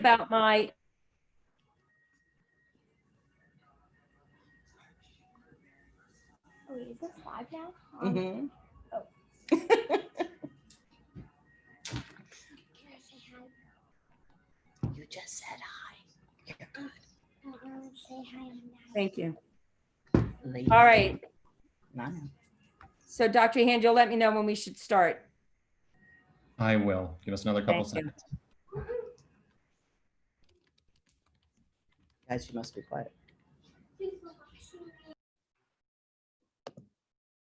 about my Oh, wait, is this live now? Mhm. Oh. Can I say hi? You just said hi. You're good. I want to say hi now. Thank you. Lady. All right. I know. So Dr. Hand, you'll let me know when we should start. I will. Give us another couple Thank you. seconds. Guys, you must be quiet.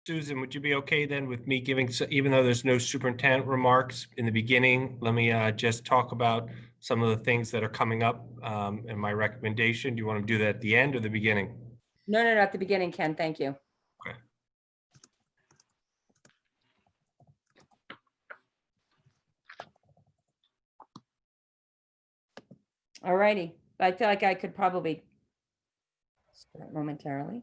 Susan, would you be okay then with me giving, even though there's no superintendent remarks in the beginning, let me just talk about some of the things that are coming up and my recommendation. Do you want to do that at the end or the beginning? No, at the beginning, Ken. Thank you. Okay. All righty. I feel like I could probably start momentarily.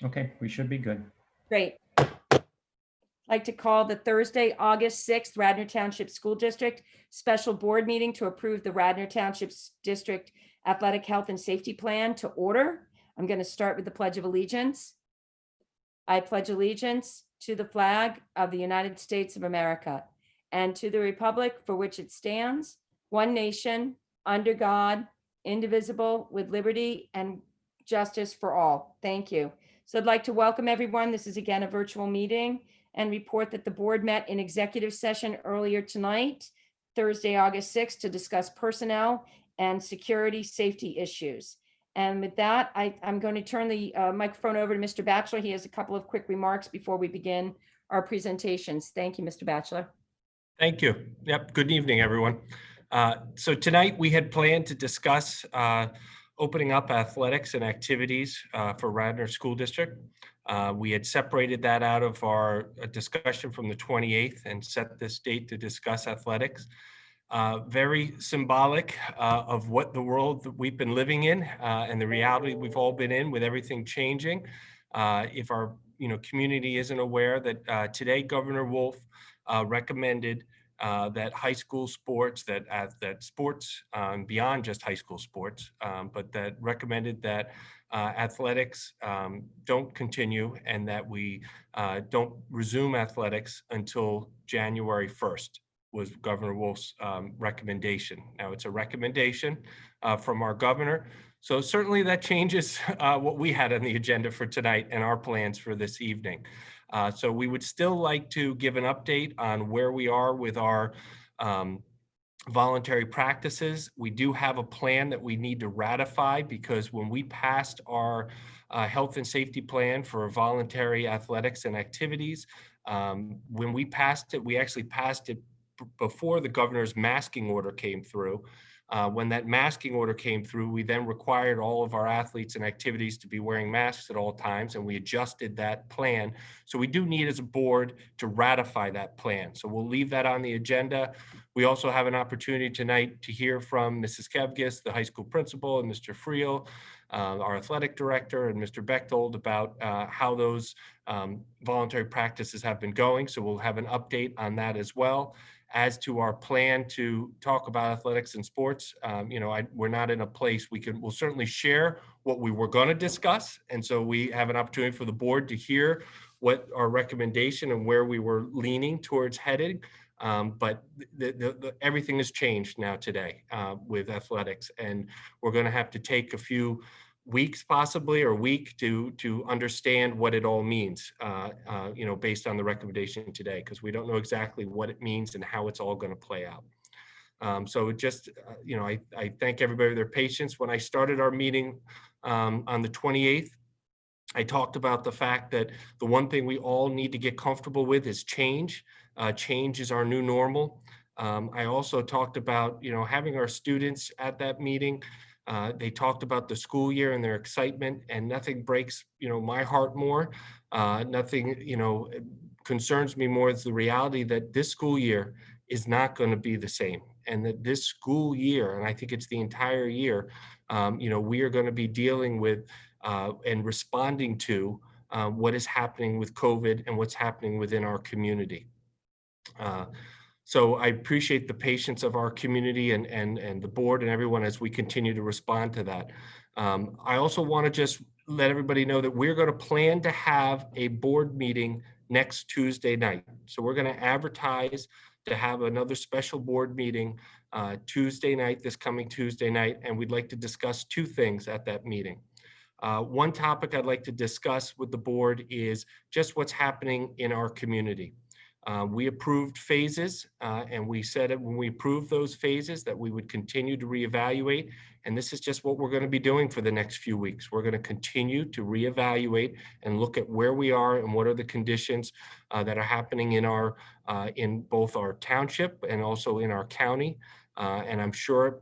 Okay, we should be good. Great. I'd like to call the Thursday, August 6th, Radnor Township School District Special Board Meeting to approve the Radnor Township District Athletic Health and Safety Plan to order. I'm going to start with the Pledge of Allegiance. I pledge allegiance to the flag of the United States of America and to the republic for which it stands, one nation, under God, indivisible, with liberty and justice for all. Thank you. So I'd like to welcome everyone. This is again a virtual meeting and report that the board met in executive session earlier tonight, Thursday, August 6th, to discuss personnel and security safety issues. And with that, I'm going to turn the microphone over to Mr. Batchelor. He has a couple of quick remarks before we begin our presentations. Thank you, Mr. Batchelor. Thank you. Yep. Good evening, everyone. So tonight we had planned to discuss opening up athletics and activities for Radnor School District. We had separated that out of our discussion from the 28th and set this date to discuss athletics. Very symbolic of what the world that we've been living in and the reality we've all been in with everything changing. If our community isn't aware that today Governor Wolf recommended that high school sports, that sports beyond just high school sports, but that recommended that athletics don't continue and that we don't resume athletics until January 1st was Governor Wolf's recommendation. Now it's a recommendation from our governor. So certainly that changes what we had on the agenda for tonight and our plans for this evening. So we would still like to give an update on where we are with our voluntary practices. We do have a plan that we need to ratify because when we passed our health and safety plan for voluntary athletics and activities, when we passed it, we actually passed it before the governor's masking order came through. When that masking order came through, we then required all of our athletes and activities to be wearing masks at all times, and we adjusted that plan. So we do need as a board to ratify that plan. So we'll leave that on the agenda. We also have an opportunity tonight to hear from Mrs. Kevgis, the high school principal, and Mr. Friel, our athletic director, and Mr. Bechtold about how those voluntary practices have been going. So we'll have an update on that as well. As to our plan to talk about athletics and sports, we're not in a place we'll certainly share what we were going to discuss. And so we have an opportunity for the board to hear what our recommendation and where we were leaning towards heading. But everything has changed now today with athletics, and we're going to have to take a few weeks possibly or a week to understand what it all means, based on the recommendation today, because we don't know exactly what it means and how it's all going to play out. So just, I thank everybody for their patience. When I started our meeting on the 28th, I talked about the fact that the one thing we all need to get comfortable with is change. Change is our new normal. I also talked about, having our students at that meeting. They talked about the school year and their excitement, and nothing breaks, my heart more. Nothing, concerns me more is the reality that this school year is not going to be the same, and that this school year, and I think it's the entire year, we are going to be dealing with and responding to what is happening with COVID and what's happening within our community. So I appreciate the patience of our community and the board and everyone as we continue to respond to that. I also want to just let everybody know that we're going to plan to have a board meeting next Tuesday night. So we're going to advertise to have another special board meeting Tuesday night, this coming Tuesday night, and we'd like to discuss two things at that meeting. One topic I'd like to discuss with the board is just what's happening in our community. We approved phases, and we said it when we approved those phases that we would continue to reevaluate. And this is just what we're going to be doing for the next few weeks. We're going to continue to reevaluate and look at where we are and what are the conditions that are happening in both our township and also in our county. And I'm sure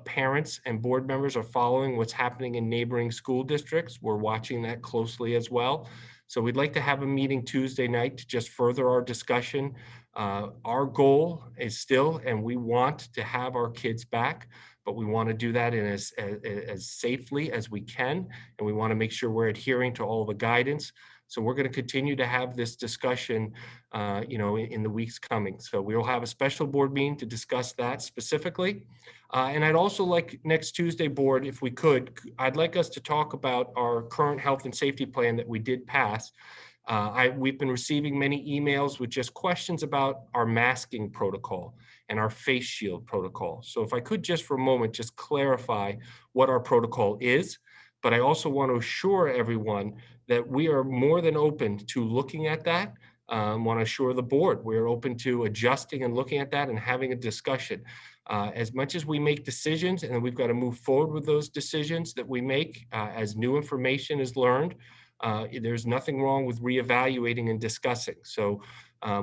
parents and board members are following what's happening in neighboring school districts. We're watching that closely as well. So we'd like to have a meeting Tuesday night to just further our discussion. Our goal is still, and we want to have our kids back, but we want to do that in as safely as we can. And we want to make sure we're adhering to all the guidance. So we're going to continue to have this discussion, in the weeks coming. So we will have a special board meeting to discuss that specifically. And I'd also like next Tuesday board, if we could, I'd like us to talk about our current health and safety plan that we did pass. We've been receiving many emails with just questions about our masking protocol and our face shield protocol. So if I could just for a moment, just clarify what our protocol is, but I also want to assure everyone that we are more than open to looking at that. Want to assure the board we're open to adjusting and looking at that and having a discussion. As much as we make decisions, and we've got to move forward with those decisions that we make as new information is learned, there's nothing wrong with reevaluating and discussing. So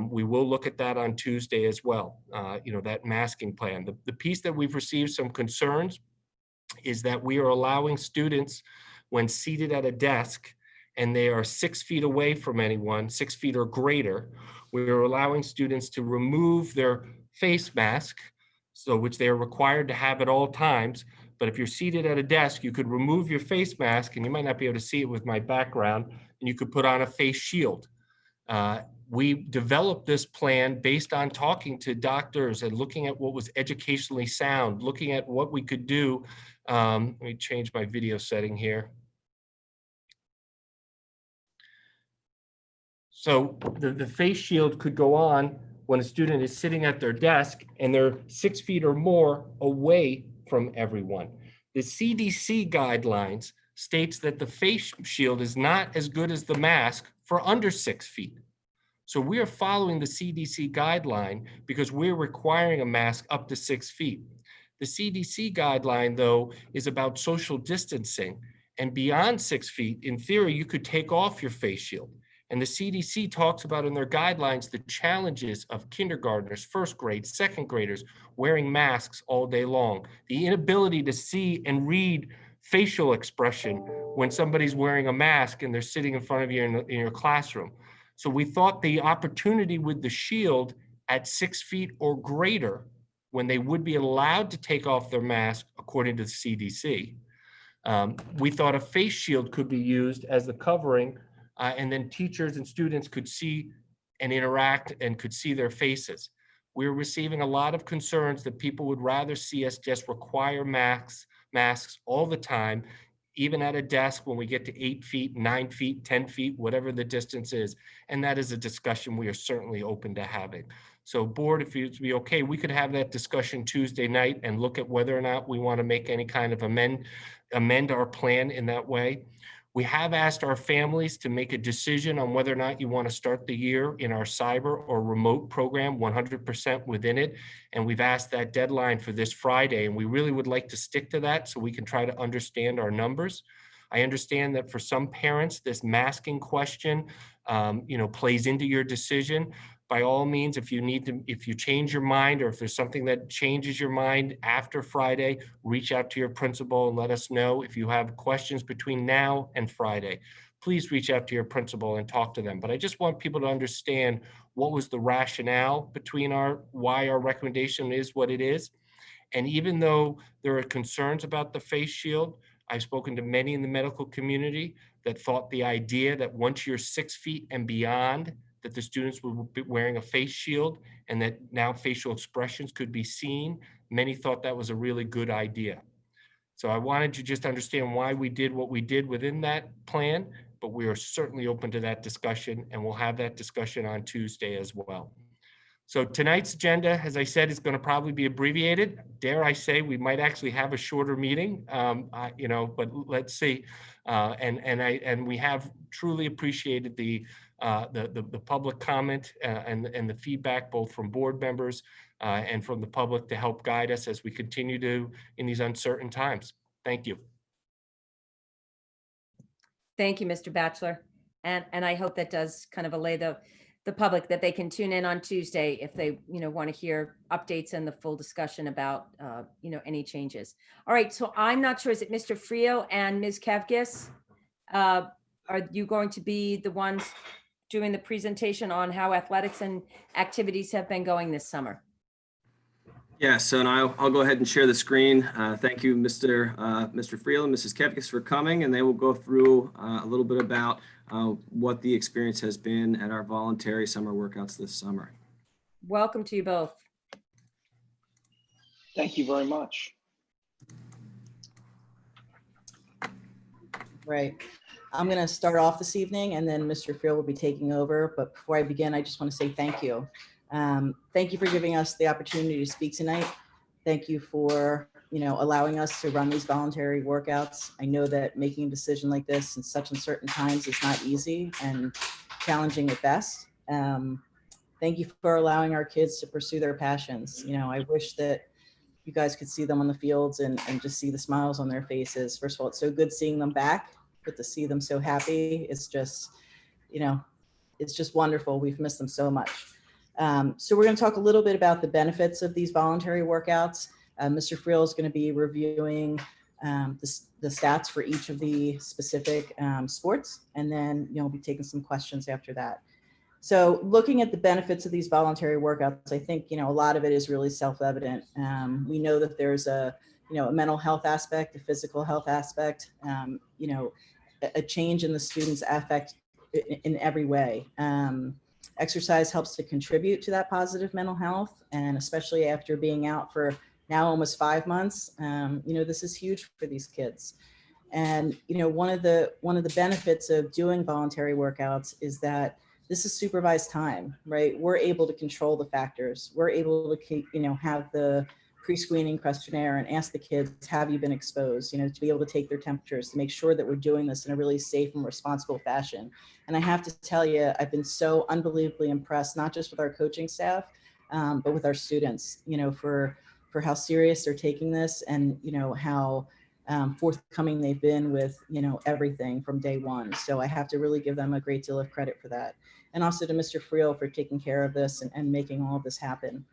we will look at that on Tuesday as well, that masking plan. The piece that we've received some concerns is that we are allowing students, when seated at a desk and they are 6 feet away from anyone, 6 feet or greater, we are allowing students to remove their face mask, so which they are required to have at all times. But if you're seated at a desk, you could remove your face mask, and you might not be able to see it with my background, and you could put on a face shield. We developed this plan based on talking to doctors and looking at what was educationally sound, looking at what we could do. Let me change my video setting here. So the face shield could go on when a student is sitting at their desk and they're 6 feet or more away from everyone. The CDC guidelines states that the face shield is not as good as the mask for under 6 feet. So we are following the CDC guideline because we're requiring a mask up to 6 feet. The CDC guideline, though, is about social distancing, and beyond 6 feet, in theory, you could take off your face shield. And the CDC talks about in their guidelines the challenges of kindergartners, first grade, second graders wearing masks all day long, the inability to see and read facial expression when somebody's wearing a mask and they're sitting in front of you in your classroom. So we thought the opportunity with the shield at 6 feet or greater, when they would be allowed to take off their mask according to the CDC, we thought a face shield could be used as the covering, and then teachers and students could see and interact and could see their faces. We're receiving a lot of concerns that people would rather see us just require masks all the time, even at a desk when we get to 8 feet, 9 feet, 10 feet, whatever the distance is. And that is a discussion we are certainly open to having. So board, if you'd be okay, we could have that discussion Tuesday night and look at whether or not we want to make any kind of amend our plan in that way. We have asked our families to make a decision on whether or not you want to start the year in our cyber or remote program 100% within it. And we've asked that deadline for this Friday, and we really would like to stick to that so we can try to understand our numbers. I understand that for some parents, this masking question, plays into your decision. By all means, if you change your mind, or if there's something that changes your mind after Friday, reach out to your principal and let us know. If you have questions between now and Friday, please reach out to your principal and talk to them. But I just want people to understand what was the rationale between why our recommendation is what it is. And even though there are concerns about the face shield, I've spoken to many in the medical community that thought the idea that once you're 6 feet and beyond, that the students would be wearing a face shield and that now facial expressions could be seen. Many thought that was a really good idea. So I wanted to just understand why we did what we did within that plan, but we are certainly open to that discussion, and we'll have that discussion on Tuesday as well. So tonight's agenda, as I said, is going to probably be abbreviated. Dare I say, we might actually have a shorter meeting, but let's see. And we have truly appreciated the public comment and the feedback, both from board members and from the public, to help guide us as we continue to in these uncertain times. Thank you. Thank you, Mr. Batchelor. And I hope that does kind of allay the public that they can tune in on Tuesday if they, want to hear updates and the full discussion about, any changes. All right. So I'm not sure, is it Mr. Frio and Ms. Kevgis? Are you going to be the ones doing the presentation on how athletics and activities have been going this summer? Yeah, so now I'll go ahead and share the screen. Thank you, Mr. Friel and Mrs. Kevkis for coming, and they will go through a little bit about what the experience has been at our voluntary summer workouts this summer. Welcome to you both. Thank you very much. Right. I'm going to start off this evening, and then Mr. Friel will be taking over. But before I begin, I just want to say thank you. Thank you for giving us the opportunity to speak tonight. Thank you for, allowing us to run these voluntary workouts. I know that making a decision like this in such uncertain times is not easy and challenging at best. Thank you for allowing our kids to pursue their passions. I wish that you guys could see them on the fields and just see the smiles on their faces. First of all, it's so good seeing them back, but to see them so happy, it's just, it's just wonderful. We've missed them so much. So we're going to talk a little bit about the benefits of these voluntary workouts. Mr. Friel is going to be reviewing the stats for each of the specific sports, and then we'll be taking some questions after that. So looking at the benefits of these voluntary workouts, I think a lot of it is really self-evident. We know that there's a mental health aspect, a physical health aspect, a change in the student's affect in every way. Exercise helps to contribute to that positive mental health, and especially after being out for now almost 5 months, this is huge for these kids. And one of the benefits of doing voluntary workouts is that this is supervised time, right? We're able to control the factors. We're able to keep, have the pre-screening questionnaire and ask the kids, have you been exposed, to be able to take their temperatures, to make sure that we're doing this in a really safe and responsible fashion. And I have to tell you, I've been so unbelievably impressed, not just with our coaching staff, but with our students, for how serious they're taking this, and, how forthcoming they've been with, everything from day one. So I have to really give them a great deal of credit for that. And also to Mr. Friel for taking care of this and making all of this happen.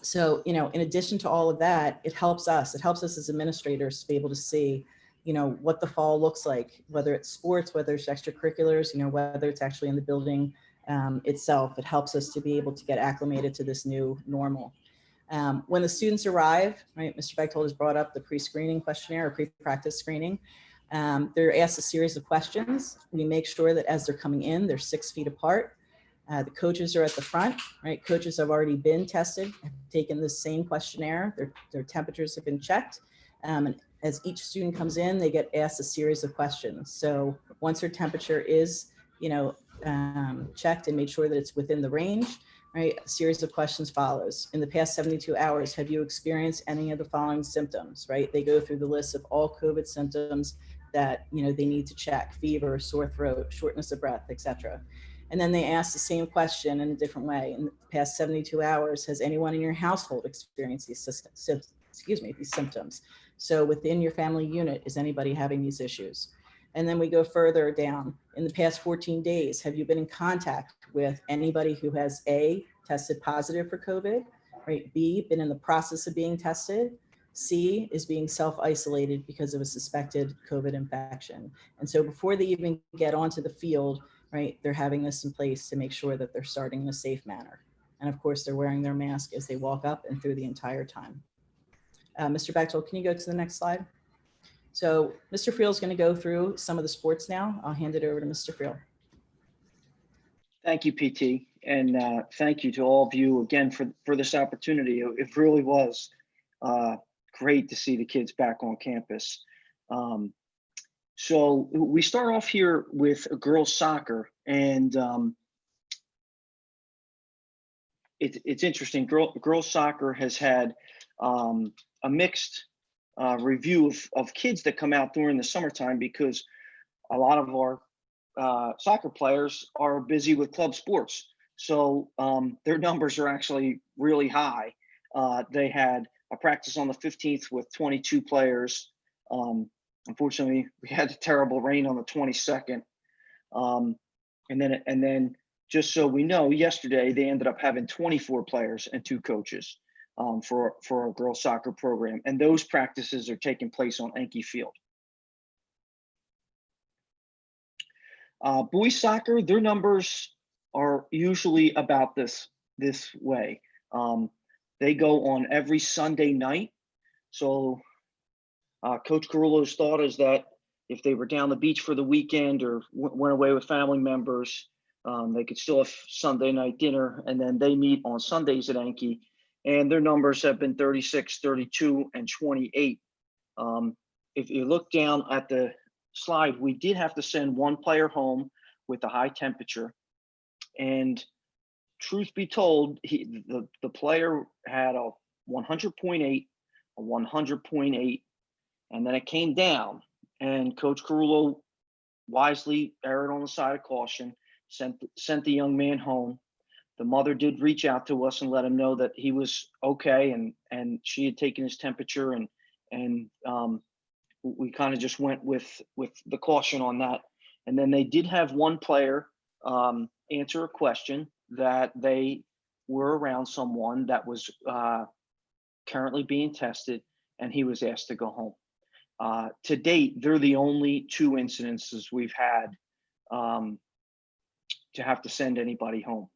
So, in addition to all of that, it helps us as administrators to be able to see, what the fall looks like, whether it's sports, whether it's extracurriculars, whether it's actually in the building itself. It helps us to be able to get acclimated to this new normal. When the students arrive, right, Mr. Bechtold has brought up the pre-screening questionnaire or pre-practice screening. They're asked a series of questions. We make sure that as they're coming in, they're 6 feet apart. The coaches are at the front, right? Coaches have already been tested, have taken the same questionnaire. Their temperatures have been checked. And as each student comes in, they get asked a series of questions. So once their temperature is, checked and made sure that it's within the range, right? A series of questions follows. In the past 72 hours, have you experienced any of the following symptoms, right? They go through the list of all COVID symptoms that, they need to check: fever, sore throat, shortness of breath, etc. And then they ask the same question in a different way. In the past 72 hours, has anyone in your household experienced these symptoms? So within your family unit, is anybody having these issues? And then we go further down. In the past 14 days, have you been in contact with anybody who has A, tested positive for COVID, right? B, been in the process of being tested. C, is being self-isolated because of a suspected COVID infection. And so before they even get onto the field, right, they're having this in place to make sure that they're starting in a safe manner. And of course, they're wearing their mask as they walk up and through the entire time. Mr. Bechtold, can you go to the next slide? So Mr. Friel is going to go through some of the sports now. I'll hand it over to Mr. Friel. Thank you, PT, and thank you to all of you again for this opportunity. It really was great to see the kids back on campus. So we start off here with girls soccer, and it's interesting. Girls soccer has had a mixed review of kids that come out during the summertime, because a lot of our soccer players are busy with club sports. So their numbers are actually really high. They had a practice on the 15th with 22 players. Unfortunately, we had a terrible rain on the 22nd. And then just so we know, yesterday they ended up having 24 players and 2 coaches for our girls soccer program. And those practices are taking place on Enke Field. Boys soccer, their numbers are usually about this way. They go on every Sunday night. So Coach Carullo's thought is that if they were down the beach for the weekend or went away with family members, they could still have Sunday night dinner, and then they meet on Sundays at Enke, and their numbers have been 36, 32, and 28. If you look down at the slide, we did have to send one player home with a high temperature, and truth be told, the player had a 100.8, a 100.8, and then it came down, and Coach Carullo wisely erred on the side of caution, sent the young man home. The mother did reach out to us and let him know that he was okay, and she had taken his temperature, and we kind of just went with the caution on that. And then they did have one player answer a question that they were around someone that was currently being tested, and he was asked to go home. To date, they're the only 2 incidences we've had to have to send anybody home.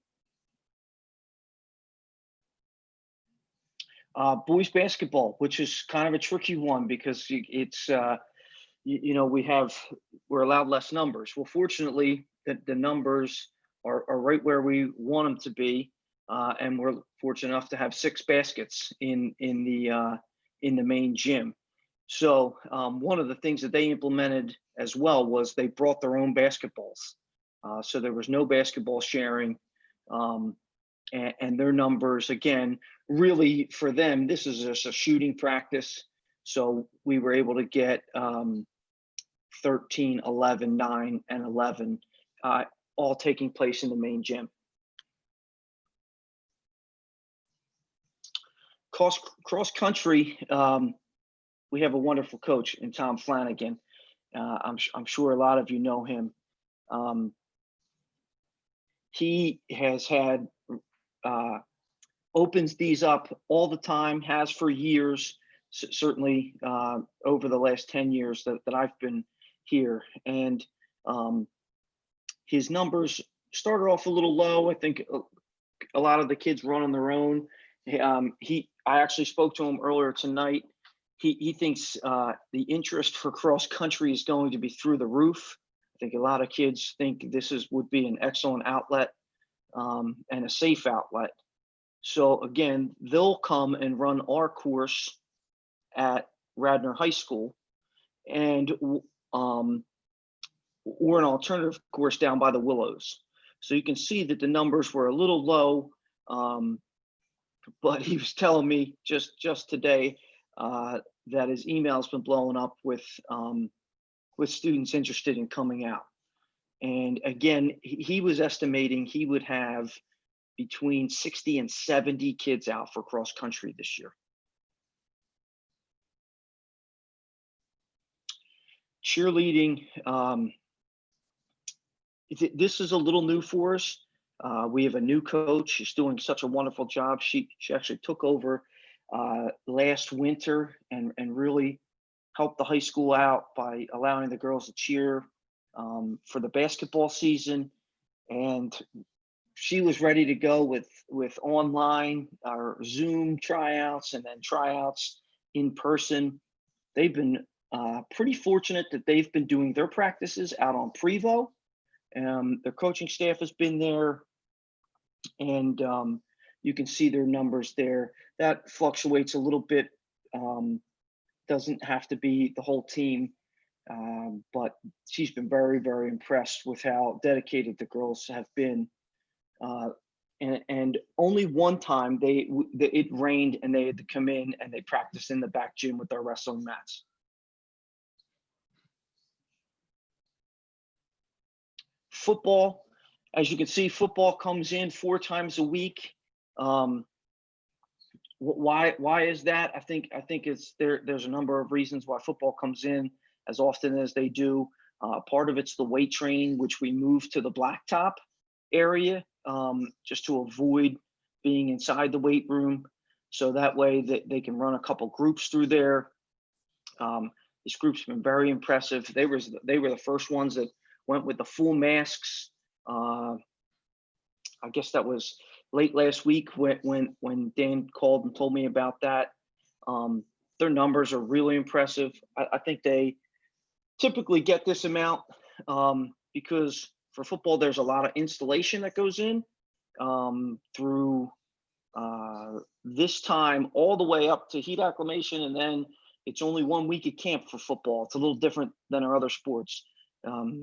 Boys basketball, which is kind of a tricky one, because it's we're allowed less numbers. Well, fortunately, the numbers are right where we want them to be, and we're fortunate enough to have 6 baskets in the main gym. So one of the things that they implemented as well was they brought their own basketballs. So there was no basketball sharing, and their numbers, again, really for them, this is just a shooting practice. So we were able to get 13, 11, 9, and 11, all taking place in the main gym. Cross country, we have a wonderful coach in Tom Flanagan. I'm sure a lot of you know him. He has had opens these up all the time, has for years, certainly over the last 10 years that I've been here. And his numbers started off a little low. I think a lot of the kids run on their own. I actually spoke to him earlier tonight. He thinks the interest for cross country is going to be through the roof. I think a lot of kids think this would be an excellent outlet and a safe outlet. So again, they'll come and run our course at Radnor High School, and or an alternative course down by the Willows. So you can see that the numbers were a little low, but he was telling me just today that his email's been blowing up with students interested in coming out. And again, he was estimating he would have between 60 and 70 kids out for cross country this year. Cheerleading, this is a little new for us. We have a new coach. She's doing such a wonderful job. She actually took over last winter and really helped the high school out by allowing the girls to cheer for the basketball season. And she was ready to go with online or Zoom tryouts and then tryouts in person. They've been pretty fortunate that they've been doing their practices out on Prevo. Their coaching staff has been there, and you can see their numbers there. That fluctuates a little bit. Doesn't have to be the whole team, but she's been very, very impressed with how dedicated the girls have been. And only one time it rained and they had to come in and they practiced in the back gym with our wrestling mats. Football, as you can see, football comes in 4 times a week. Why is that? I think it's there's a number of reasons why football comes in as often as they do. Part of it's the weight training, which we moved to the blacktop area, just to avoid being inside the weight room. So that way they can run a couple groups through there. This group's been very impressive. They were the first ones that went with the full masks. I guess that was late last week when Dan called and told me about that. Their numbers are really impressive. I think they typically get this amount because for football, there's a lot of installation that goes in through this time all the way up to heat acclimation, and then it's only 1 week at camp for football. It's a little different than our other sports.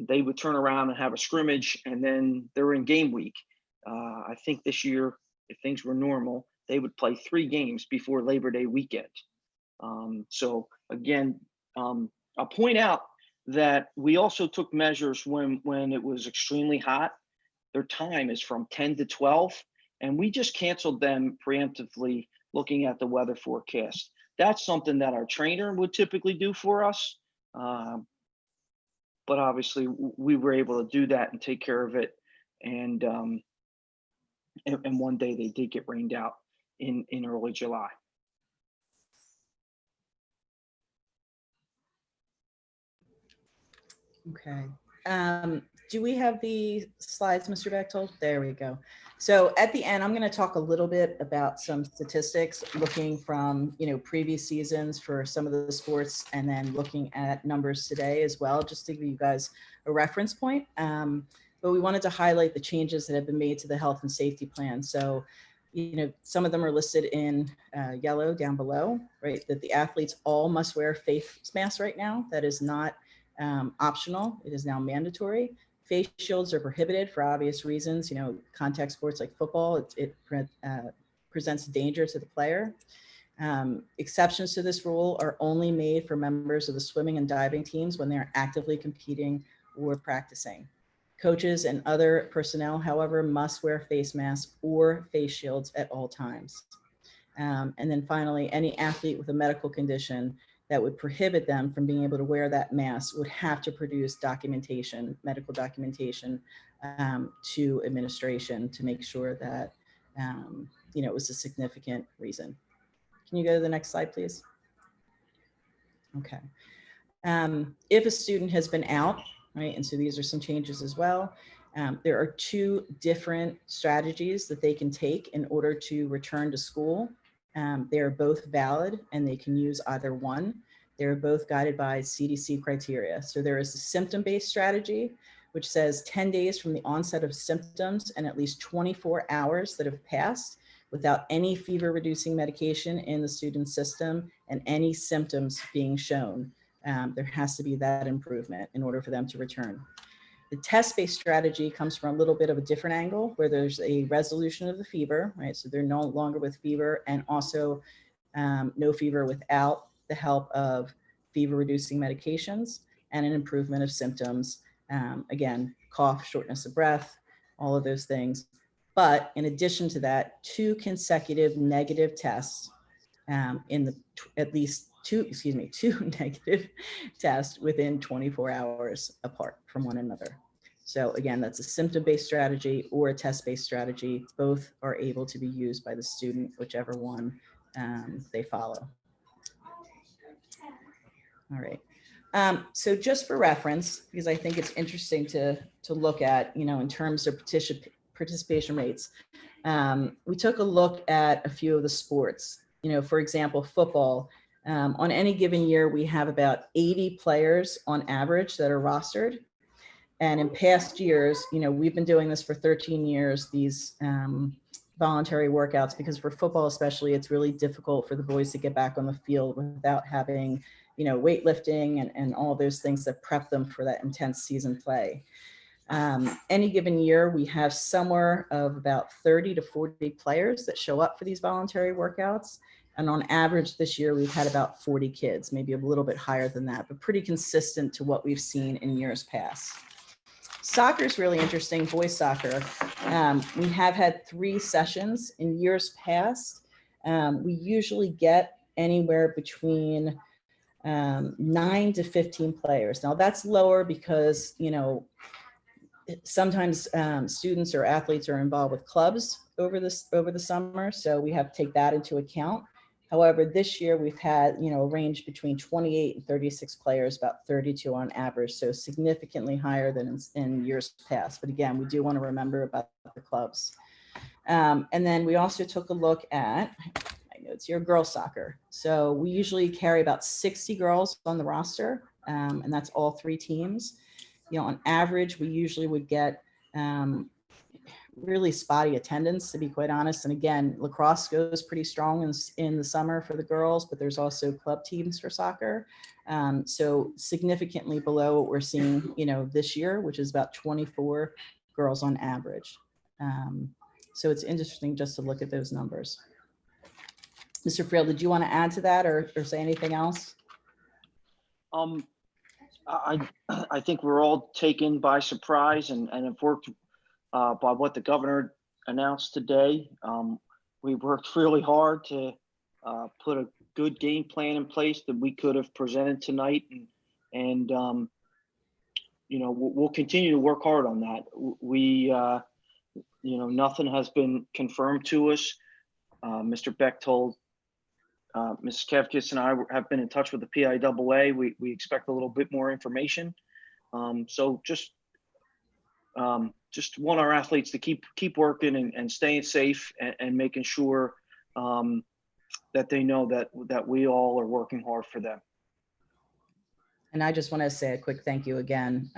They would turn around and have a scrimmage, and then they're in game week. I think this year, if things were normal, they would play 3 games before Labor Day weekend. So again, I'll point out that we also took measures when it was extremely hot. Their time is from 10 to 12, and we just canceled them preemptively looking at the weather forecast. That's something that our trainer would typically do for us. But obviously we were able to do that and take care of it. And one day they did get rained out in early July. Okay. Do we have the slides, Mr. Bechtold? There we go. So at the end, I'm going to talk a little bit about some statistics looking from, previous seasons for some of the sports, and then looking at numbers today as well, just to give you guys a reference point. But we wanted to highlight the changes that have been made to the health and safety plan. So, some of them are listed in yellow down below, right? That the athletes all must wear face masks right now. That is not optional. It is now mandatory. Face shields are prohibited for obvious reasons. Contact sports like football, it presents danger to the player. Exceptions to this rule are only made for members of the swimming and diving teams when they're actively competing or practicing. Coaches and other personnel, however, must wear face masks or face shields at all times. And then finally, any athlete with a medical condition that would prohibit them from being able to wear that mask would have to produce documentation, medical documentation, to administration to make sure that, it was a significant reason. Can you go to the next slide, please? Okay. If a student has been out, right, and so these are some changes as well, there are 2 different strategies that they can take in order to return to school. They are both valid and they can use either one. They're both guided by CDC criteria. So there is a symptom-based strategy, which says 10 days from the onset of symptoms and at least 24 hours that have passed without any fever-reducing medication in the student's system and any symptoms being shown. There has to be that improvement in order for them to return. The test-based strategy comes from a little bit of a different angle, where there's a resolution of the fever, right? So they're no longer with fever, and also no fever without the help of fever-reducing medications, and an improvement of symptoms. Again, cough, shortness of breath, all of those things. But in addition to that, 2 consecutive negative tests at least 2 negative tests within 24 hours apart from one another. So again, that's a symptom-based strategy or a test-based strategy. Both are able to be used by the student, whichever one they follow. All right. So just for reference, because I think it's interesting to look at, in terms of participation rates, we took a look at a few of the sports. For example, football. On any given year, we have about 80 players on average that are rostered. And in past years, we've been doing this for 13 years, these voluntary workouts, because for football especially, it's really difficult for the boys to get back on the field without having, weightlifting and all those things that prep them for that intense season play. Any given year, we have somewhere of about 30 to 40 players that show up for these voluntary workouts. And on average this year, we've had about 40 kids, maybe a little bit higher than that, but pretty consistent to what we've seen in years past. Soccer is really interesting, boys soccer. We have had 3 sessions in years past. We usually get anywhere between 9 to 15 players. Now that's lower because, sometimes students or athletes are involved with clubs over the summer, so we have to take that into account. However, this year we've had, a range between 28 and 36 players, about 32 on average, so significantly higher than in years past. But again, we do want to remember about the clubs. And then we also took a look at, my notes here, girls soccer. So we usually carry about 60 girls on the roster, and that's all 3 teams. On average, we usually would get really spotty attendance, to be quite honest. And again, lacrosse goes pretty strong in the summer for the girls, but there's also club teams for soccer. So significantly below what we're seeing, this year, which is about 24 girls on average. So it's interesting just to look at those numbers. Mr. Friel, did you want to add to that or say anything else? I think we're all taken by surprise and have worked by what the governor announced today. We worked really hard to put a good game plan in place that we could have presented tonight, and we'll continue to work hard on that. We nothing has been confirmed to us. Mr. Beck told Mrs. Kevkis and I have been in touch with the PIAA. We expect a little bit more information. So just want our athletes to keep working and staying safe and making sure that they know that we all are working hard for them. And I just want to say a quick thank you again.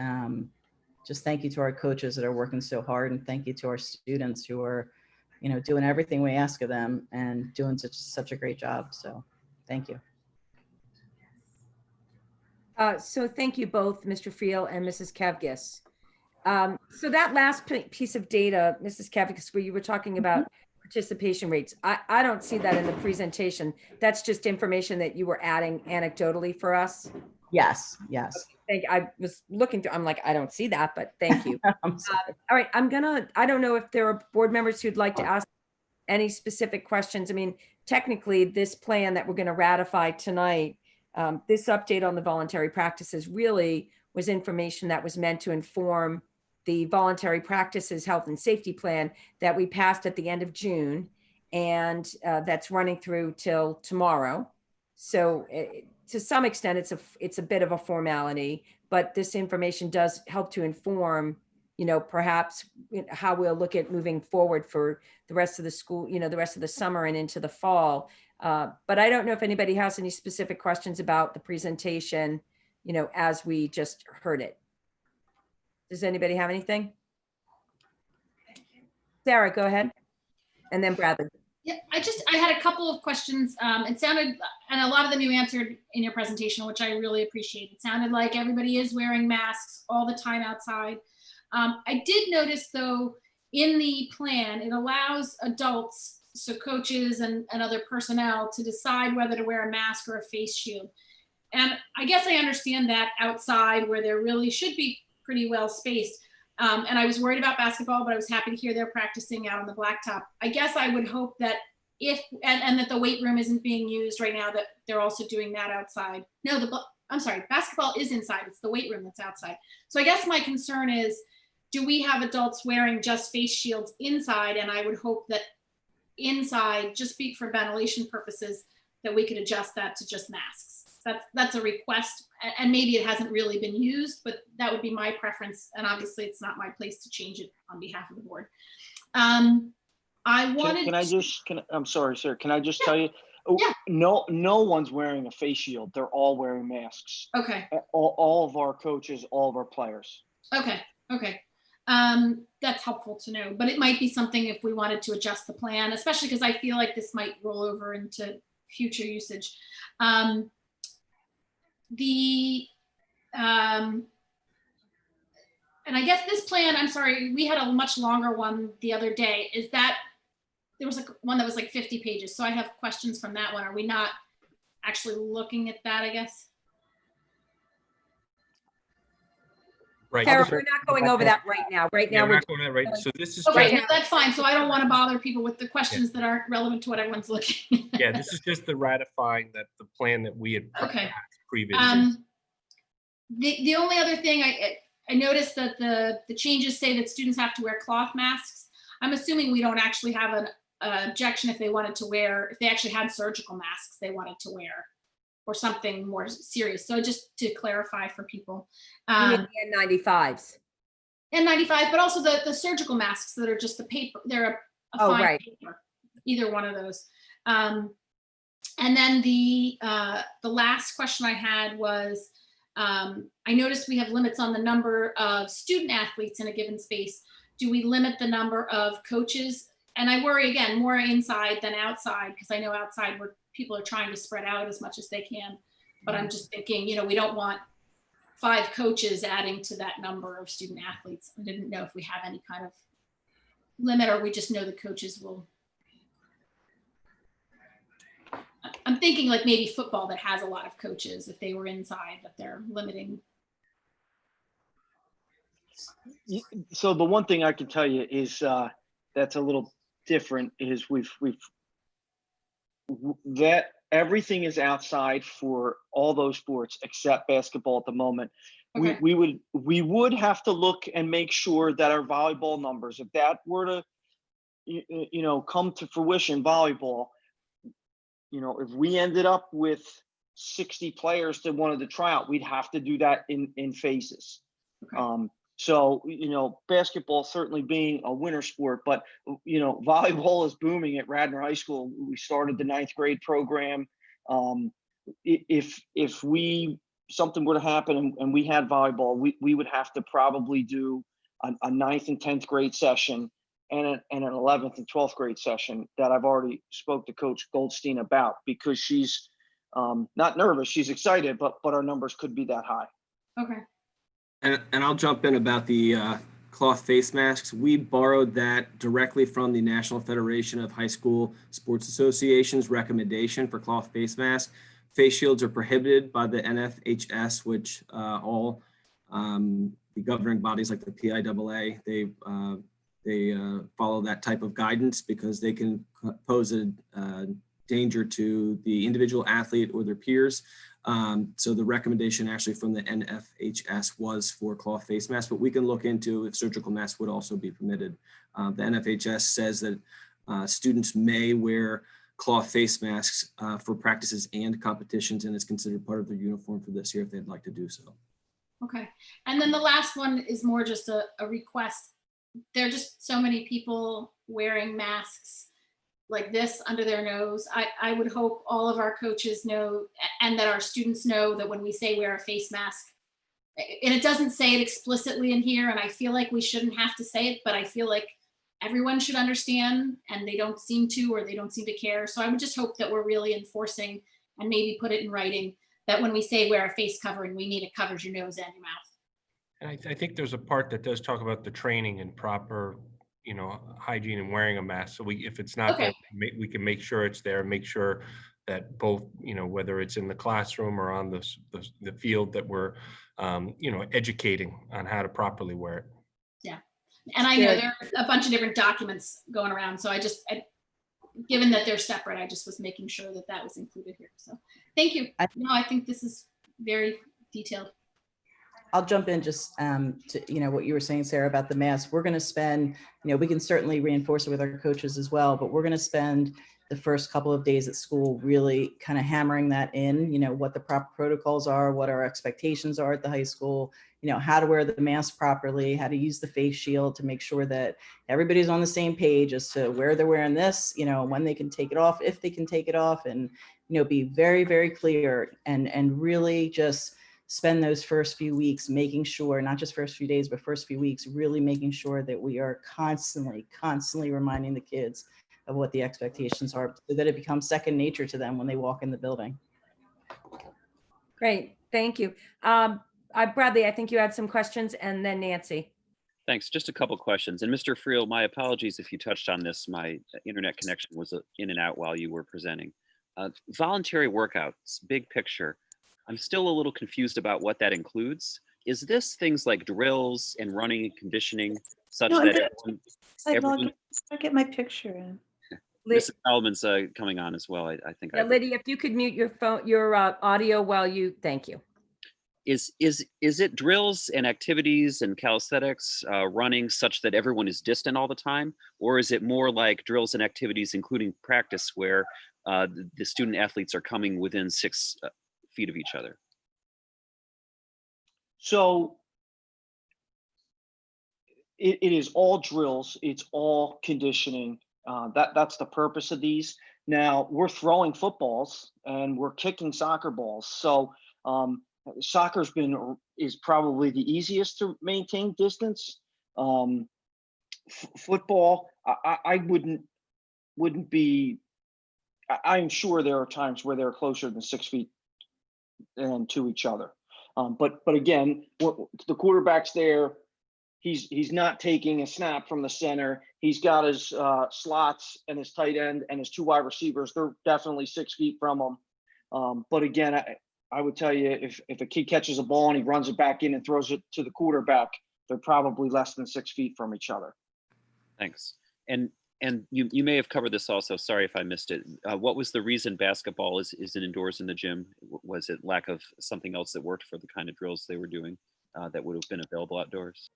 Just thank you to our coaches that are working so hard, and thank you to our students who are, doing everything we ask of them and doing such a great job. So thank you. So thank you both, Mr. Friel and Mrs. Kevgis. So that last piece of data, Mrs. Kevgis, where you were talking about participation rates, I don't see that in the presentation. That's just information that you were adding anecdotally for us. Yes. I was looking through, I'm like, I don't see that, but thank you. I'm sorry. All right, I don't know if there are board members who'd like to ask any specific questions. I mean, technically this plan that we're going to ratify tonight, this update on the voluntary practices really was information that was meant to inform the voluntary practices health and safety plan that we passed at the end of June, and that's running through till tomorrow. So to some extent, it's a bit of a formality, but this information does help to inform, perhaps how we'll look at moving forward for the rest of the school, the rest of the summer and into the fall. But I don't know if anybody has any specific questions about the presentation, as we just heard it. Does anybody have anything? Sarah, go ahead. And then Bradley. Yeah, I had a couple of questions. It sounded, and a lot of them you answered in your presentation, which I really appreciate. It sounded like everybody is wearing masks all the time outside. I did notice though, in the plan, it allows adults, so coaches and other personnel, to decide whether to wear a mask or a face shield. And I guess I understand that outside where there really should be pretty well spaced. And I was worried about basketball, but I was happy to hear they're practicing out on the blacktop. I guess I would hope that and that the weight room isn't being used right now, that they're also doing that outside. No, I'm sorry, basketball is inside. It's the weight room that's outside. So I guess my concern is, do we have adults wearing just face shields inside? And I would hope that inside, just for ventilation purposes, that we could adjust that to just masks. That's a request, and maybe it hasn't really been used, but that would be my preference. And obviously it's not my place to change it on behalf of the board. I'm sorry, sir. Can I just tell you? Yeah. No one's wearing a face shield. They're all wearing masks. Okay. All of our coaches, all of our players. Okay, okay. That's helpful to know, but it might be something if we wanted to adjust the plan, especially because I feel like this might roll over into future usage. And I guess this plan, I'm sorry, we had a much longer one the other day. Is that, there was one that was like 50 pages. So I have questions from that one. Are we not actually looking at that, I guess? Right. Sarah, So- we're not going over that right now. Right Yeah, now, we're we're not going that right. So this is Okay, just, no, that's fine. So I don't want to bother people with the questions that aren't relevant to what everyone's looking at. yeah, this is just the ratifying that the plan that we had Okay. previously. The only other thing I noticed that the changes say that students have to wear cloth masks. I'm assuming we don't actually have an objection if they wanted to wear, if they actually had surgical masks they wanted to wear or something more serious. So just to clarify for people. you mean the N95s. N95, but also the surgical masks that are just the paper, they're a Oh, fine right. paper, either one of those. And then the last question I had was, I noticed we have limits on the number of student athletes in a given space. Do we limit the number of coaches? And I worry again, more inside than outside, because I know outside where people are trying to spread out as much as they can. But I'm just thinking, we don't want 5 coaches adding to that number of student athletes. I didn't know if we have any kind of limit, or we just know the coaches will. I'm thinking like maybe football that has a lot of coaches, if they were inside, that they're limiting. So the one thing I can tell you is that's a little different is that everything is outside for all those sports except basketball at the moment. Okay. We would have to look and make sure that our volleyball numbers, if that were to come to fruition, volleyball, if we ended up with 60 players that wanted to try out, we'd have to do that in phases. Okay. So, basketball certainly being a winter sport, but, volleyball is booming at Radnor High School. We started the 9th grade program. If something were to happen and we had volleyball, we would have to probably do a 9th and 10th grade session and an 11th and 12th grade session that I've already spoke to Coach Goldstein about, because she's not nervous, she's excited, but our numbers could be that high. Okay. And I'll jump in about the cloth face masks. We borrowed that directly from the National Federation of High School Sports Associations recommendation for cloth face masks. Face shields are prohibited by the NFHS, which all the governing bodies like the PIAA, they follow that type of guidance because they can pose a danger to the individual athlete or their peers. So the recommendation actually from the NFHS was for cloth face masks, but we can look into if surgical masks would also be permitted. The NFHS says that students may wear cloth face masks for practices and competitions, and it's considered part of their uniform for this year if they'd like to do so. Okay. And then the last one is more just a request. There are just so many people wearing masks like this under their nose. I would hope all of our coaches know, and that our students know, that when we say wear a face mask, and it doesn't say it explicitly in here, and I feel like we shouldn't have to say it, but I feel like everyone should understand, and they don't seem to, or they don't seem to care. So I would just hope that we're really enforcing, and maybe put it in writing, that when we say wear a face covering, we mean it covers your nose and your mouth. And I think there's a part that does talk about the training and proper, hygiene and wearing a mask. So if it's not Okay. there, we can make sure it's there, make sure that both, whether it's in the classroom or on the field, that we're, educating on how to properly wear it. Yeah. And I know there are a bunch of different documents going around. So given that they're separate, I just was making sure that that was included here. So thank you. No, I think this is very detailed. I'll jump in just to, what you were saying, Sarah, about the mask. We're going to spend, we can certainly reinforce it with our coaches as well, but we're going to spend the first couple of days at school really kind of hammering that in, what the proper protocols are, what our expectations are at the high school, how to wear the mask properly, how to use the face shield to make sure that everybody's on the same page as to where they're wearing this, when they can take it off, if they can take it off, and, be very, very clear and really just spend those first few weeks making sure, not just first few days, but first few weeks, really making sure that we are constantly reminding the kids of what the expectations are so that it becomes second nature to them when they walk in the building. Great, thank you. Bradley, I think you had some questions, and then Nancy. Thanks. Just a couple questions. And Mr. Friel, my apologies if you touched on this. My internet connection was in and out while you were presenting. Voluntary workouts, big picture. I'm still a little confused about what that includes. Is this things like drills and running and conditioning such No, that I'll get my picture in. Mrs. Solomon's coming on as well. I think. Yeah, Lydia, if you could mute your phone, your audio while you, thank you. Is it drills and activities and calisthenics, running such that everyone is distant all the time? Or is it more like drills and activities, including practice, where the student athletes are coming within 6 feet of each other? So it is all drills. It's all conditioning. That's the purpose of these. Now we're throwing footballs and we're kicking soccer balls. So soccer's is probably the easiest to maintain distance. Football, I wouldn't be. I'm sure there are times where they're closer than 6 feet and to each other. But again, the quarterback's there. He's not taking a snap from the center. He's got his slots and his tight end and his 2 wide receivers. They're definitely 6 feet from him. But again, I would tell you, if a kid catches a ball and he runs it back in and throws it to the quarterback, they're probably less than 6 feet from each other. Thanks. And you may have covered this also. Sorry if I missed it. What was the reason basketball isn't indoors in the gym? Was it lack of something else that worked for the kind of drills they were doing that would have been available outdoors?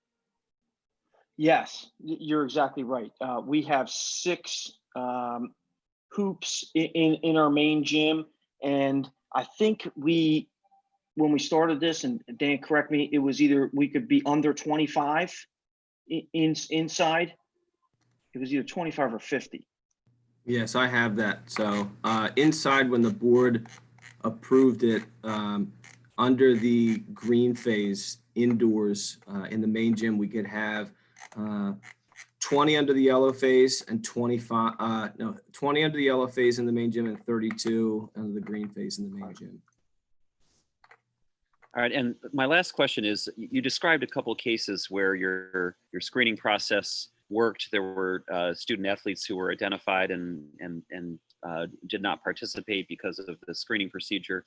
Yes, you're exactly right. We have 6 hoops in our main gym, and I think when we started this, and Dan, correct me, it was either we could be under 25 inside. It was either 25 or 50. Yes, I have that. So inside, when the board approved it, under the green phase indoors in the main gym, we could have 20 under the yellow phase and 20 under the yellow phase in the main gym and 32 under the green phase in the main gym. All right, and my last question is, you described a couple of cases where your screening process worked. There were student athletes who were identified and did not participate because of the screening procedure.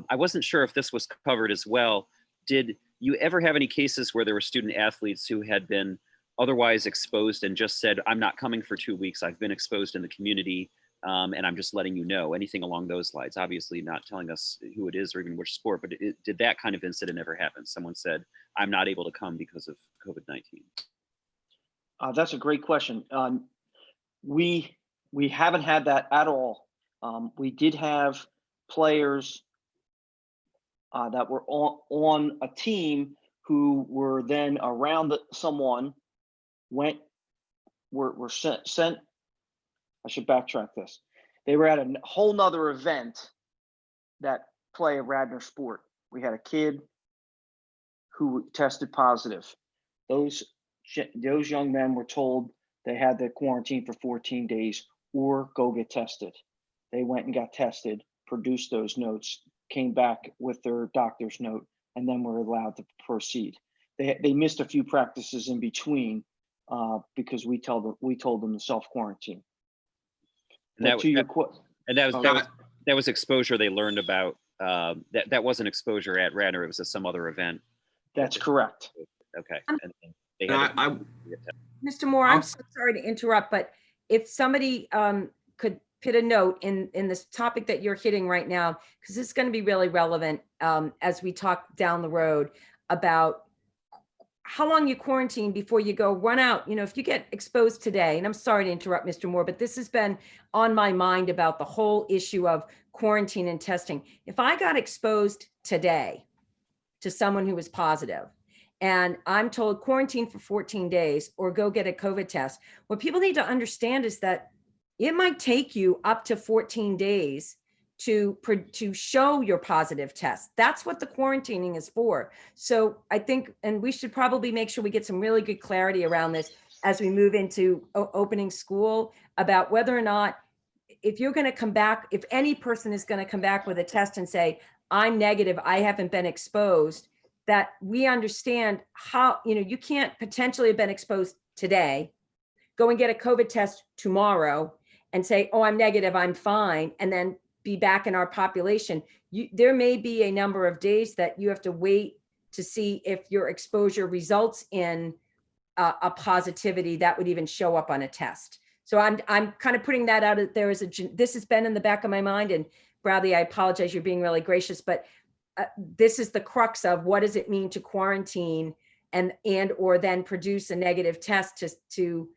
I wasn't sure if this was covered as well. Did you ever have any cases where there were student athletes who had been otherwise exposed and just said, I'm not coming for 2 weeks, I've been exposed in the community, and I'm just letting you know? Anything along those lines? Obviously not telling us who it is or even which sport, but did that kind of incident ever happen? Someone said, I'm not able to come because of COVID-19. That's a great question. We haven't had that at all. We did have players that were on a team who were then around someone, were sent. I should backtrack this. They were at a whole nother event that play a Radnor sport. We had a kid who tested positive. Those young men were told they had to quarantine for 14 days or go get tested. They went and got tested, produced those notes, came back with their doctor's note, and then were allowed to proceed. They missed a few practices in between because we told them to self-quarantine. And that was exposure they learned about. That wasn't exposure at Radnor. It was at some other event. That's correct. Okay. Mr. Moore, I'm so sorry to interrupt, but if somebody could put a note in this topic that you're hitting right now, because this is going to be really relevant as we talk down the road about how long you quarantine before you go run out. You know, if you get exposed today, and I'm sorry to interrupt, Mr. Moore, but this has been on my mind about the whole issue of quarantine and testing. If I got exposed today to someone who was positive, and I'm told quarantine for 14 days or go get a COVID test, what people need to understand is that it might take you up to 14 days to show your positive test. That's what the quarantining is for. So I think, and we should probably make sure we get some really good clarity around this as we move into opening school, about whether or not, if you're going to come back, if any person is going to come back with a test and say, I'm negative, I haven't been exposed, that we understand how, you can't potentially have been exposed today, go and get a COVID test tomorrow and say, oh, I'm negative, I'm fine, and then be back in our population. There may be a number of days that you have to wait to see if your exposure results in a positivity that would even show up on a test. So I'm kind of putting that out there as this has been in the back of my mind. And Bradley, I apologize, you're being really gracious, but this is the crux of what does it mean to quarantine and or then produce a negative test to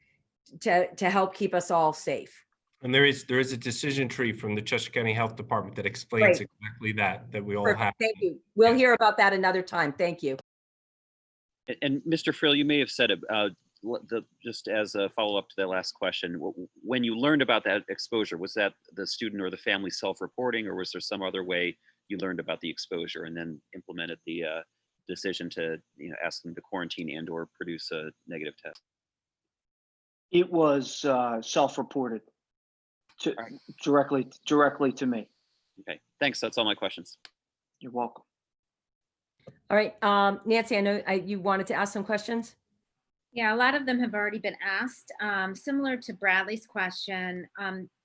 help keep us all safe. And there is a decision tree from the Chester County Health Department that explains Great. exactly that we all Perfect. have. Thank you. We'll Yes. hear about that another time. Thank you. And Mr. Frill, you may have said it, just as a follow-up to that last question, when you learned about that exposure, was that the student or the family self-reporting, or was there some other way you learned about the exposure and then implemented the decision to ask them to quarantine and or produce a negative test? It was self-reported directly to me. Okay, thanks. That's all my questions. You're welcome. All right, Nancy, I know you wanted to ask some questions. Yeah, a lot of them have already been asked. Similar to Bradley's question,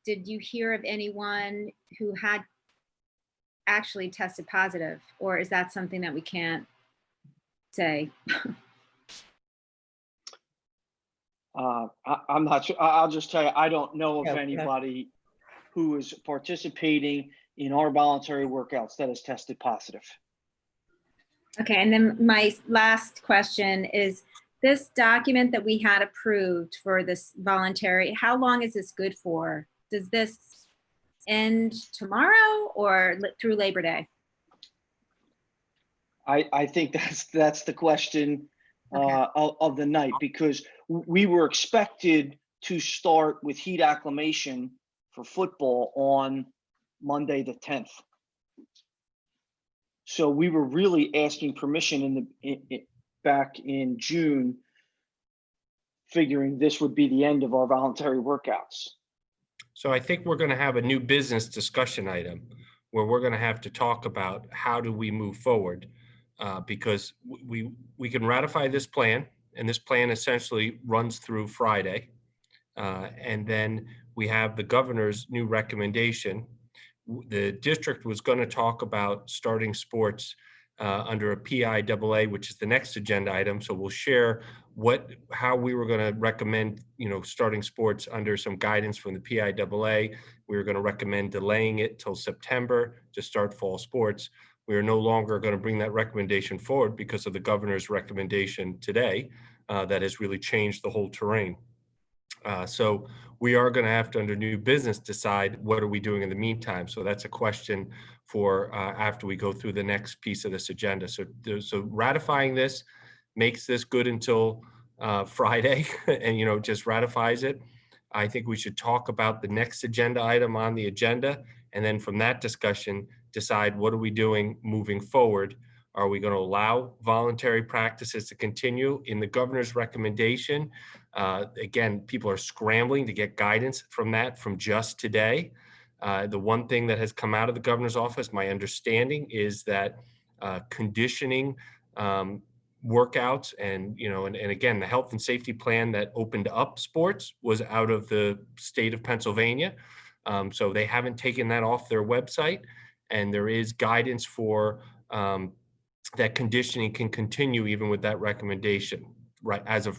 did you hear of anyone who had actually tested positive, or is that something that we can't say? I'm not sure. I'll just tell you, I don't know of Yeah, anybody who is participating in our voluntary workouts that has tested positive. Okay, and then my last question is, this document that we had approved for this voluntary, how long is this good for? Does this end tomorrow or through Labor Day? I think that's the question of the night, because we were expected to start with heat acclimation for football on Monday the 10th. So we were really asking permission back in June, figuring this would be the end of our voluntary workouts. So I think we're going to have a new business discussion item where we're going to have to talk about how do we move forward, because we can ratify this plan, and this plan essentially runs through Friday. And then we have the governor's new recommendation. The district was going to talk about starting sports under a PIAA, which is the next agenda item. So we'll share how we were going to recommend, starting sports under some guidance from the PIAA. We were going to recommend delaying it till September to start fall sports. We are no longer going to bring that recommendation forward because of the governor's recommendation today that has really changed the whole terrain. So we are going to have to, under new business, decide what are we doing in the meantime. So that's a question for after we go through the next piece of this agenda. So ratifying this makes this good until Friday and, just ratifies it. I think we should talk about the next agenda item on the agenda. And then from that discussion, decide what are we doing moving forward. Are we going to allow voluntary practices to continue? In the governor's recommendation, again, people are scrambling to get guidance from just today. The one thing that has come out of the governor's office, my understanding, is that conditioning workouts and again, the health and safety plan that opened up sports was out of the state of Pennsylvania. So they haven't taken that off their website, and there is guidance for that conditioning can continue even with that recommendation, right, as of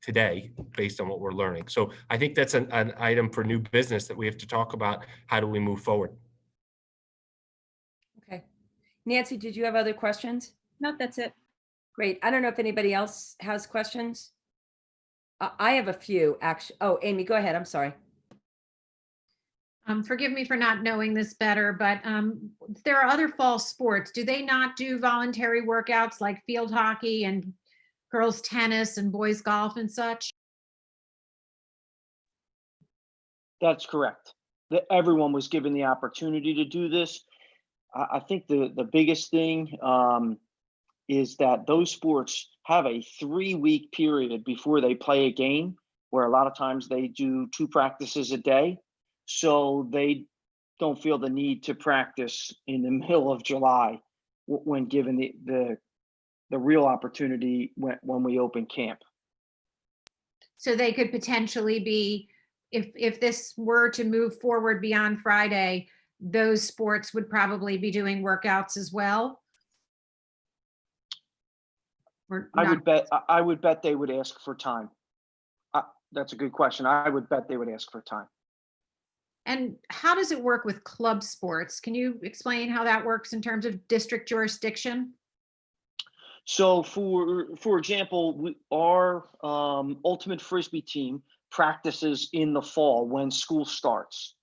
today, based on what we're learning. So I think that's an item for new business that we have to talk about. How do we move forward? Okay. Nancy, did you have other questions? No, that's it. Great. I don't know if anybody else has questions. I have a few, actually. Oh, Amy, go ahead. I'm sorry. Forgive me for not knowing this better, but there are other fall sports. Do they not do voluntary workouts like field hockey and girls tennis and boys golf and such? That's correct. that everyone was given the opportunity to do this. I think the biggest thing is that those sports have a 3-week period before they play a game, where a lot of times they do 2 practices a day. So they don't feel the need to practice in the middle of July when given the real opportunity when we open camp. So they could potentially be, if this were to move forward beyond Friday, those sports would probably be doing workouts as well? Or I not? would bet they would ask for time. That's a good question. I would bet they would ask for time. And how does it work with club sports? Can you explain how that works in terms of district jurisdiction? So for example, our ultimate frisbee team practices in the fall when school starts.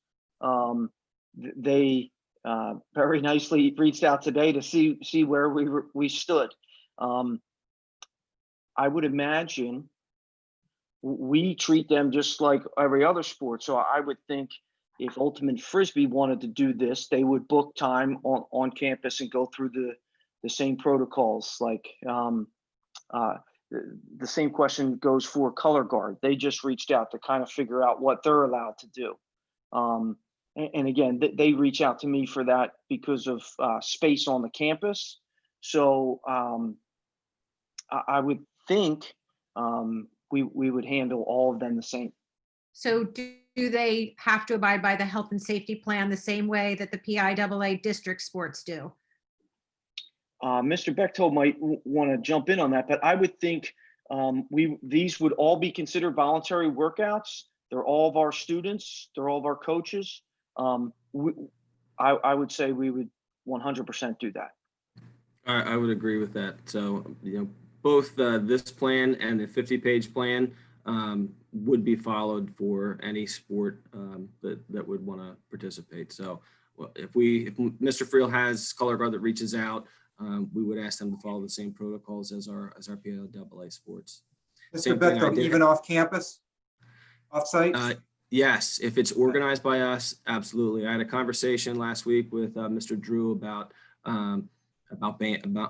They very nicely reached out today to see where we stood. I would imagine we treat them just like every other sport. So I would think if ultimate frisbee wanted to do this, they would book time on campus and go through the same protocols. Like the same question goes for color guard. They just reached out to kind of figure out what they're allowed to do. And again, they reach out to me for that because of space on the campus. So I would think we would handle all of them the same. So do they have to abide by the health and safety plan the same way that the PIAA district sports do? Mr. Bechtold might want to jump in on that, but I would think these would all be considered voluntary workouts. They're all of our students. They're all of our coaches. I would say we would 100% do that. I would agree with that. So, both this plan and the 50-page plan would be followed for any sport that would want to participate. So if Mr. Friel has color guard that reaches out, we would ask them to follow the same protocols as our PIAA sports. Mr. Bechtold, even off campus, off site? Yes, if it's organized by us, absolutely. I had a conversation last week with Mr. Drew about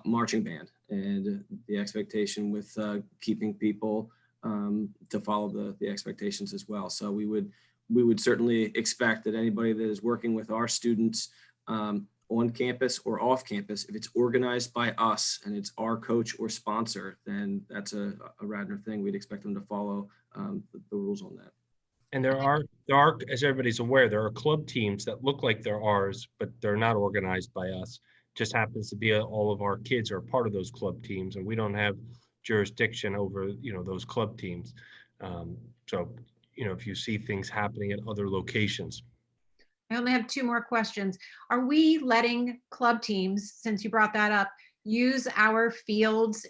marching band and the expectation with keeping people to follow the expectations as well. So we would certainly expect that anybody that is working with our students on campus or off campus, if it's organized by us and it's our coach or sponsor, then that's a Radnor thing. We'd expect them to follow the rules on that. And there are, as everybody's aware, there are club teams that look like they're ours, but they're not organized by us. Just happens to be all of our kids are part of those club teams, and we don't have jurisdiction over those club teams. So if you see things happening at other locations. I only have 2 more questions. Are we letting club teams, since you brought that up, use our fields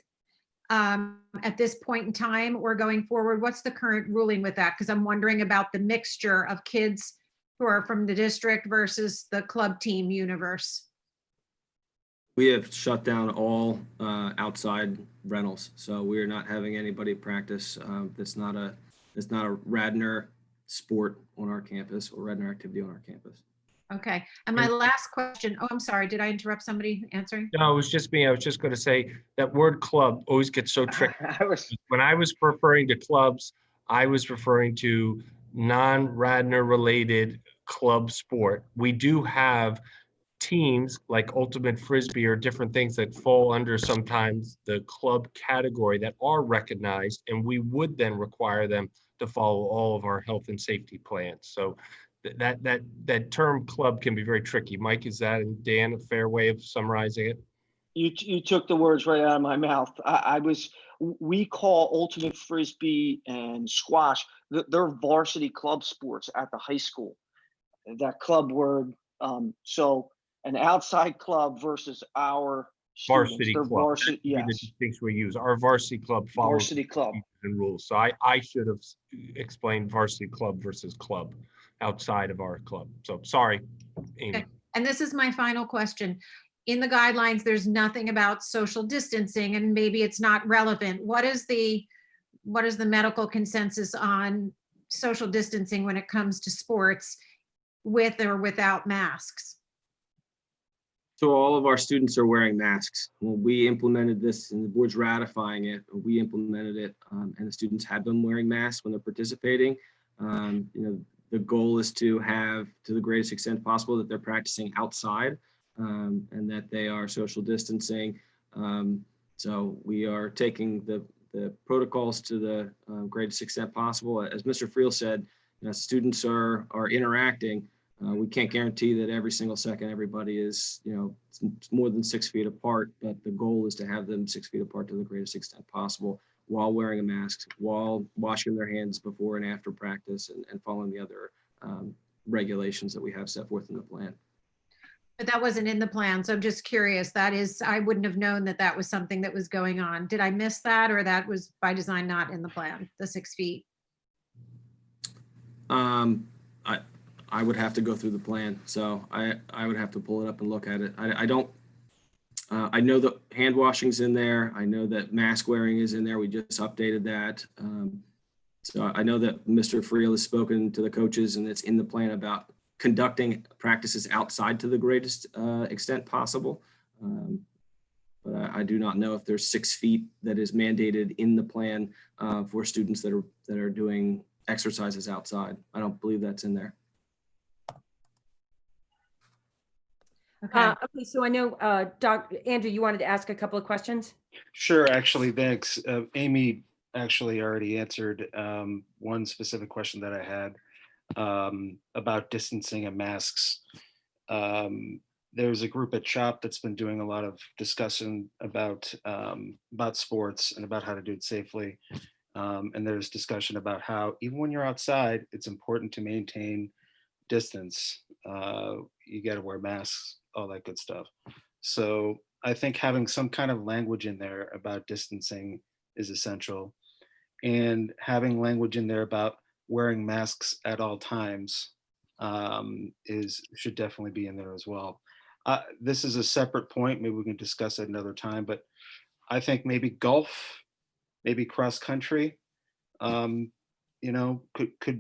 at this point in time or going forward? What's the current ruling with that? Because I'm wondering about the mixture of kids who are from the district versus the club team universe. We have shut down all outside rentals, so we are not having anybody practice. That's not a Radnor sport on our campus or Radnor activity on our campus. Okay. And my last question. Oh, I'm sorry. Did I interrupt somebody answering? No, it was just me. I was just going to say that word club always gets so tricky. When I was referring to clubs, I was referring to non-Radnor related club sport. We do have teams like ultimate frisbee or different things that fall under sometimes the club category that are recognized, and we would then require them to follow all of our health and safety plans. So that term club can be very tricky. Mike, is that, and Dan, a fair way of summarizing it? You took the words right out of my mouth. We call ultimate frisbee and squash, they're varsity club sports at the high school. That club word, so an outside club versus our varsity club. Varsity, yes. The things we use. Our varsity club follows varsity club and rules. So I should have explained varsity club versus club outside of our club. So sorry, Amy. Okay. And this is my final question. In the guidelines, there's nothing about social distancing, and maybe it's not relevant. What is the medical consensus on social distancing when it comes to sports? with or without masks? So all of our students are wearing masks. When we implemented this and the board's ratifying it, we implemented it, and the students have been wearing masks when they're participating. The goal is to have, to the greatest extent possible, that they're practicing outside, and that they are social distancing. So we are taking the protocols to the greatest extent possible. As Mr. Friel said, students are interacting. We can't guarantee that every single second everybody is, it's more than 6 feet apart, but the goal is to have them 6 feet apart to the greatest extent possible while wearing a mask, while washing their hands before and after practice, and following the other regulations that we have set forth in the plan. But that wasn't in the plan, so I'm just curious. That is, I wouldn't have known that that was something that was going on. Did I miss that, or that was by design not in the plan, the 6 feet? I would have to go through the plan, so I would have to pull it up and look at it. I don't. I know that hand washing's in there. I know that mask wearing is in there. We just updated that. So I know that Mr. Friel has spoken to the coaches, and it's in the plan about conducting practices outside to the greatest extent possible. But I do not know if there's 6 feet that is mandated in the plan for students that are doing exercises outside. I don't believe that's in there. Okay, so I know, Andrew, you wanted to ask a couple of questions? Sure, actually, thanks. Amy actually already answered one specific question that I had about distancing and masks. There's a group at SHOP that's been doing a lot of discussion about sports and about how to do it safely. And there's discussion about how even when you're outside, it's important to maintain distance. You got to wear masks, all that good stuff. So I think having some kind of language in there about distancing is essential, and having language in there about wearing masks at all times should definitely be in there as well. This is a separate point. Maybe we can discuss it another time, but I think maybe golf, maybe cross country, could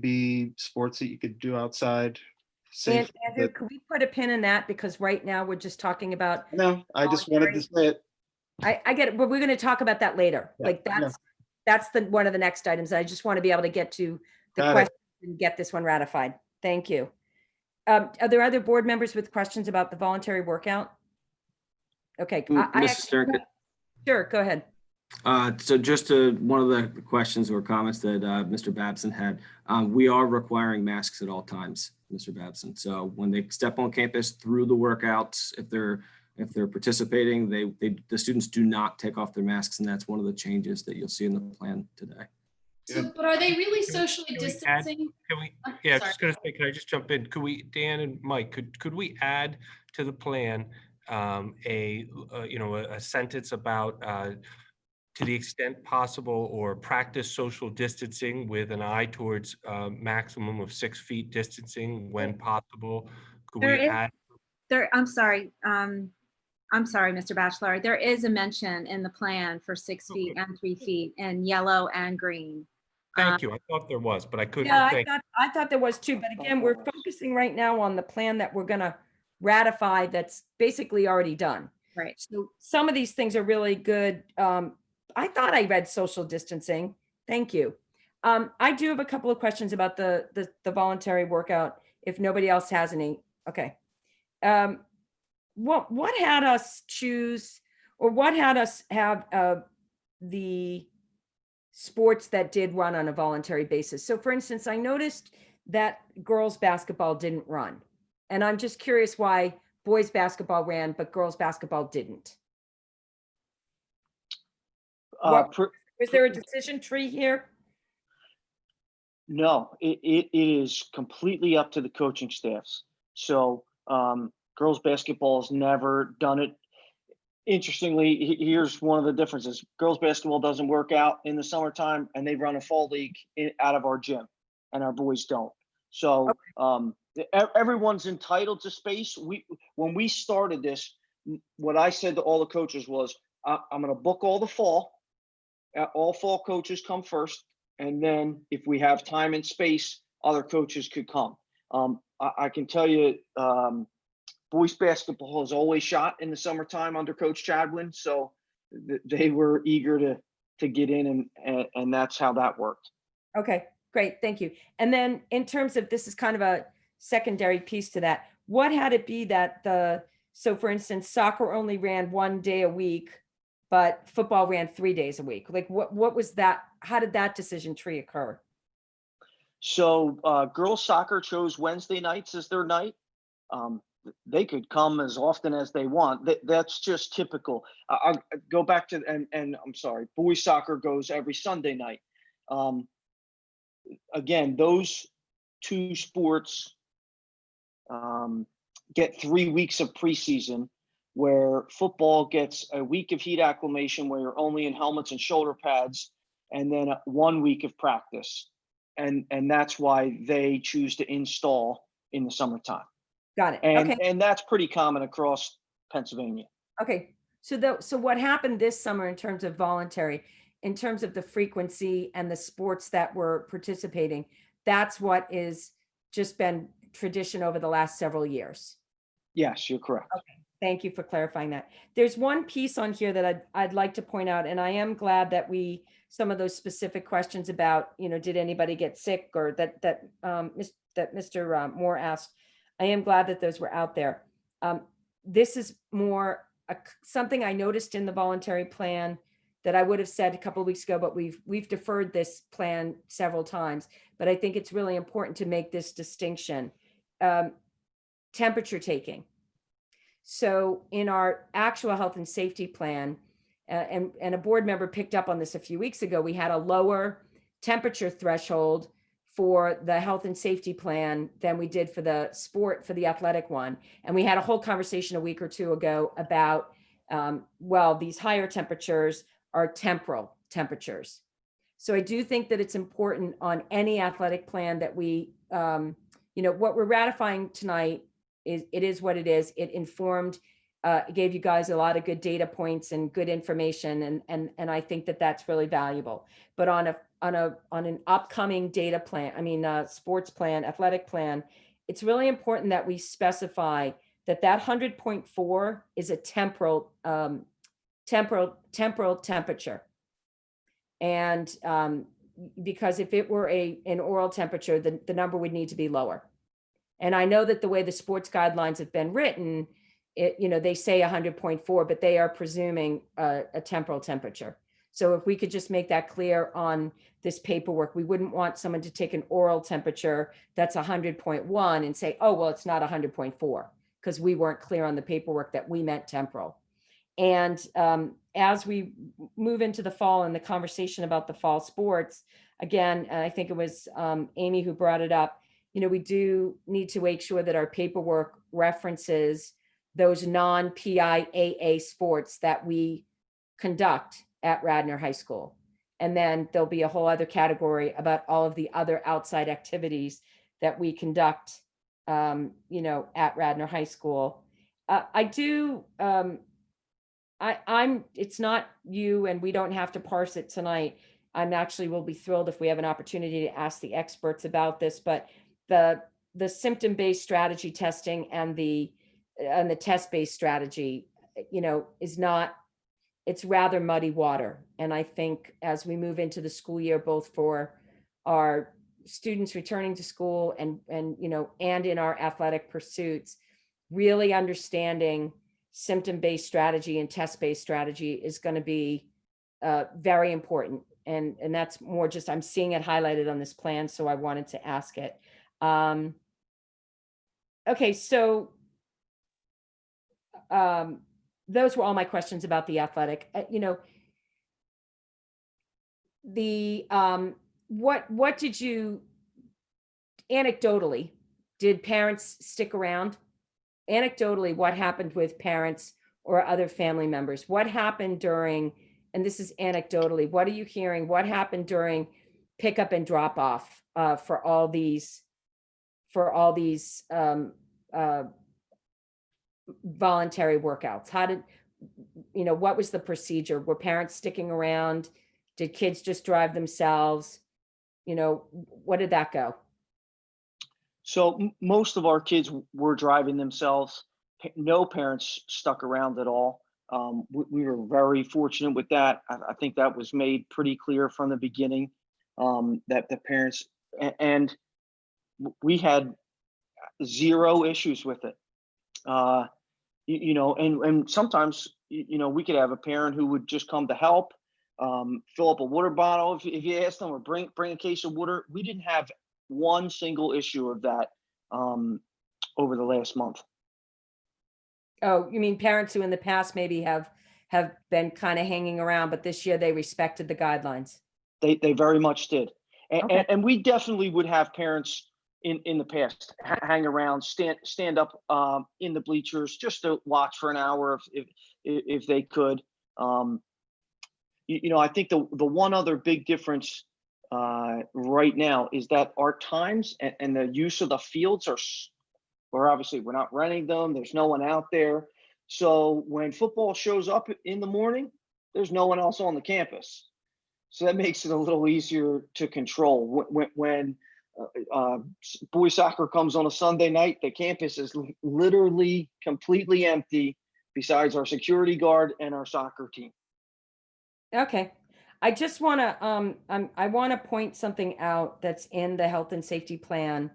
be sports that you could do outside. And Andrew, could we put a pin in that? Because right now we're just talking about. No, I just wanted to say it. I get it, but we're going to talk about that later. Yeah, Like that's one of the next items. I just want to be able to get to the question and get this one ratified. Thank you. Are there other board members with questions about the voluntary workout? Okay. Sure, go ahead. So just one of the questions or comments that Mr. Babson had, we are requiring masks at all times, Mr. Babson. So when they step on campus through the workouts, if they're participating, the students do not take off their masks, and that's one of the changes that you'll see in the plan today. So, but are they really socially distancing? Yeah, just going to say, can I just jump in? Could we, Dan and Mike, could we add to the plan a sentence about to the extent possible, or practice social distancing with an eye towards maximum of 6 feet distancing when possible? Could we add? I'm sorry, Mr. Batchelor. There is a mention in the plan for 6 feet and 3 feet in yellow and green. Thank you. I thought there was, but I couldn't. Yeah, I thought there was too. But again, we're focusing right now on the plan that we're going to ratify. That's basically already done. Right. So some of these things are really good. I thought I read social distancing. Thank you. I do have a couple of questions about the voluntary workout, if nobody else has any. Okay. What had us choose, or what had us have the sports that did run on a voluntary basis? So for instance, I noticed that girls basketball didn't run. And I'm just curious why boys basketball ran, but girls basketball didn't. Was there a decision tree here? No, it is completely up to the coaching staffs. So girls basketball has never done it. Interestingly, here's one of the differences. Girls basketball doesn't work out in the summertime, and they run a fall league out of our gym, and our boys don't. So everyone's entitled to space. When we started this, what I said to all the coaches was, I'm going to book all the fall. All fall coaches come first, and then if we have time and space, other coaches could come. I can tell you, boys basketball is always shot in the summertime under Coach Chadwin, so they were eager to get in, and that's how that worked. Okay, great, thank you. And then in terms of, this is kind of a secondary piece to that, what had it be that so for instance, soccer only ran 1 day a week, but football ran 3 days a week? Like what was that? How did that decision tree occur? So girls soccer chose Wednesday nights as their night. They could come as often as they want. That's just typical. I'll go back to, and I'm sorry, boys soccer goes every Sunday night. Again, those two sports get 3 weeks of preseason, where football gets a week of heat acclimation where you're only in helmets and shoulder pads, and then 1 week of practice. And that's why they choose to install in the summertime. Got it. And Okay. and that's pretty common across Pennsylvania. Okay. So what happened this summer in terms of voluntary, in terms of the frequency and the sports that were participating, that's what is just been tradition over the last several years. Yes, you're correct. Okay. Thank you for clarifying that. There's one piece on here that I'd like to point out, and I am glad that some of those specific questions about, did anybody get sick, or that Mr. Moore asked, I am glad that those were out there. This is more something I noticed in the voluntary plan that I would have said a couple of weeks ago, but we've deferred this plan several times. But I think it's really important to make this distinction. Temperature taking. So in our actual health and safety plan, and a board member picked up on this a few weeks ago, we had a lower temperature threshold for the health and safety plan than we did for the athletic one. And we had a whole conversation a week or two ago about, these higher temperatures are temporal temperatures. So I do think that it's important on any athletic plan that we, what we're ratifying tonight is what it is. It informed, it gave you guys a lot of good data points and good information. And I think that that's really valuable. But on an upcoming data plan, sports plan, athletic plan, it's really important that we specify that 100.4 is a temporal temperature. And because if it were an oral temperature, the number would need to be lower. And I know that the way the sports guidelines have been written, they say 100.4, but they are presuming a temporal temperature. So if we could just make that clear on this paperwork, we wouldn't want someone to take an oral temperature that's 100.1 and say, oh, well, it's not 100.4, because we weren't clear on the paperwork that we meant temporal. And as we move into the fall and the conversation about the fall sports, again, I think it was Amy who brought it up, we do need to make sure that our paperwork references those non-PIAA sports that we conduct at Radnor High School. And then there'll be a whole other category about all of the other outside activities that we conduct, at Radnor High School. It's not you, and we don't have to parse it tonight. Will be thrilled if we have an opportunity to ask the experts about this, but the symptom-based strategy testing and the test-based strategy, it's rather muddy water. And I think as we move into the school year, both for our students returning to school and in our athletic pursuits, really understanding symptom-based strategy and test-based strategy is going to be very important. And that's more just, I'm seeing it highlighted on this plan, so I wanted to ask it. Okay, so those were all my questions about the athletic. What did you, anecdotally, did parents stick around? Anecdotally, what happened with parents or other family members? What happened during, and this is anecdotally, what are you hearing? What happened during pickup and drop off for all these voluntary workouts? What was the procedure? Were parents sticking around? Did kids just drive themselves? What did that go? So most of our kids were driving themselves. No parents stuck around at all. We were very fortunate with that. I think that was made pretty clear from the beginning, that the parents, and we had zero issues with it. You know, and sometimes, you know, we could have a parent who would just come to help, fill up a water bottle if you asked them, or bring a case of water. We didn't have one single issue of that over the last month. Oh, you mean parents who in the past maybe have been kind of hanging around, but this year they respected the guidelines? They very much did. Okay. And we definitely would have parents in the past hang around, stand up in the bleachers just to watch for an hour if they could. You know, I think the one other big difference right now is that our times and the use of the fields we're obviously, we're not renting them. There's no one out there. So when football shows up in the morning, there's no one else on the campus. So that makes it a little easier to control. When boys soccer comes on a Sunday night, the campus is literally completely empty besides our security guard and our soccer team. Okay. I just want to, I want to point something out that's in the health and safety plan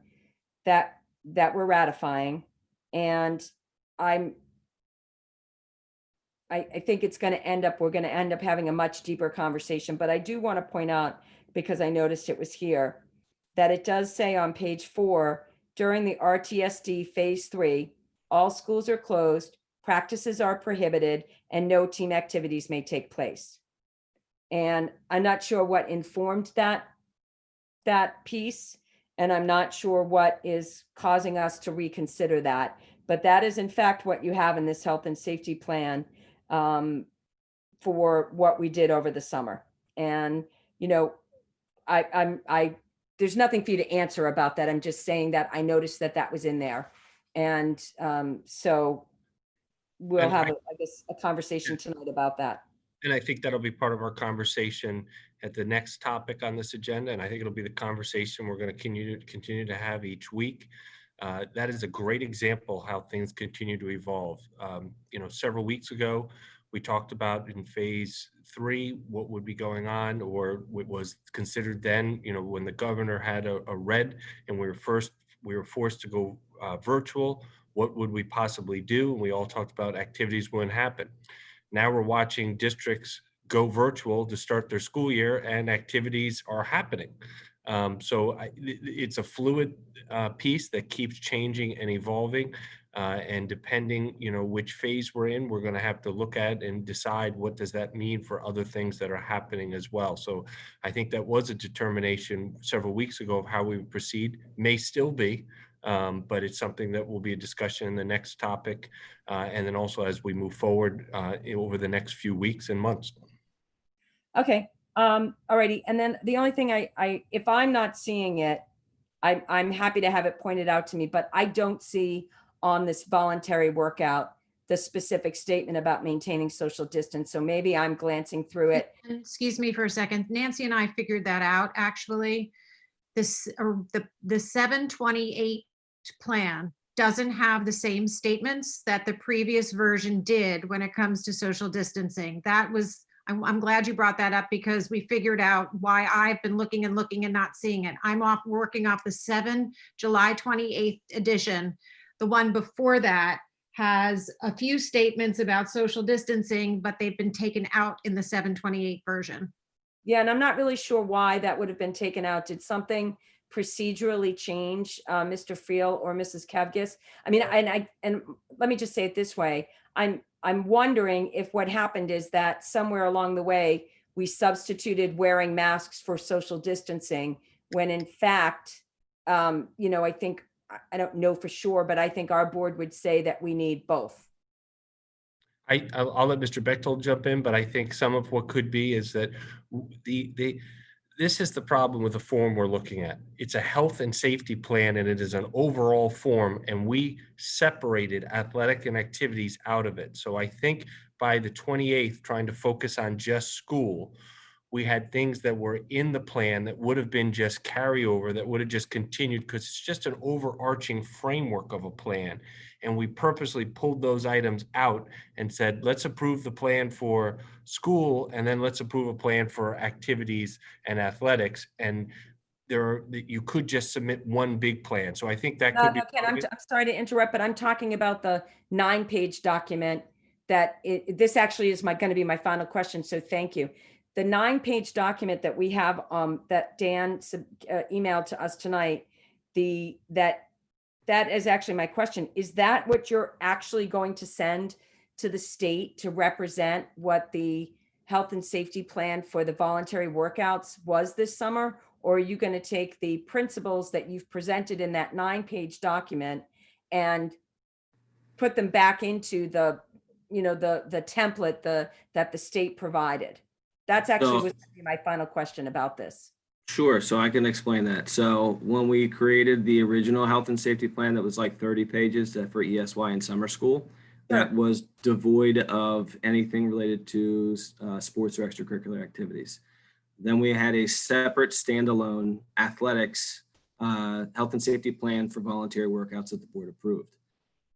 that we're ratifying. And I think it's going to end up, we're going to end up having a much deeper conversation, but I do want to point out, because I noticed it was here, that it does say on page 4, during the RTSD phase 3, all schools are closed, practices are prohibited, and no team activities may take place. And I'm not sure what informed that piece, and I'm not sure what is causing us to reconsider that. But that is in fact what you have in this health and safety plan for what we did over the summer. And, you know, there's nothing for you to answer about that. I'm just saying that I noticed that was in there. And so we'll have, I guess, a conversation tonight about that. And I think that'll be part of our conversation at the next topic on this agenda. And I think it'll be the conversation we're going to continue to have each week. That is a great example how things continue to evolve. You know, several weeks ago, we talked about in phase 3 what would be going on, or what was considered then, you know, when the governor had a red and we were forced to go virtual. What would we possibly do? And we all talked about activities wouldn't happen. Now we're watching districts go virtual to start their school year, and activities are happening. So it's a fluid piece that keeps changing and evolving. And depending, you know, which phase we're in, we're going to have to look at and decide what does that mean for other things that are happening as well. So I think that was a determination several weeks ago of how we would proceed, may still be. But it's something that will be a discussion in the next topic, and then also as we move forward over the next few weeks and months. Okay. Alrighty. And then the only thing if I'm not seeing it, I'm happy to have it pointed out to me, but I don't see on this voluntary workout the specific statement about maintaining social distance. So maybe I'm glancing through it. Excuse me for a second. Nancy and I figured that out, actually. The 728 plan doesn't have the same statements that the previous version did when it comes to social distancing. That was, I'm glad you brought that up, because we figured out why I've been looking and not seeing it. I'm working off the July 28th edition. The one before that has a few statements about social distancing, but they've been taken out in the 728 version. Yeah, and I'm not really sure why that would have been taken out. Did something procedurally change, Mr. Friel or Mrs. Kevgis? I mean, and let me just say it this way. I'm wondering if what happened is that somewhere along the way, we substituted wearing masks for social distancing, when in fact, you know, I think, I don't know for sure, but I think our board would say that we need both. I'll let Mr. Bechtold jump in, but I think some of what could be is that this is the problem with the form we're looking at. It's a health and safety plan, and it is an overall form, and we separated athletic and activities out of it. So I think by the 28th, trying to focus on just school, we had things that were in the plan that would have been just carryover, that would have just continued, because it's just an overarching framework of a plan. And we purposely pulled those items out and said, let's approve the plan for school, and then let's approve a plan for activities and athletics. And you could just submit one big plan. So I think that could be. Ken, I'm sorry to interrupt, but I'm talking about the 9-page document that this actually is going to be my final question. So thank you. The 9-page document that we have that Dan emailed to us tonight, that is actually my question. Is that what you're actually going to send to the state to represent what the health and safety plan for the voluntary workouts was this summer? Or are you going to take the principles that you've presented in that 9-page document and put them back into the template that the state provided? That's actually was gonna be my final question about this. Sure, so I can explain that. So when we created the original health and safety plan that was like 30 pages for ESY and summer school, that was devoid of anything related to sports or extracurricular activities. Then we had a separate standalone athletics health and safety plan for voluntary workouts that the board approved.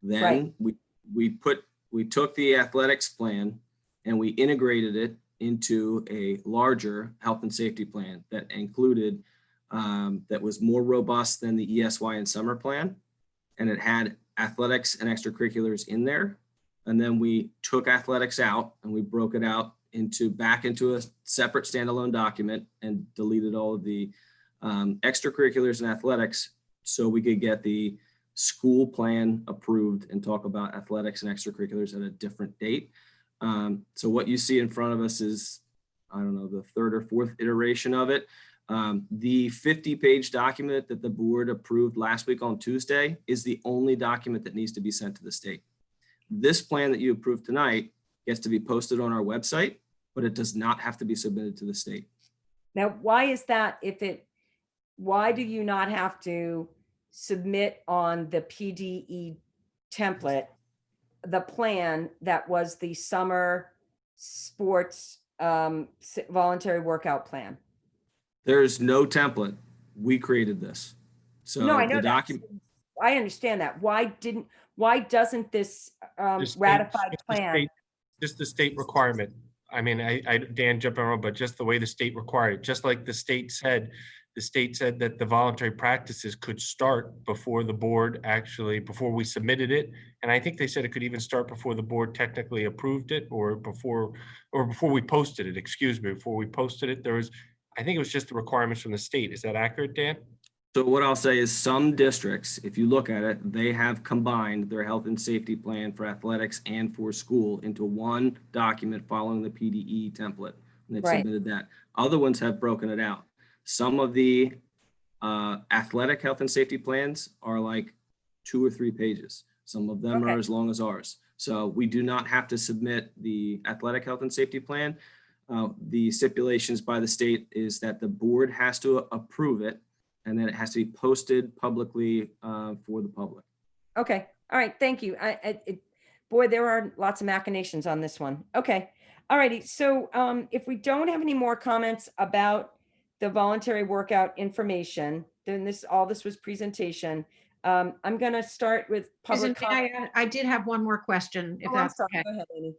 Then we took the athletics plan and we integrated it into a larger health and safety plan that included that was more robust than the ESY and summer plan, and it had athletics and extracurriculars in there. And then we took athletics out and we broke it out back into a separate standalone document and deleted all of the extracurriculars and athletics so we could get the school plan approved and talk about athletics and extracurriculars at a different date. So what you see in front of us is, I don't know, the 3rd or 4th iteration of it. The 50-page document that the board approved last week on Tuesday is the only document that needs to be sent to the state. This plan that you approved tonight gets to be posted on our website, but it does not have to be submitted to the state. Now, why is that? Why do you not have to submit on the PDE template the plan that was the summer sports voluntary workout plan? There's no template. We created this. So no, I know the that. document. I understand that. Why doesn't this ratified plan? Just the state requirement. I mean, Dan, jump in, but just the way the state required it, just like the state said that the voluntary practices could start before the board before we submitted it. And I think they said it could even start before the board technically approved it or before we posted it, before we posted it. I think it was just the requirements from the state. Is that accurate, Dan? So what I'll say is some districts, if you look at it, they have combined their health and safety plan for athletics and for school into one document following the PDE template. And they've submitted that. Other ones have broken it out. Some of the athletic health and safety plans are like 2 or 3 pages. Some of them are as long as ours. So we do not have to submit the athletic health and safety plan. The stipulations by the state is that the board has to approve it, and then it has to be posted publicly for the public. Okay. All right. Thank you. Boy, there are lots of machinations on this one. Okay. All righty. So if we don't have any more comments about the voluntary workout information, then all this was presentation. I'm going to start with public comment. I did have one more question, if that's okay. Go ahead, Amy.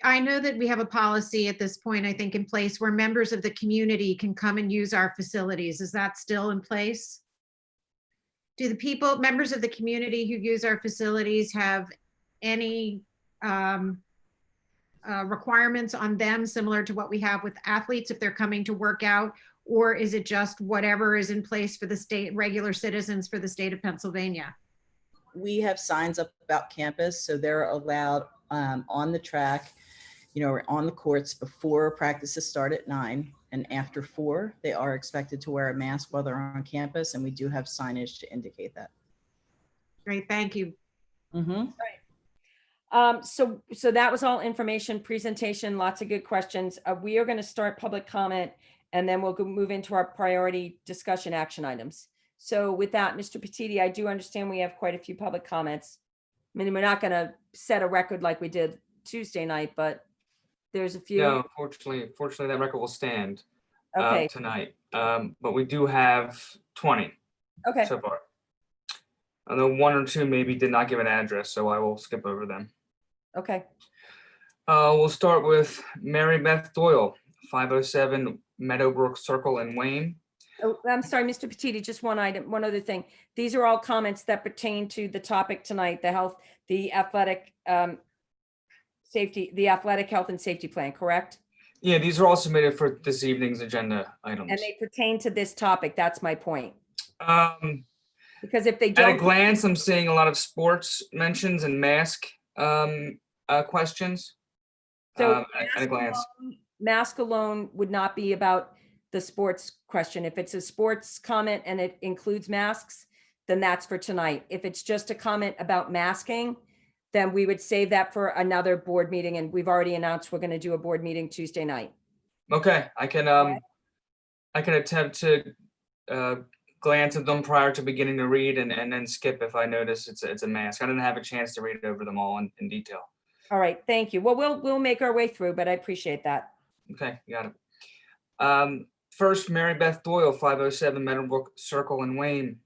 I know that we have a policy at this point, I think, in place where members of the community can come and use our facilities. Is that still in place? Do the members of the community who use our facilities have any requirements on them similar to what we have with athletes if they're coming to work out? Or is it just whatever is in place for the state, regular citizens for the state of Pennsylvania? We have signs up about campus, so they're allowed on the track, or on the courts before practices start at 9, and after 4, they are expected to wear a mask while they're on campus, and we do have signage to indicate that. Great, thank you. Right. So that was all information presentation, lots of good questions. We are going to start public comment, and then we'll move into our priority discussion action items. So with that, Mr. Petiti, I do understand we have quite a few public comments. I mean, we're not going to set a record like we did Tuesday night, but There's a few. No, fortunately, that record will stand Okay, tonight. But we do have 20 okay, so far. Although one or two maybe did not give an address, so I will skip over them. okay. We'll start with Mary Beth Doyle, 507 Meadowbrook Circle in Wayne. Oh, I'm sorry, Mr. Petiti, just one item, one other thing. These are all comments that pertain to the topic tonight, the athletic safety, the athletic health and safety plan, correct? Yeah, these are all submitted for this evening's agenda items. And they pertain to this topic. That's my point. Um, Because if they At a don't, glance, I'm seeing a lot of sports mentions and mask questions. so At a glance. mask alone would not be about the sports question. If it's a sports comment and it includes masks, then that's for tonight. If it's just a comment about masking, then we would save that for another board meeting. And we've already announced we're going to do a board meeting Tuesday night. Okay, I can attempt to glance at them prior to beginning to read and then skip if I notice it's a mask. I didn't have a chance to read over them all in detail. All right, thank you. Well, we'll make our way through, but I appreciate that. Okay, you got it. First, Mary Beth Doyle, 507 Meadowbrook Circle in Wayne.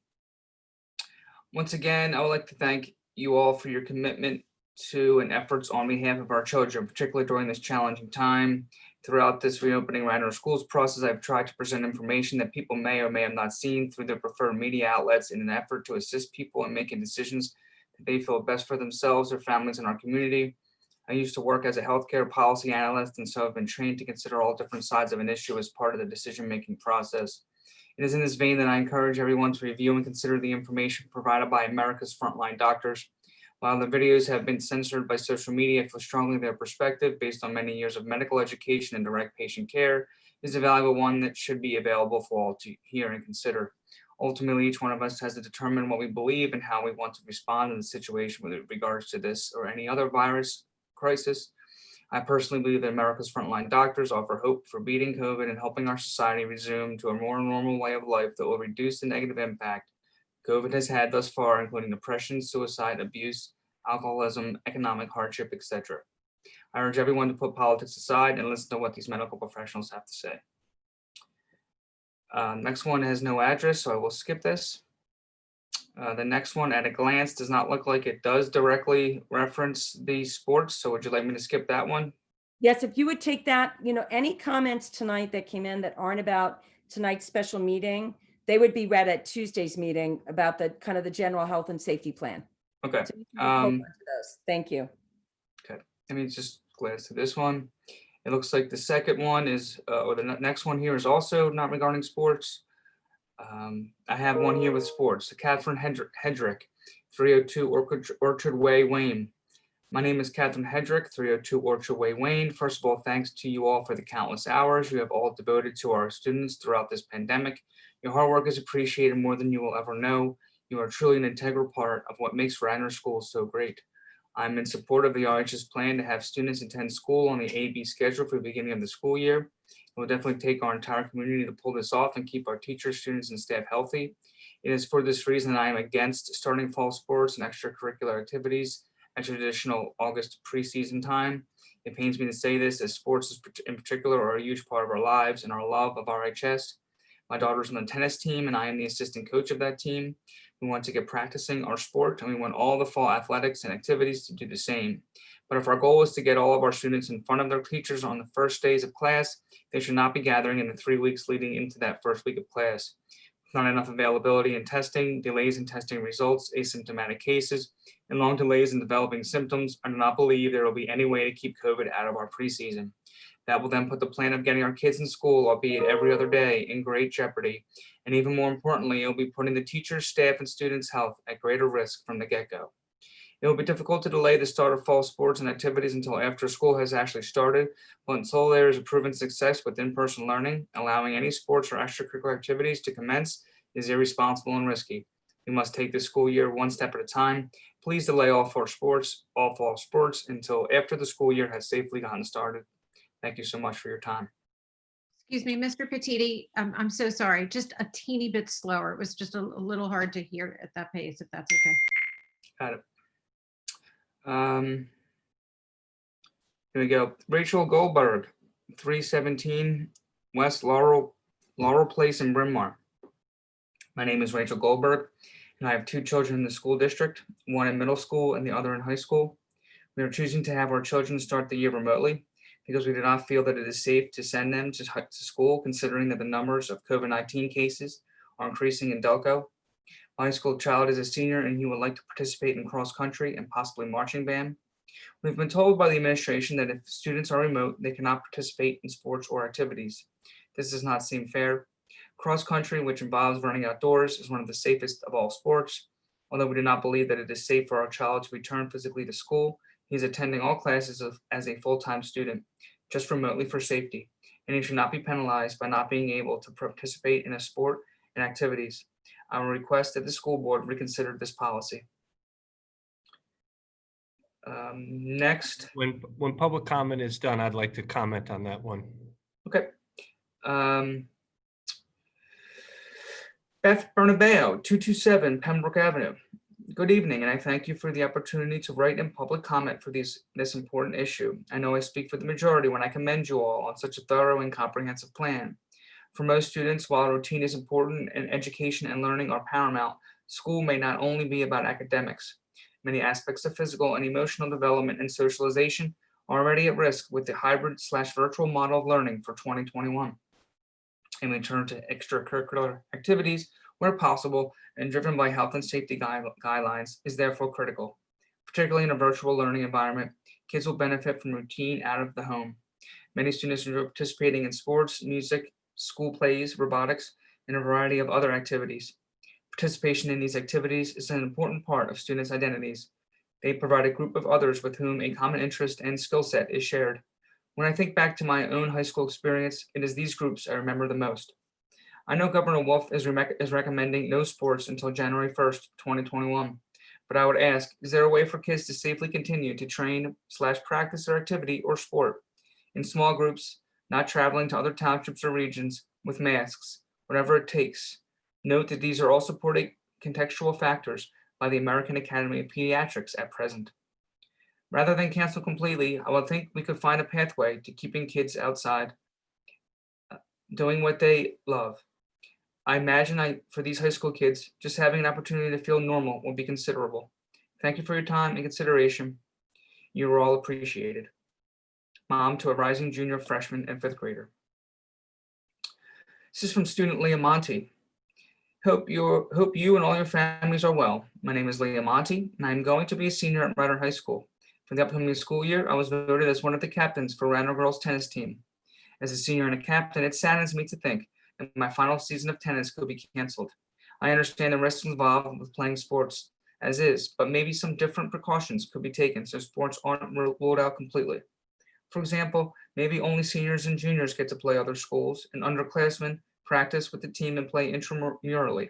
Once again, I would like to thank you all for your commitment to and efforts on behalf of our children, particularly during this challenging time. Throughout this reopening Radnor schools process, I've tried to present information that people may or may have not seen through their preferred media outlets in an effort to assist people in making decisions that they feel best for themselves, their families, and our community. I used to work as a healthcare policy analyst, and so I've been trained to consider all different sides of an issue as part of the decision-making process. It is in this vein that I encourage everyone to review and consider the information provided by America's frontline doctors. While the videos have been censored by social media for strongly their perspective based on many years of medical education and direct patient care, is a valuable one that should be available for all to hear and consider. Ultimately, each one of us has to determine what we believe and how we want to respond in the situation with regards to this or any other virus crisis. I personally believe that America's frontline doctors offer hope for beating COVID and helping our society resume to a more normal way of life that will reduce the negative impact COVID has had thus far, including depression, suicide, abuse, alcoholism, economic hardship, etc. I urge everyone to put politics aside and listen to what these medical professionals have to say. Next one has no address, so I will skip this. The next one at a glance does not look like it does directly reference the sports. So would you like me to skip that one? Yes, if you would take that, any comments tonight that came in that aren't about tonight's special meeting, they would be read at Tuesday's meeting about the kind of the general health and safety plan. Okay. So you can hold on to those. Thank you. Okay. Let me just glance to this one. It looks like the second one is, or the next one here is also not regarding sports. I have one here with sports. Catherine Hedrick, 302 Orchard Way, Wayne. My name is Catherine Hedrick, 302 Orchard Way, Wayne. First of all, thanks to you all for the countless hours you have all devoted to our students throughout this pandemic. Your hard work is appreciated more than you will ever know. You are truly an integral part of what makes Radnor schools so great. I'm in support of the RHS plan to have students attend school on the A-B schedule for the beginning of the school year. It will definitely take our entire community to pull this off and keep our teachers, students, and staff healthy. It is for this reason that I am against starting fall sports and extracurricular activities at traditional August preseason time. It pains me to say this, as sports in particular are a huge part of our lives and our love of RHS. My daughter's on the tennis team and I am the assistant coach of that team. We want to get practicing our sport and we want all the fall athletics and activities to do the same. But if our goal is to get all of our students in front of their teachers on the first days of class, they should not be gathering in the 3 weeks leading into that first week of class. Not enough availability in testing, delays in testing results, asymptomatic cases, and long delays in developing symptoms, I do not believe there will be any way to keep COVID out of our preseason. That will then put the plan of getting our kids in school, albeit every other day, in great jeopardy. And even more importantly, it will be putting the teachers, staff, and students' health at greater risk from the get-go. It will be difficult to delay the start of fall sports and activities until after school has actually started, but until there is a proven success with in-person learning, allowing any sports or extracurricular activities to commence is irresponsible and risky. We must take this school year one step at a time. Please delay all fall sports until after the school year has safely gotten started. Thank you so much for your time. Excuse me, Mr. Petiti, I'm so sorry, just a teeny bit slower. It was just a little hard to hear at that pace, if that's okay. Got it. Here we go. Rachel Goldberg, 317 West Laurel Place in Bryn Mawr. My name is Rachel Goldberg, and I have 2 children in the school district, one in middle school and the other in high school. We are choosing to have our children start the year remotely because we do not feel that it is safe to send them to school, considering that the numbers of COVID-19 cases are increasing in Delco. My high school child is a senior and he would like to participate in cross country and possibly marching band. We've been told by the administration that if students are remote, they cannot participate in sports or activities. This does not seem fair. Cross country, which involves running outdoors, is one of the safest of all sports. Although we do not believe that it is safe for our child to return physically to school, he is attending all classes as a full-time student, just remotely for safety, and he should not be penalized by not being able to participate in a sport and activities. I will request that the school board reconsider this policy. Next. When public comment is done, I'd like to comment on that one. Okay. Beth Bernabeo, 227 Pembroke Avenue. Good evening, and I thank you for the opportunity to write in public comment for this important issue. I know I speak for the majority when I commend you all on such a thorough and comprehensive plan. For most students, while routine is important and education and learning are paramount, school may not only be about academics. Many aspects of physical and emotional development and socialization are already at risk with the hybrid/virtual model of learning for 2021. And return to extracurricular activities where possible and driven by health and safety guidelines is therefore critical. Particularly in a virtual learning environment, kids will benefit from routine out of the home. Many students enjoy participating in sports, music, school plays, robotics, and a variety of other activities. Participation in these activities is an important part of students' identities. They provide a group of others with whom a common interest and skill set is shared. When I think back to my own high school experience, it is these groups I remember the most. I know Governor Wolf is recommending no sports until January 1st, 2021. But I would ask, is there a way for kids to safely continue to train/practice their activity or sport in small groups, not traveling to other townships or regions with masks, whatever it takes? Note that these are all supported contextual factors by the American Academy of Pediatrics at present. Rather than cancel completely, I would think we could find a pathway to keeping kids outside, doing what they love. I imagine for these high school kids, just having an opportunity to feel normal will be considerable. Thank you for your time and consideration. You are all appreciated. Mom to a rising junior, freshman, and 5th grader. This is from student Leah Monty. Hope you and all your families are well. My name is Leah Monty, and I'm going to be a senior at Radnor High School. For the upcoming school year, I was voted as one of the captains for Radnor girls tennis team. As a senior and a captain, it saddens me to think that my final season of tennis could be canceled. I understand the risks involved with playing sports as is, but maybe some different precautions could be taken so sports aren't ruled out completely. For example, maybe only seniors and juniors get to play other schools, and underclassmen practice with the team and play intramurally.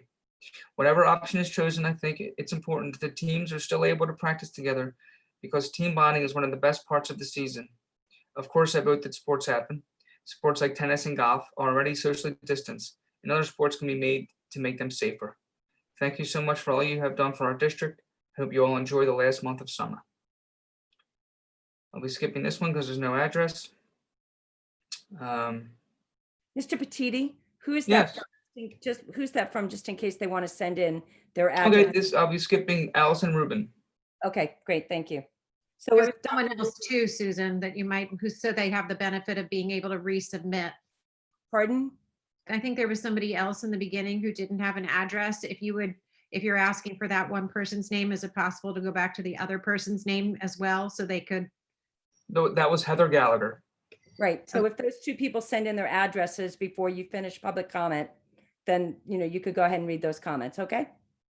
Whatever option is chosen, I think it's important that the teams are still able to practice together because team bonding is one of the best parts of the season. Of course, I vote that sports happen. Sports like tennis and golf are already socially distanced, and other sports can be made to make them safer. Thank you so much for all you have done for our district. I hope you all enjoy the last month of summer. I'll be skipping this one because there's no address. Mr. Petiti, who is that? Yes. Who's that from, just in case they want to send in their address? Okay, I'll be skipping Allison Rubin. Okay, great, thank you. So There's someone else too, Susan, that you might, who said they have the benefit of being able to resubmit. Pardon? I think there was somebody else in the beginning who didn't have an address. If you're asking for that one person's name, is it possible to go back to the other person's name as well so they could? No, that was Heather Gallagher. Right, so if those 2 people send in their addresses before you finish public comment, then you could go ahead and read those comments, okay?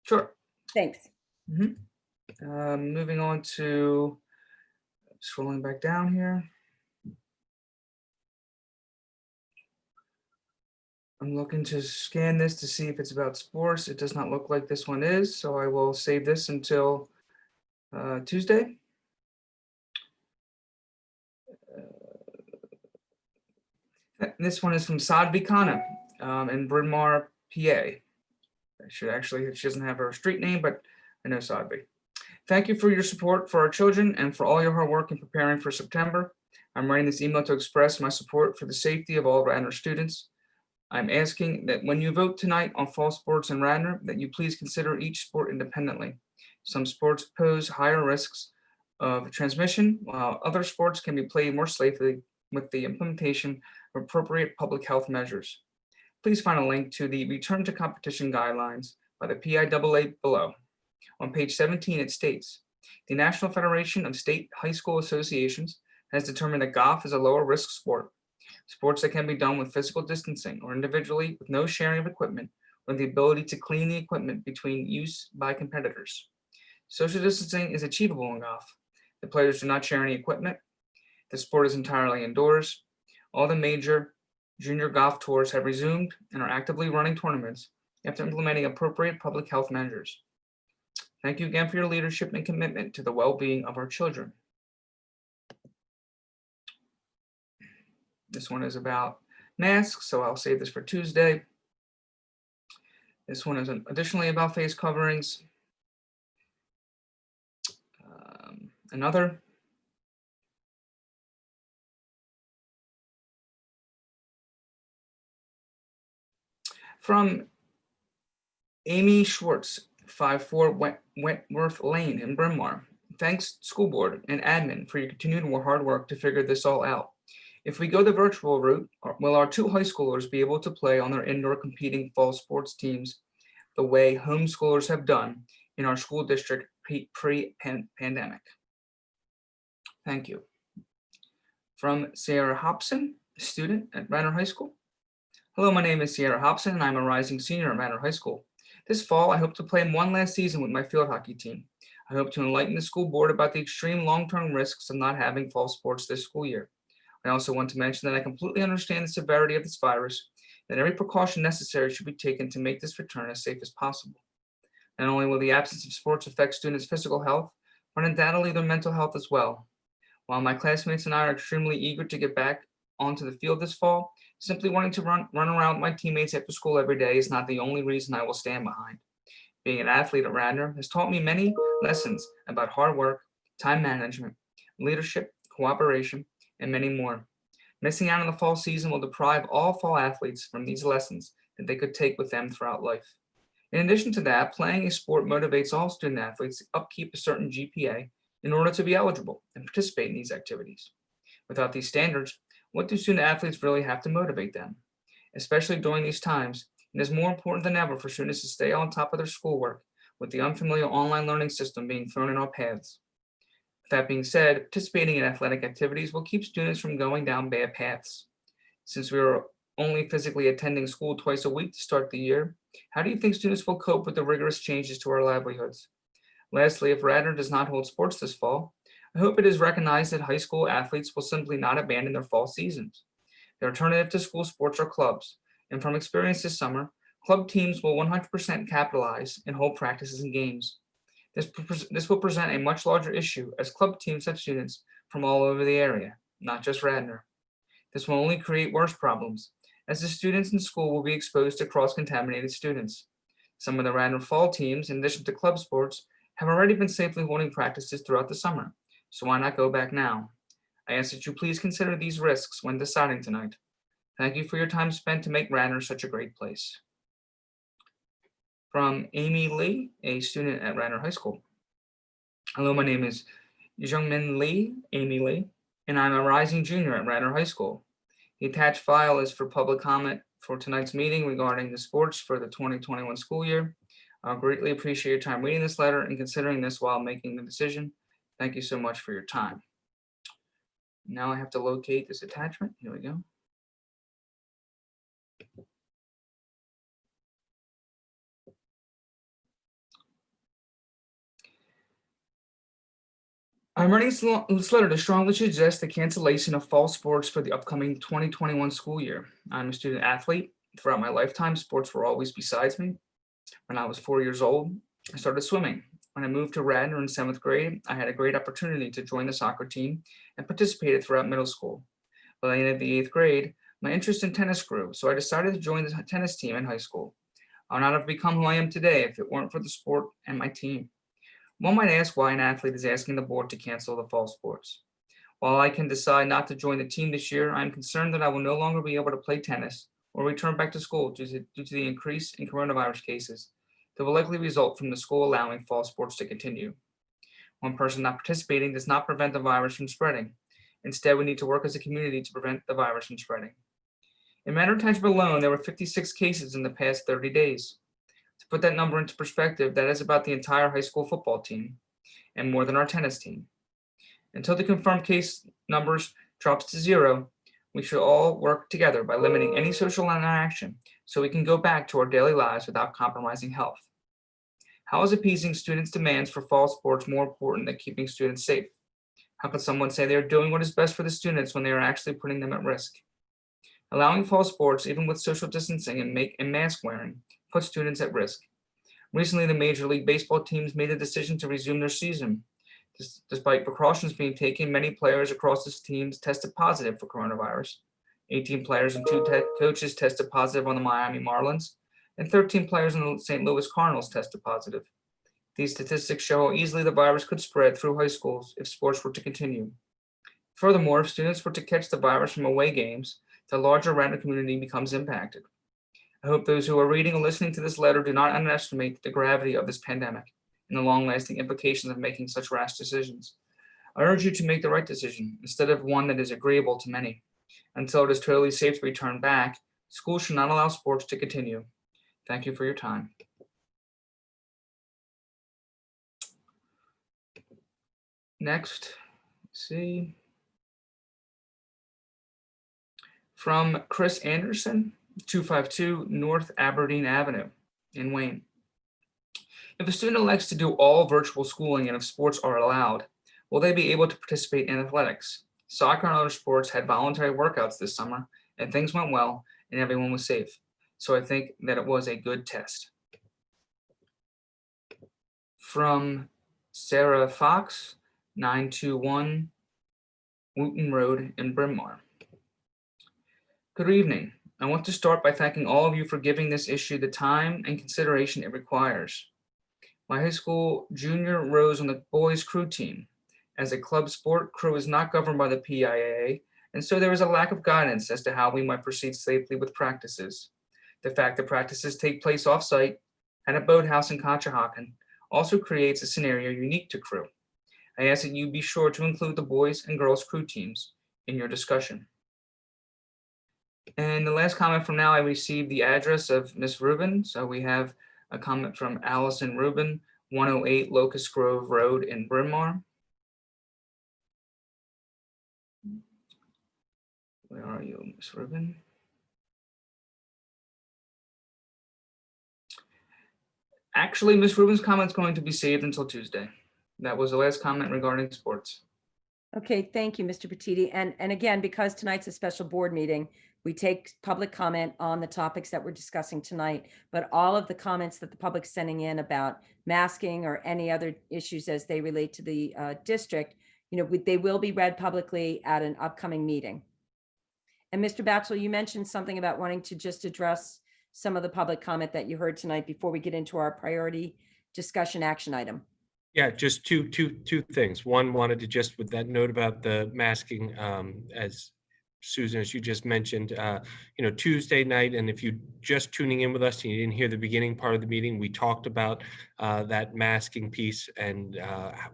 Sure. Thanks. Moving on to, scrolling back down here. I'm looking to scan this to see if it's about sports. It does not look like this one is, so I will save this until Tuesday. This one is from Sadvi Khanna in Bryn Mawr, PA. She doesn't have her street name, but I know Sadvi. Thank you for your support for our children and for all your hard work in preparing for September. I'm writing this email to express my support for the safety of all Radnor students. I'm asking that when you vote tonight on fall sports in Radnor, that you please consider each sport independently. Some sports pose higher risks of transmission, while other sports can be played more safely with the implementation of appropriate public health measures. Please find a link to the Return to Competition Guidelines by the PIAA below. On page 17, it states, the National Federation of State High School Associations has determined that golf is a lower risk sport. Sports that can be done with physical distancing or individually with no sharing of equipment or the ability to clean the equipment between use by competitors. Social distancing is achievable in golf. The players do not share any equipment. The sport is entirely indoors. All the major junior golf tours have resumed and are actively running tournaments after implementing appropriate public health measures. Thank you again for your leadership and commitment to the well-being of our children. This one is about masks, so I'll save this for Tuesday. This one is additionally about face coverings. Another. From Amy Schwartz, 54 Wentworth Lane in Bryn Mawr. Thanks, school board and admin, for your continued hard work to figure this all out. If we go the virtual route, will our 2 high schoolers be able to play on their indoor competing fall sports teams the way homeschoolers have done in our school district pre-pandemic? Thank you. From Sarah Hobson, student at Radnor High School. Hello, my name is Sierra Hobson, and I'm a rising senior at Radnor High School. This fall, I hope to play one last season with my field hockey team. I hope to enlighten the school board about the extreme long-term risks of not having fall sports this school year. I also want to mention that I completely understand the severity of this virus, and every precaution necessary should be taken to make this return as safe as possible. Not only will the absence of sports affect students' physical health, but undoubtedly their mental health as well. While my classmates and I are extremely eager to get back onto the field this fall, simply wanting to run around with my teammates after school every day is not the only reason I will stand behind. Being an athlete at Radnor has taught me many lessons about hard work, time management, leadership, cooperation, and many more. Missing out on the fall season will deprive all fall athletes from these lessons that they could take with them throughout life. In addition to that, playing a sport motivates all student athletes to upkeep a certain GPA in order to be eligible and participate in these activities. Without these standards, what do student athletes really have to motivate them? Especially during these times, it is more important than ever for students to stay on top of their schoolwork with the unfamiliar online learning system being thrown in our paths. With that being said, participating in athletic activities will keep students from going down bad paths. Since we are only physically attending school twice a week to start the year, how do you think students will cope with the rigorous changes to our livelihoods? Lastly, if Radnor does not hold sports this fall, I hope it is recognized that high school athletes will simply not abandon their fall seasons. The alternative to school sports are clubs, and from experience this summer, club teams will 100% capitalize and hold practices and games. This will present a much larger issue as club teams have students from all over the area, not just Radnor. This will only create worse problems, as the students in school will be exposed to cross-contaminated students. Some of the Radnor fall teams, in addition to club sports, have already been safely holding practices throughout the summer, so why not go back now? I ask that you please consider these risks when deciding tonight. Thank you for your time spent to make Radnor such a great place. From Amy Lee, a student at Radnor High School. Hello, my name is Jungmin Lee, Amy Lee, and I'm a rising junior at Radnor High School. The attached file is for public comment for tonight's meeting regarding the sports for the 2021 school year. I'll greatly appreciate your time reading this letter and considering this while making the decision. Thank you so much for your time. Now I have to locate this attachment. Here we go. I'm writing this letter to strongly suggest the cancellation of fall sports for the upcoming 2021 school year. I'm a student athlete. Throughout my lifetime, sports were always besides me. When I was 4 years old, I started swimming. When I moved to Radnor in 7th grade, I had a great opportunity to join the soccer team and participated throughout middle school. By the end of the 8th grade, my interest in tennis grew, so I decided to join the tennis team in high school. I would not have become who I am today if it weren't for the sport and my team. One might ask why an athlete is asking the board to cancel the fall sports. While I can decide not to join the team this year, I am concerned that I will no longer be able to play tennis or return back to school due to the increase in coronavirus cases that will likely result from the school allowing fall sports to continue. One person not participating does not prevent the virus from spreading. Instead, we need to work as a community to prevent the virus from spreading. In Radnor Township alone, there were 56 cases in the past 30 days. To put that number into perspective, that is about the entire high school football team and more than our tennis team. Until the confirmed case numbers drops to 0, we should all work together by limiting any social interaction so we can go back to our daily lives without compromising health. How is appeasing students' demands for fall sports more important than keeping students safe? How can someone say they are doing what is best for the students when they are actually putting them at risk? Allowing fall sports, even with social distancing and mask wearing, puts students at risk. Recently, the Major League Baseball teams made a decision to resume their season. Despite precautions being taken, many players across the teams tested positive for coronavirus. 18 players and 2 coaches tested positive on the Miami Marlins, and 13 players on the St. Louis Cardinals tested positive. These statistics show how easily the virus could spread through high schools if sports were to continue. Furthermore, if students were to catch the virus from away games, the larger Radnor community becomes impacted. I hope those who are reading or listening to this letter do not underestimate the gravity of this pandemic and the long-lasting implications of making such rash decisions. I urge you to make the right decision instead of one that is agreeable to many. Until it is totally safe to return back, schools should not allow sports to continue. Thank you for your time. Next, let's see. From Chris Anderson, 252 North Aberdeen Avenue in Wayne. If a student elects to do all virtual schooling and if sports are allowed, will they be able to participate in athletics? Soccer and other sports had voluntary workouts this summer and things went well and everyone was safe. So I think that it was a good test. From Sarah Fox, 921 Wooten Road in Bryn Mawr. Good evening. I want to start by thanking all of you for giving this issue the time and consideration it requires. My high school junior rose on the boys crew team. As a club sport, crew is not governed by the PIAA, and so there is a lack of guidance as to how we might proceed safely with practices. The fact that practices take place off-site at a boathouse in Conshohocken also creates a scenario unique to crew. I ask that you be sure to include the boys and girls crew teams in your discussion. And the last comment from now, I received the address of Miss Rubin. So we have a comment from Allison Rubin, 108 Locust Grove Road in Bryn Mawr. Where are you, Miss Rubin? Actually, Miss Rubin's comment is going to be saved until Tuesday. That was the last comment regarding sports. Okay, thank you, Mr. Petiti. And again, because tonight's a special board meeting, we take public comment on the topics that we're discussing tonight, but all of the comments that the public's sending in about masking or any other issues as they relate to the district, they will be read publicly at an upcoming meeting. And Mr. Batchel, you mentioned something about wanting to just address some of the public comment that you heard tonight before we get into our priority discussion action item. Yeah, just two things. One, wanted to just with that note about the masking, as Susan, as you just mentioned, Tuesday night, and if you just tuning in with us and you didn't hear the beginning part of the meeting, we talked about that masking piece and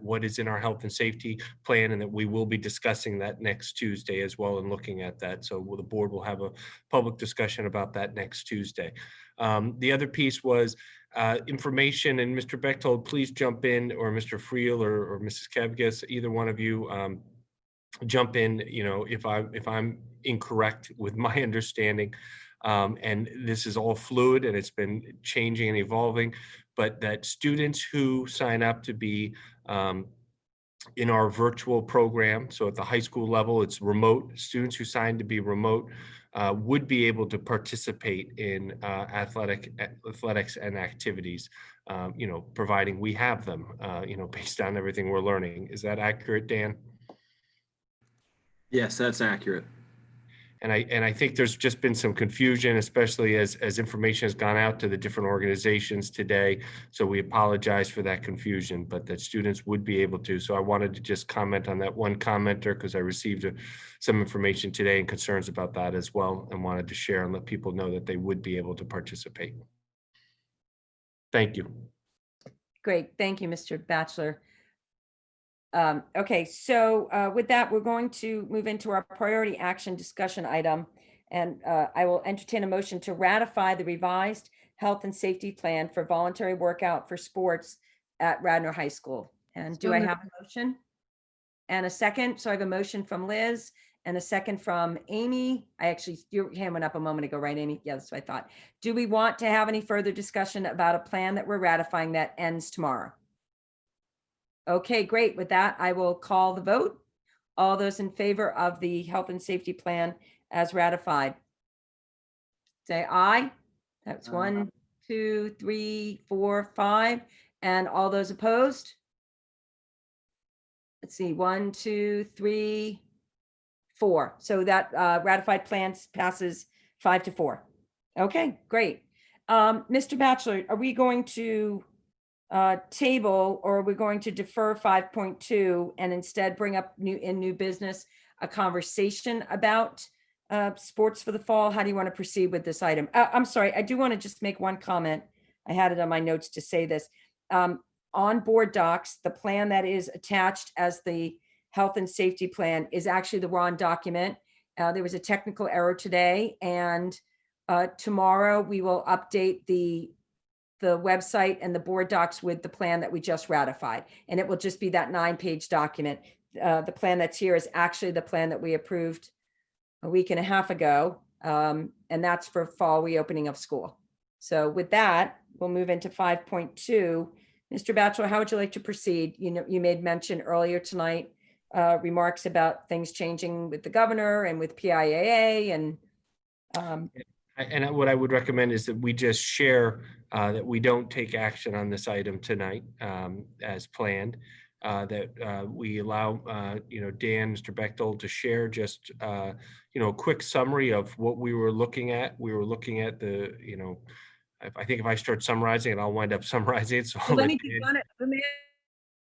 what is in our health and safety plan, and that we will be discussing that next Tuesday as well and looking at that. So the board will have a public discussion about that next Tuesday. The other piece was information, and Mr. Bechtold, please jump in, or Mr. Friel or Mrs. Kevges, either one of you jump in, if I'm incorrect with my understanding, and this is all fluid and it's been changing and evolving, but that students who sign up to be in our virtual program, so at the high school level, it's remote, students who sign to be remote would be able to participate in athletics and activities, providing we have them, based on everything we're learning. Is that accurate, Dan? Yes, that's accurate. And I think there's just been some confusion, especially as information has gone out to the different organizations today. So we apologize for that confusion, but that students would be able to. So I wanted to just comment on that one commenter because I received some information today and concerns about that as well, and wanted to share and let people know that they would be able to participate. Thank you. Great. Thank you, Mr. Batchelor. Okay, so with that, we're going to move into our priority action discussion item. And I will entertain a motion to ratify the revised health and safety plan for voluntary workout for sports at Radnor High School. And do So I moved. have a motion? And a second? So I have a motion from Liz and a second from Amy. Your hand went up a moment ago, right, Amy? Yeah, that's what I thought. Do we want to have any further discussion about a plan that we're ratifying that ends tomorrow? Okay, great. With that, I will call the vote. All those in favor of the health and safety plan as ratified, say aye. That's 1, 2, 3, 4, 5. And all those opposed? Let's see, 1, 2, 3, 4. So that ratified plan passes 5-4. Okay, great. Mr. Batchelor, are we going to table, or are we going to defer 5.2 and instead bring up new business, a conversation about sports for the fall? How do you want to proceed with this item? I'm sorry, I do want to just make one comment. I had it on my notes to say this. On board docs, the plan that is attached as the health and safety plan is actually the wrong document. There was a technical error today, and tomorrow we will update the website and the board docs with the plan that we just ratified. And it will just be that 9-page document. The plan that's here is actually the plan that we approved a week and a half ago. And that's for fall reopening of school. So with that, we'll move into 5.2. Mr. Batchelor, how would you like to proceed? You know, you made mention earlier tonight, remarks about things changing with the governor and with PIAA and and what I would recommend is that we just share that we don't take action on this item tonight as planned, that we allow, Dan, Mr. Bechtold to share just, a quick summary of what we were looking at. We were looking at I think if I start summarizing it, I'll wind up summarizing it. So I'll let let me Dan-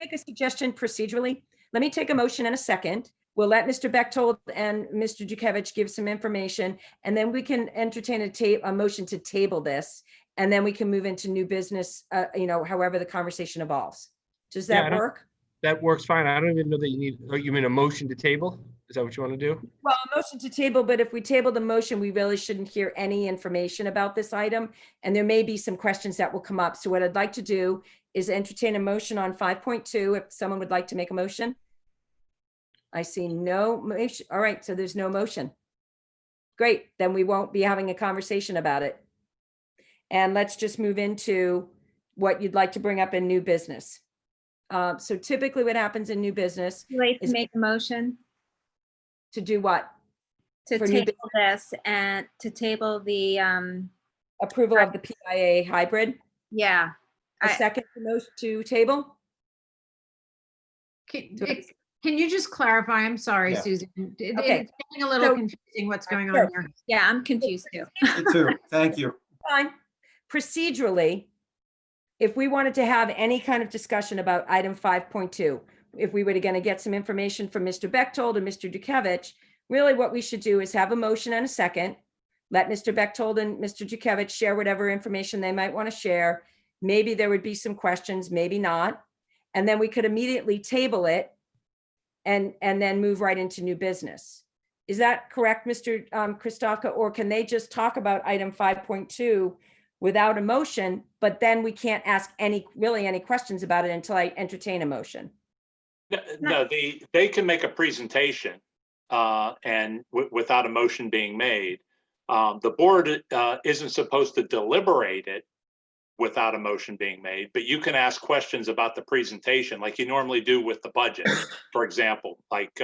make a suggestion procedurally. Let me take a motion in a second. We'll let Mr. Bechtold and Mr. Dukevich give some information, and then we can entertain a motion to table this, and then we can move into new business, however the conversation evolves. Does Yeah, that work? That works fine. I don't even know that you need, you mean a motion to table? Is that what you want to do? Well, a motion to table, but if we table the motion, we really shouldn't hear any information about this item. And there may be some questions that will come up. So what I'd like to do is entertain a motion on 5.2. If someone would like to make a motion. I see no motion. All right, so there's no motion. Great, then we won't be having a conversation about it. And let's just move into what you'd like to bring up in new business. So typically what happens in new business Would you like to is make a motion to do what? to For new table this and to table the, Approval of the PIA hybrid. yeah. A second motion to table? Can you just clarify? I'm sorry, Yeah. Susan. Okay. It's getting a little So- confusing what's going Sure. on here. Yeah, I'm confused too. Me too. Thank you. Fine. Procedurally, if we wanted to have any kind of discussion about item 5.2, if we were going to get some information from Mr. Bechtold and Mr. Dukevich, really what we should do is have a motion and a second. Let Mr. Bechtold and Mr. Dukevich share whatever information they might want to share. Maybe there would be some questions, maybe not. And then we could immediately table it and then move right into new business. Is that correct, Mr. Christofka? Or can they just talk about item 5.2 without a motion, but then we can't ask any questions about it until I entertain a motion? No, they can make a presentation and without a motion being made. The board isn't supposed to deliberate it without a motion being made, but you can ask questions about the presentation like you normally do with the budget. For example, like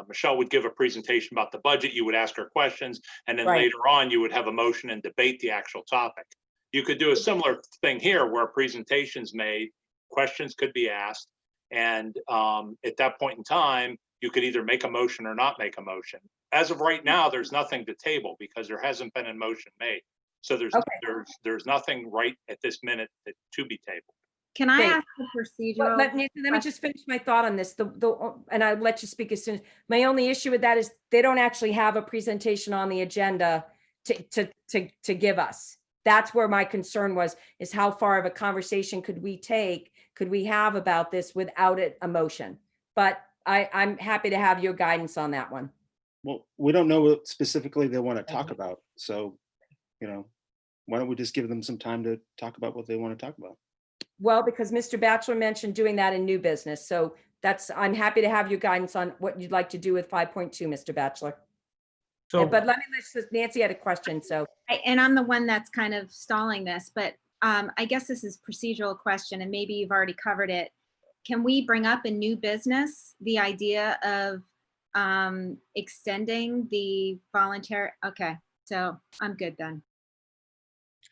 Michelle would give a presentation about the budget, you would ask her questions, and then Right. later on you would have a motion and debate the actual topic. You could do a similar thing here where a presentation's made, questions could be asked, and at that point in time, you could either make a motion or not make a motion. As of right now, there's nothing to table because there hasn't been a motion made. So there's nothing right at this minute to be tabled. Can I Great. ask a procedural? Let me just finish my thought on this. And I'll let you speak as soon. My only issue with that is they don't actually have a presentation on the agenda to give us. That's where my concern was, is how far of a conversation could we have about this without a motion? But I'm happy to have your guidance on that one. Well, we don't know what specifically they want to talk about. So, why don't we just give them some time to talk about what they want to talk about? Well, because Mr. Batchelor mentioned doing that in new business. So I'm happy to have your guidance on what you'd like to do with 5.2, Mr. Batchelor. So, But Nancy had a question, so. And I'm the one that's kind of stalling this, but I guess this is procedural question and maybe you've already covered it. Can we bring up in new business the idea of extending the voluntary? Okay, so I'm good then.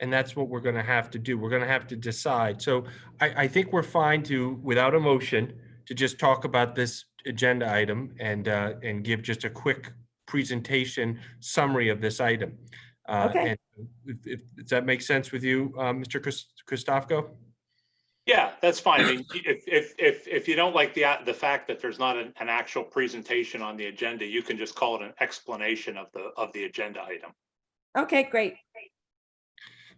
and that's what we're going to have to do. We're going to have to decide. So I think we're fine to, without a motion, to just talk about this agenda item and give just a quick presentation summary of this item. Okay. And does that make sense with you, Mr. Christofko? Yeah, that's fine. I mean, if you don't like the fact that there's not an actual presentation on the agenda, you can just call it an explanation of the agenda item. Okay, great.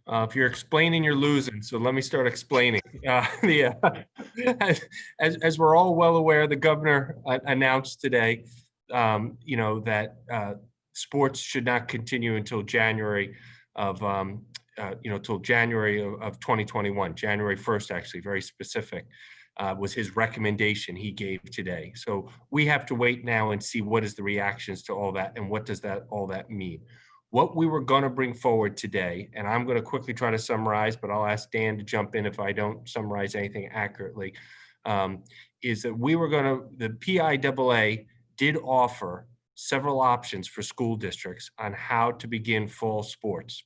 If you're explaining, you're losing. So let me start explaining. As we're all well aware, the governor announced today, that sports should not continue until January of, till January of 2021, January 1st, actually, very specific, was his recommendation he gave today. So we have to wait now and see what is the reactions to all that and what does all that mean. What we were going to bring forward today, and I'm going to quickly try to summarize, but I'll ask Dan to jump in if I don't summarize anything accurately, is that the PIAA did offer several options for school districts on how to begin fall sports.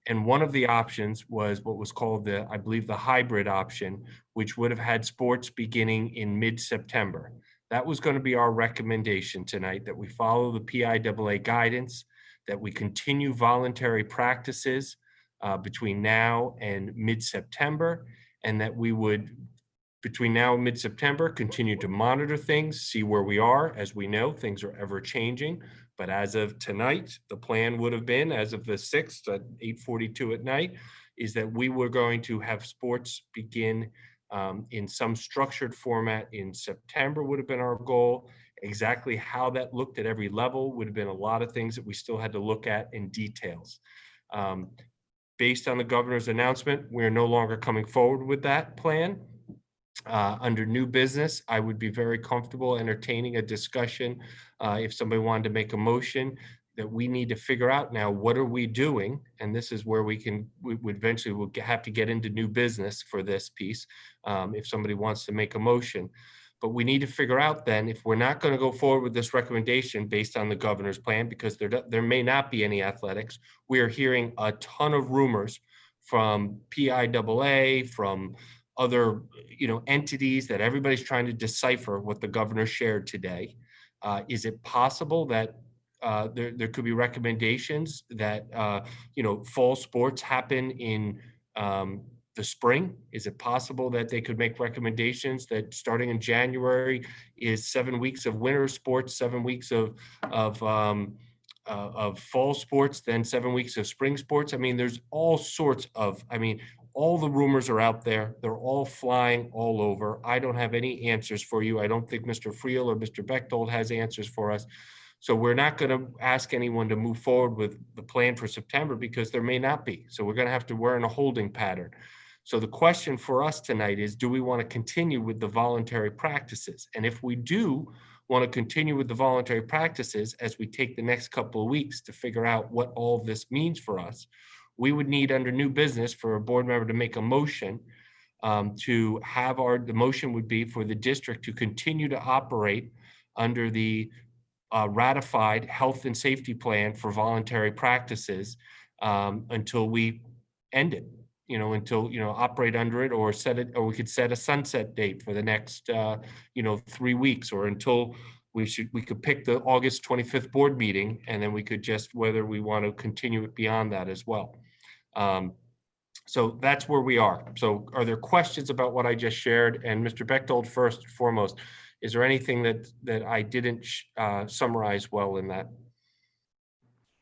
And one of the options was what was called I believe the hybrid option, which would have had sports beginning in mid-September. That was going to be our recommendation tonight, that we follow the PIAA guidance, that we continue voluntary practices between now and mid-September, and that we would, between now and mid-September, continue to monitor things, see where we are. As we know, things are ever changing. But as of tonight, the plan would have been, as of the 6th at 8:42 at night, is that we were going to have sports begin in some structured format in September would have been our goal. Exactly how that looked at every level would have been a lot of things that we still had to look at in details. Based on the governor's announcement, we're no longer coming forward with that plan. Under new business, I would be very comfortable entertaining a discussion if somebody wanted to make a motion that we need to figure out now, what are we doing? And this is where we eventually will have to get into new business for this piece if somebody wants to make a motion. But we need to figure out then, if we're not going to go forward with this recommendation based on the governor's plan, because there may not be any athletics. We are hearing a ton of rumors from PIAA, from other entities, that everybody's trying to decipher what the governor shared today. Is it possible that there could be recommendations that fall sports happen in the spring? Is it possible that they could make recommendations that starting in January is 7 weeks of winter sports, 7 weeks of fall sports, then 7 weeks of spring sports? I mean, there's all sorts of, all the rumors are out there. They're all flying all over. I don't have any answers for you. I don't think Mr. Friel or Mr. Bechtold has answers for us. So we're not going to ask anyone to move forward with the plan for September because there may not be. So we're going to have to, we're in a holding pattern. So the question for us tonight is, do we want to continue with the voluntary practices? And if we do want to continue with the voluntary practices as we take the next couple of weeks to figure out what all of this means for us, we would need, under new business, for a board member to make a motion to have the motion would be for the district to continue to operate under the ratified health and safety plan for voluntary practices until we end it. Until, operate under it, or set it, or we could set a sunset date for the next, 3 weeks, or until we could pick the August 25th board meeting, and then we could just, whether we want to continue it beyond that as well. So that's where we are. So are there questions about what I just shared? And Mr. Bechtold, first and foremost, is there anything that I didn't summarize well in that?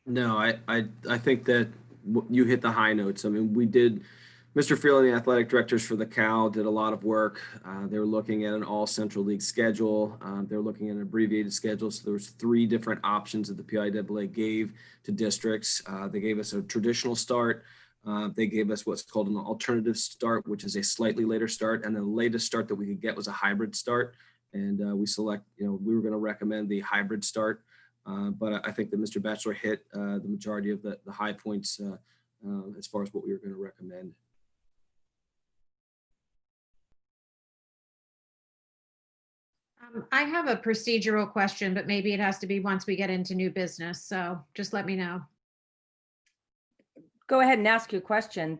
No, I think that you hit the high notes. I mean, we did, Mr. Freeland, the athletic directors for the Cal, did a lot of work. They were looking at an all Central League schedule. They were looking at an abbreviated schedule. So there was 3 different options that the PIAA gave to districts. They gave us a traditional start. They gave us what's called an alternative start, which is a slightly later start. And the latest start that we could get was a hybrid start. And we were going to recommend the hybrid start. But I think that Mr. Batchelor hit the majority of the high points as far as what we were going to recommend. I have a procedural question, but maybe it has to be once we get into new business. So just let me know. Go ahead and ask your question.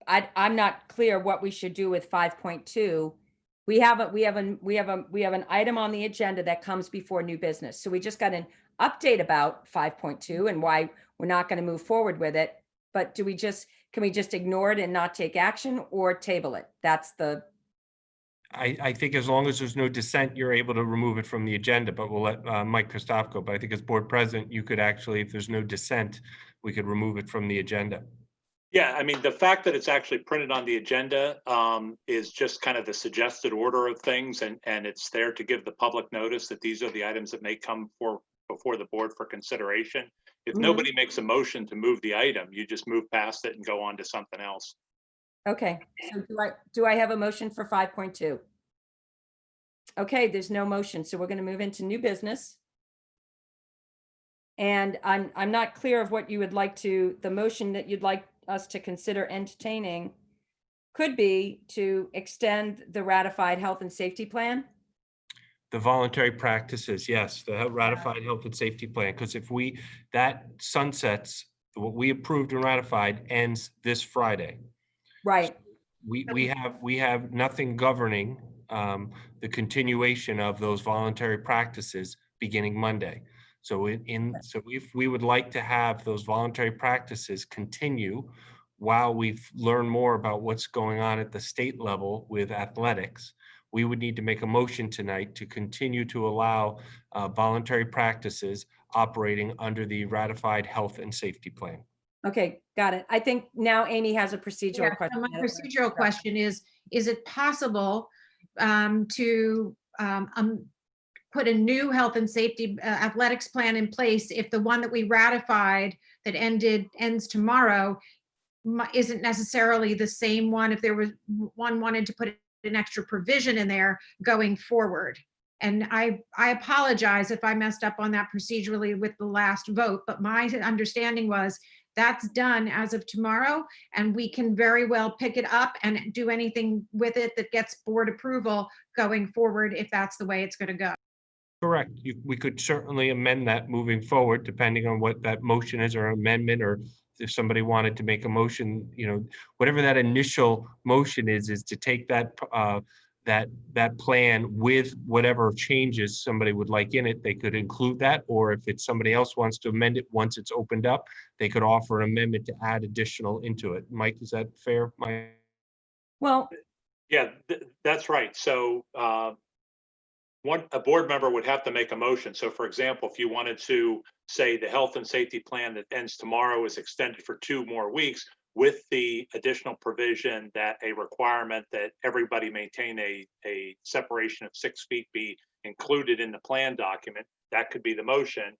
I'm not clear what we should do with 5.2. We have an item on the agenda that comes before new business. So we just got an update about 5.2 and why we're not going to move forward with it. But can we just ignore it and not take action, or table it? I think as long as there's no dissent, you're able to remove it from the agenda, but we'll let Mike Christoph go. But I think as board president, you could actually, if there's no dissent, we could remove it from the agenda. Yeah, I mean, the fact that it's actually printed on the agenda is just kind of the suggested order of things, and it's there to give the public notice that these are the items that may come before the board for consideration. If nobody makes a motion to move the item, you just move past it and go on to something else. Okay, so do I have a motion for 5.2? Okay, there's no motion, so we're going to move into new business. And I'm not clear of what you would like to, the motion that you'd like us to consider entertaining could be to extend the ratified health and safety plan. The voluntary practices, yes, the ratified health and safety plan, because if that sunsets, what we approved and ratified ends this Friday. Right. We have nothing governing the continuation of those voluntary practices beginning Monday. So so if we would like to have those voluntary practices continue while we learn more about what's going on at the state level with athletics, we would need to make a motion tonight to continue to allow voluntary practices operating under the ratified health and safety plan. Okay, got it. I think now Amy has a procedural question. So my procedural question is it possible to put a new health and safety athletics plan in place if the one that we ratified that ends tomorrow isn't necessarily the same one, if there was one wanted to put an extra provision in there going forward? And I apologize if I messed up on that procedurally with the last vote, but my understanding was that's done as of tomorrow, and we can very well pick it up and do anything with it that gets board approval going forward if that's the way it's going to go. Correct. We could certainly amend that moving forward, depending on what that motion is or amendment, or if somebody wanted to make a motion, whatever that initial motion is to take that that plan with whatever changes somebody would like in it. They could include that, or if it's somebody else wants to amend it once it's opened up, they could offer an amendment to add additional into it. Mike, is that fair? Mike? Well, yeah, that's right. So a board member would have to make a motion. So for example, if you wanted to say the health and safety plan that ends tomorrow is extended for 2 more weeks, with the additional provision that a requirement that everybody maintain a separation of 6 feet be included in the plan document, that could be the motion.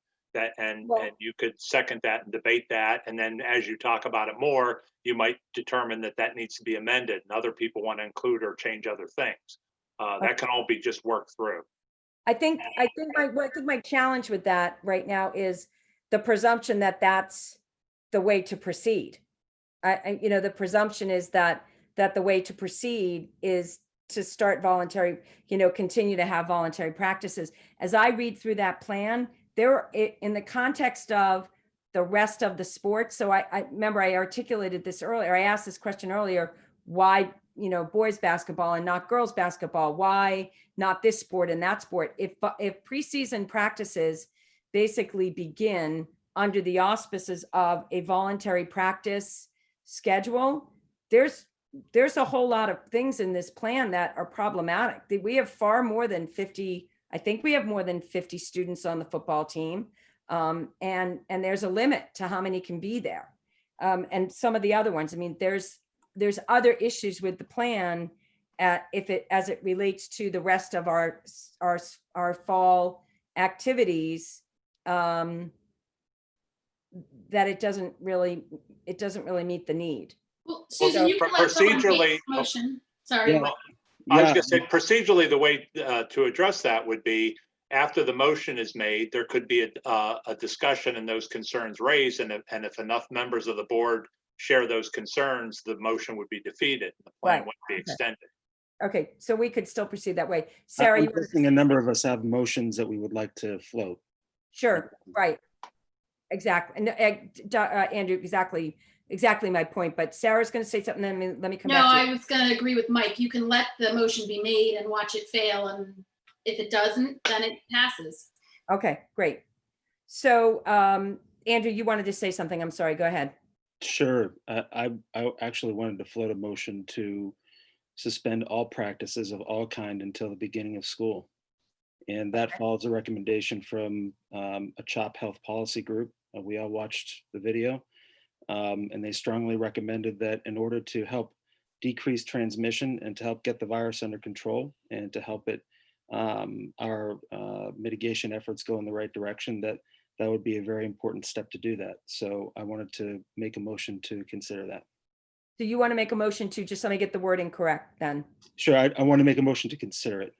And you could second that and debate that. And then as you talk about it more, you might determine that needs to be amended and other people want to include or change other things. That can all be just worked through. I think my challenge with that right now is the presumption that that's the way to proceed. The presumption is that the way to proceed is to start voluntary, continue to have voluntary practices. As I read through that plan, in the context of the rest of the sports. So I remember I articulated this earlier. I asked this question earlier. Why boys basketball and not girls basketball? Why not this sport and that sport? If preseason practices basically begin under the auspices of a voluntary practice schedule, there's a whole lot of things in this plan that are problematic. We have far more than 50, I think we have more than 50 students on the football team. And there's a limit to how many can be there. And some of the other ones, I mean, there's other issues with the plan as it relates to the rest of our fall activities, that it doesn't really meet the need. Well, Susan, you can let someone make a motion. Sorry. Yeah. I was going to say procedurally, the way to address that would be after the motion is made, there could be a discussion and those concerns raised. And if enough members of the board share those concerns, the motion would be defeated. The plan Right. wouldn't be extended. Okay, so we could still proceed that way. Sarah, I'm you were, guessing a number of us have motions that we would like to float. sure, right. Exactly. And Andrew, exactly my point, but Sarah's going to say something, then let me come No, back to I you. was going to agree with Mike. You can let the motion be made and watch it fail. And if it doesn't, then it passes. Okay, great. So Andrew, you wanted to say something. I'm sorry, go ahead. Sure. I actually wanted to float a motion to suspend all practices of all kind until the beginning of school. And that follows a recommendation from a CHOP health policy group. We all watched the video. And they strongly recommended that in order to help decrease transmission and to help get the virus under control and to help our mitigation efforts go in the right direction, that would be a very important step to do that. So I wanted to make a motion to consider that. Do you want to make a motion to, just let me get the wording correct then? Sure, I want to make a motion to consider it,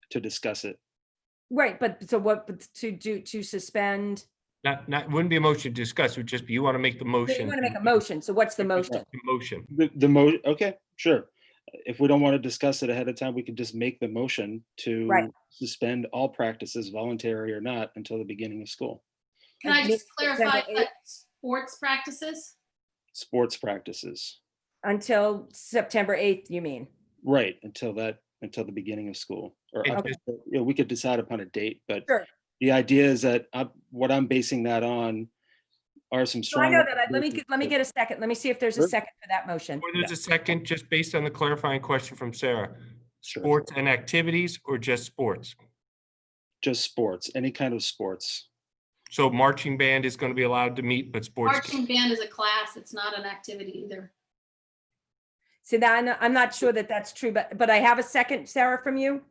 to discuss it. Right, but so what to suspend? Wouldn't be a motion to discuss, it would just be, you want to make the motion. You want to make a motion, so what's the motion? Motion. Okay, sure. If we don't want to discuss it ahead of time, we could just make the motion to Right. suspend all practices, voluntary or not, until the beginning of school. Can I just clarify September that sports practices? Sports practices, Until September 8th, you mean? right, until the beginning of school. Or we could decide upon a date, but Sure. the idea is that what I'm basing that on are some So I strong. know that. Let me get a second. Let me see if there's a Sure. second for that motion. Or there's a second, just based on the clarifying question from Sarah. Sure. Sports and activities or just sports? Just sports, any kind of sports. So marching band is going to be allowed to meet, but sports. Marching band is a class. It's not an activity either. See, that I'm not sure that that's true, but I have a second, Sarah, from you.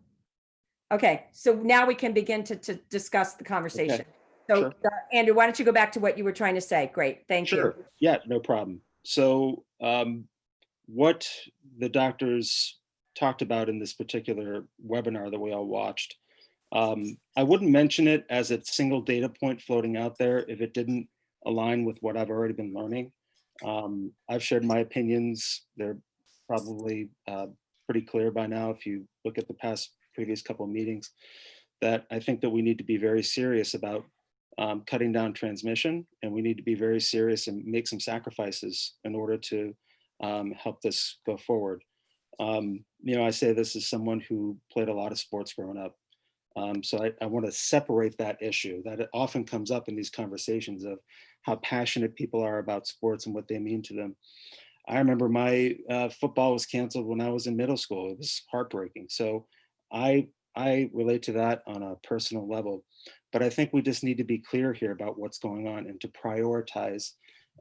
Okay, so now we can begin to discuss the conversation. Okay, So sure. Andrew, why don't you go back to what you were trying to say? Great, thank you. Sure. Yeah, no problem. So what the doctors talked about in this particular webinar that we all watched, I wouldn't mention it as a single data point floating out there if it didn't align with what I've already been learning. I've shared my opinions. They're probably pretty clear by now if you look at the previous couple of meetings, that I think that we need to be very serious about cutting down transmission, and we need to be very serious and make some sacrifices in order to help this go forward. I say this as someone who played a lot of sports growing up. So I want to separate that issue that it often comes up in these conversations of how passionate people are about sports and what they mean to them. I remember my football was canceled when I was in middle school. It was heartbreaking. So I relate to that on a personal level, but I think we just need to be clear here about what's going on and to prioritize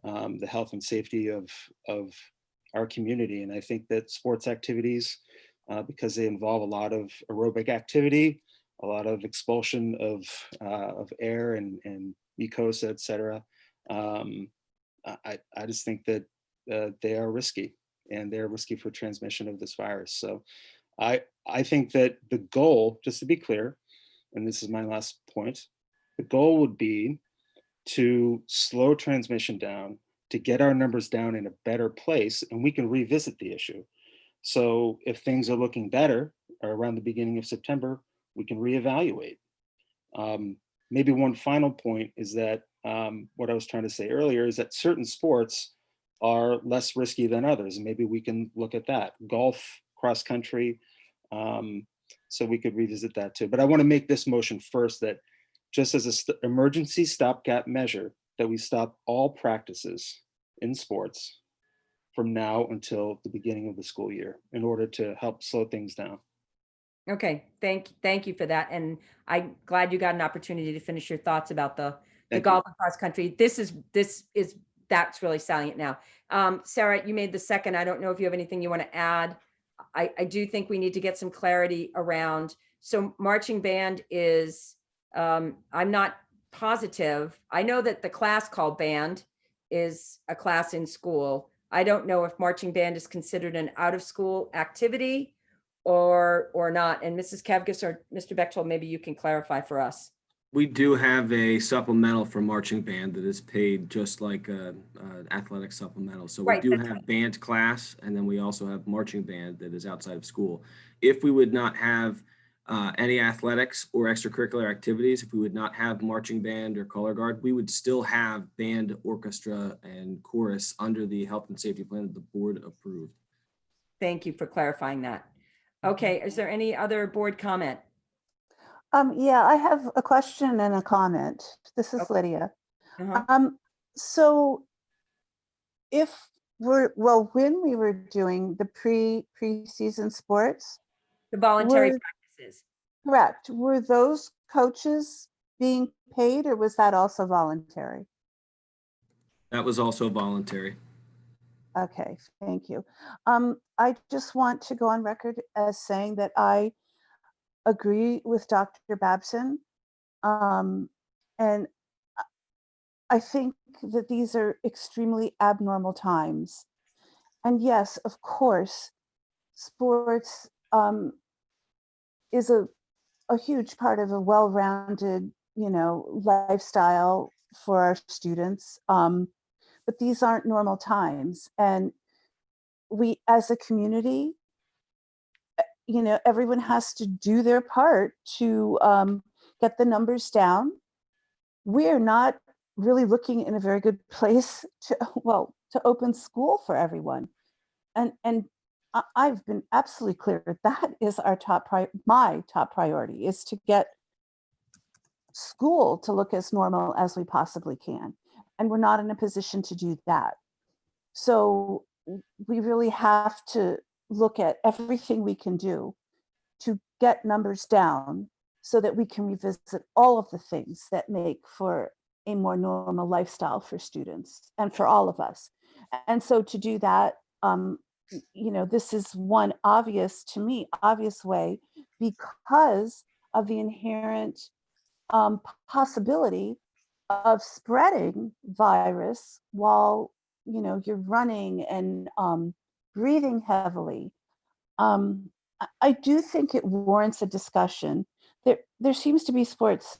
the health and safety of our community. And I think that sports activities, because they involve a lot of aerobic activity, a lot of expulsion of air and mucosa, et cetera, I just think that they are risky, and they're risky for transmission of this virus. So I think that the goal, just to be clear, and this is my last point, the goal would be to slow transmission down, to get our numbers down in a better place, and we can revisit the issue. So if things are looking better or around the beginning of September, we can reevaluate. Maybe one final point is that what I was trying to say earlier is that certain sports are less risky than others. Maybe we can look at that. Golf, cross country. So we could revisit that too. But I want to make this motion first, that just as an emergency stopgap measure, that we stop all practices in sports from now until the beginning of the school year in order to help slow things down. Okay, thank you for that. And I'm glad you got an opportunity to finish your thoughts about the Thank golf and cross country. That's really salient now. Sarah, you made the second. I don't know if you have anything you want to add. I do think we need to get some clarity around. So marching band is, I'm not positive. I know that the class called band is a class in school. I don't know if marching band is considered an out of school activity or not. And Mrs. Kevgis or Mr. Bechtold, maybe you can clarify for us. We do have a supplemental for marching band that is paid just like a athletic supplemental. So we Right, do that's have band class, and then we also have marching band that is outside of school. If we would not have any athletics or extracurricular activities, if we would not have marching band or color guard, we would still have band, orchestra, and chorus under the health and safety plan that the board approved. Thank you for clarifying that. Okay, is there any other board comment? Yeah, I have a question and a comment. This is Lydia. Uh-huh. So when we were doing the preseason sports, The voluntary practices. correct, were those coaches being paid, or was that also voluntary? That was also voluntary. Okay, thank you. I just want to go on record as saying that I agree with Dr. Babson. And I think that these are extremely abnormal times. And yes, of course, sports is a huge part of a well-rounded, lifestyle for our students. But these aren't normal times. And we, as a community, everyone has to do their part to get the numbers down. We're not really looking in a very good place to open school for everyone. And I've been absolutely clear that is my top priority, is to get school to look as normal as we possibly can. And we're not in a position to do that. So we really have to look at everything we can do to get numbers down so that we can revisit all of the things that make for a more normal lifestyle for students and for all of us. And so to do that, this is one obvious way, because of the inherent possibility of spreading virus while you're running and breathing heavily. I do think it warrants a discussion. There seems to be sports,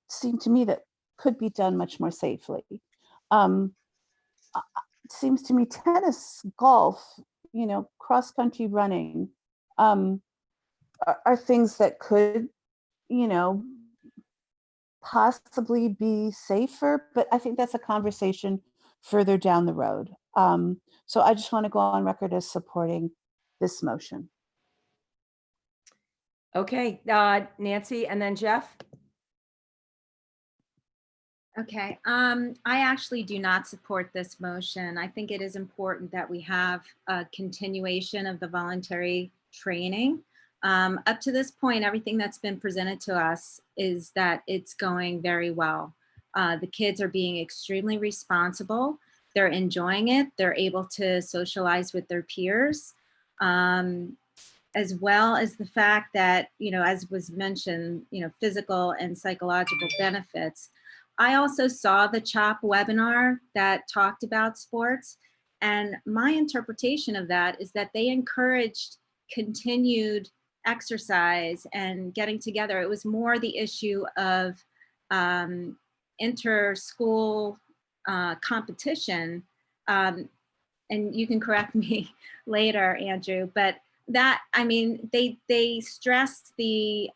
seem to me, that could be done much more safely. It seems to me tennis, golf, cross-country running are things that could, possibly be safer, but I think that's a conversation further down the road. So I just want to go on record as supporting this motion. Okay, Nancy, and then Jeff. Okay, I actually do not support this motion. I think it is important that we have a continuation of the voluntary training. Up to this point, everything that's been presented to us is that it's going very well. The kids are being extremely responsible. They're enjoying it. They're able to socialize with their peers, as well as the fact that, as was mentioned, physical and psychological benefits. I also saw the CHOP webinar that talked about sports, and my interpretation of that is that they encouraged continued exercise and getting together. It was more the issue of inter-school competition, and you can correct me later, Andrew, but that, they stressed the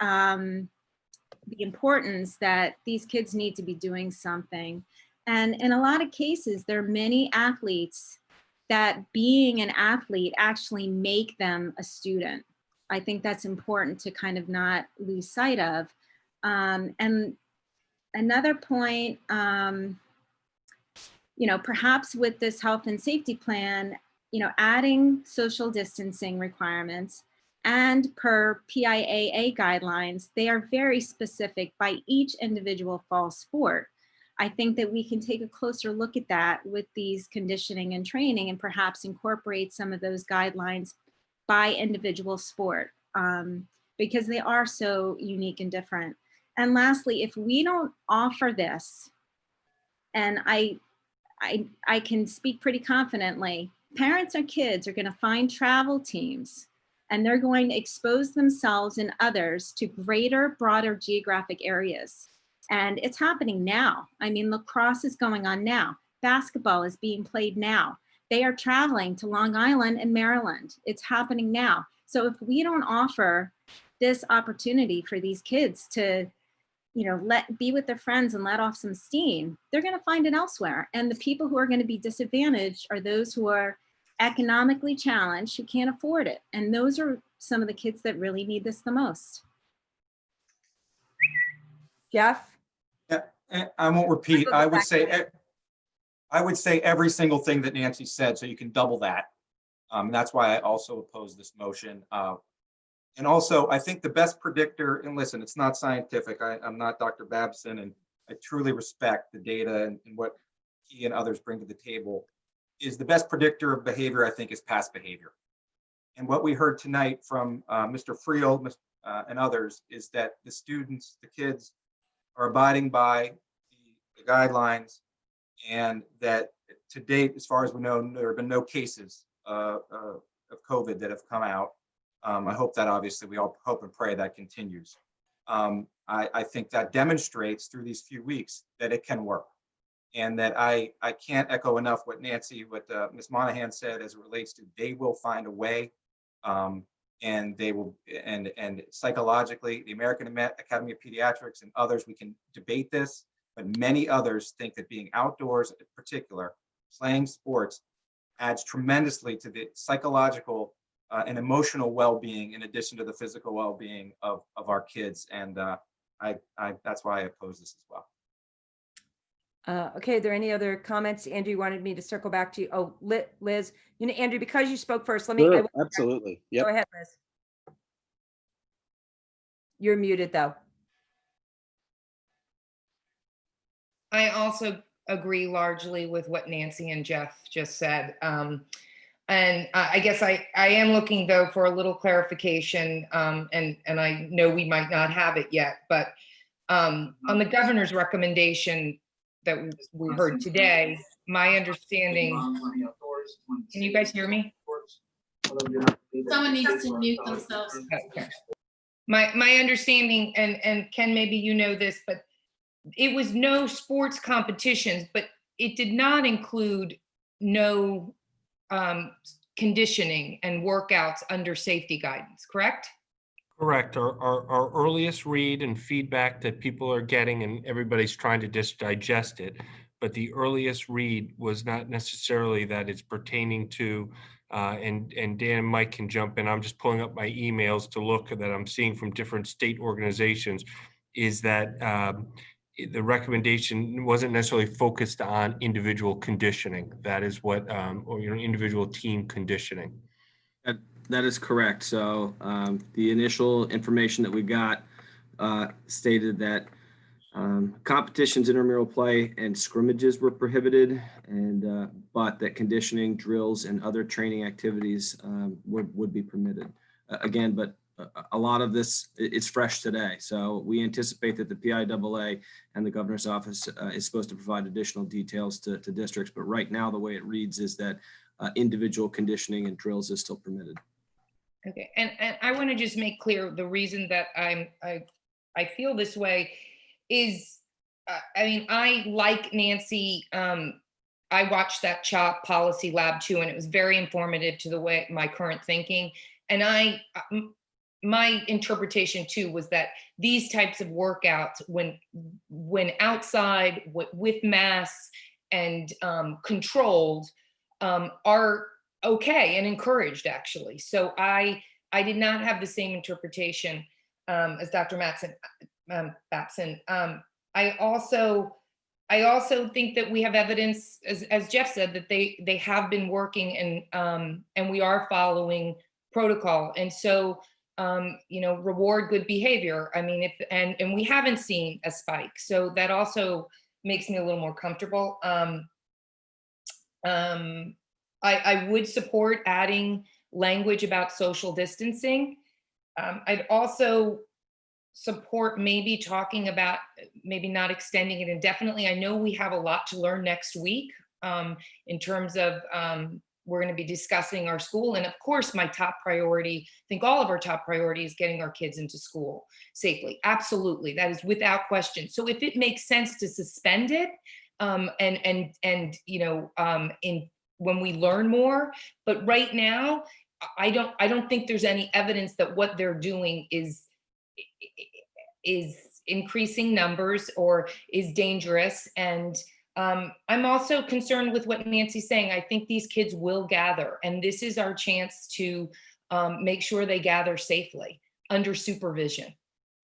importance that these kids need to be doing something. And in a lot of cases, there are many athletes that being an athlete actually make them a student. I think that's important to kind of not lose sight of. And another point, you know, perhaps with this health and safety plan, you know, adding social distancing requirements, and per PIAA guidelines, they are very specific by each individual fall sport. I think that we can take a closer look at that with these conditioning and training, and perhaps incorporate some of those guidelines by individual sport, because they are so unique and different. And lastly, if we don't offer this, and I can speak pretty confidently, parents or kids are going to find travel teams, and they're going to expose themselves and others to greater, broader geographic areas. And it's happening now. I mean, lacrosse is going on now. Basketball is being played now. They are traveling to Long Island and Maryland. It's happening now. So if we don't offer this opportunity for these kids to, you know, be with their friends and let off some steam, they're going to find it elsewhere. And the people who are going to be disadvantaged are those who are economically challenged, who can't afford it. And those are some of the kids that really need this the most. Jeff? Yeah, I won't repeat. I would say every single thing that Nancy said, so you can double that. That's why I also oppose this motion. And also, I think the best predictor, and listen, it's not scientific. I'm not Dr. Babson, and I truly respect the data and what he and others bring to the table. Is the best predictor of behavior, I think, is past behavior. And what we heard tonight from Mr. Friel and others is that the students, the kids, are abiding by the guidelines, and that to date, as far as we know, there have been no cases of COVID that have come out. I hope that, obviously, we all hope and pray that continues. I think that demonstrates through these few weeks that it can work, and that I can't echo enough what Ms. Monahan said as it relates to they will find a way, and they will, and psychologically, the American Academy of Pediatrics and others, we can debate this, but many others think that being outdoors, in particular, playing sports, adds tremendously to the psychological and emotional well-being, in addition to the physical well-being of our kids. And that's why I oppose this as well. Okay, are there any other comments? Andrew, you wanted me to circle back to you. Oh, Liz, you know, Andrew, because you spoke first, let me. Sure, absolutely. Yep. Go ahead, Liz. You're muted, though. I also agree largely with what Nancy and Jeff just said. And I guess I am looking, though, for a little clarification, and I know we might not have it yet, but on the governor's recommendation that we heard today, my understanding, can you guys hear me? Someone needs to mute themselves. Okay. My understanding, and Ken, maybe you know this, but it was no sports competitions, but it did not include no conditioning and workouts under safety guidance, correct? Correct. Our earliest read and feedback that people are getting, and everybody's trying to just digest it, but the earliest read was not necessarily that it's pertaining to, and Dan and Mike can jump in. I'm just pulling up my emails to look that I'm seeing from different state organizations, is that the recommendation wasn't necessarily focused on individual conditioning. That is what, or individual team conditioning. That is correct. So the initial information that we got stated that competitions, intramural play, and scrimmages were prohibited, and but that conditioning, drills, and other training activities would be permitted. Again, but a lot of this is fresh today. So we anticipate that the PIAA and the governor's office is supposed to provide additional details to districts. But right now, the way it reads is that individual conditioning and drills is still permitted. Okay, and I want to just make clear the reason that I feel this way is, I mean, I, like Nancy, I watched that CHOP Policy Lab too, and it was very informative to the way my current thinking. And my interpretation too was that these types of workouts, when outside with masks and controlled, are okay and encouraged, actually. So I did not have the same interpretation as Dr. Batson. I also think that we have evidence, as Jeff said, that they have been working and we are following protocol. And so, reward good behavior. I mean, and we haven't seen a spike. So that also makes me a little more comfortable. I would support adding language about social distancing. I'd also support maybe talking about maybe not extending it indefinitely. I know we have a lot to learn next week in terms of we're going to be discussing our school. And of course, my top priority, I think all of our top priority is getting our kids into school safely. Absolutely. That is without question. So if it makes sense to suspend it when we learn more, but right now, I don't think there's any evidence that what they're doing is increasing numbers or is dangerous. And I'm also concerned with what Nancy's saying. I think these kids will gather, and this is our chance to make sure they gather safely under supervision.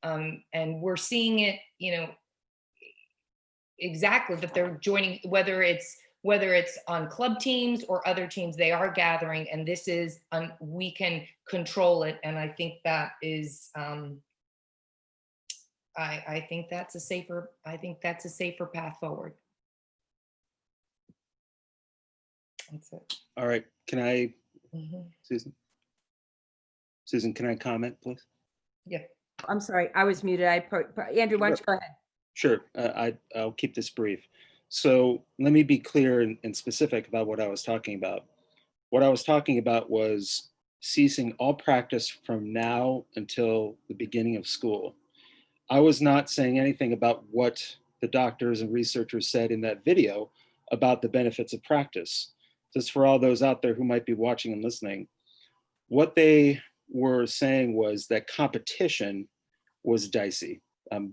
And we're seeing it, exactly, that they're joining, whether it's on club teams or other teams, they are gathering, and this is, we can control it. And I think that is, I think that's a safer path forward. That's it. All right, can I, Susan, can I comment, please? Yeah. I'm sorry, I was muted. Andrew, why don't you go ahead? Sure, I'll keep this brief. So let me be clear and specific about what I was talking about. What I was talking about was ceasing all practice from now until the beginning of school. I was not saying anything about what the doctors and researchers said in that video about the benefits of practice. Just for all those out there who might be watching and listening, what they were saying was that competition was dicey.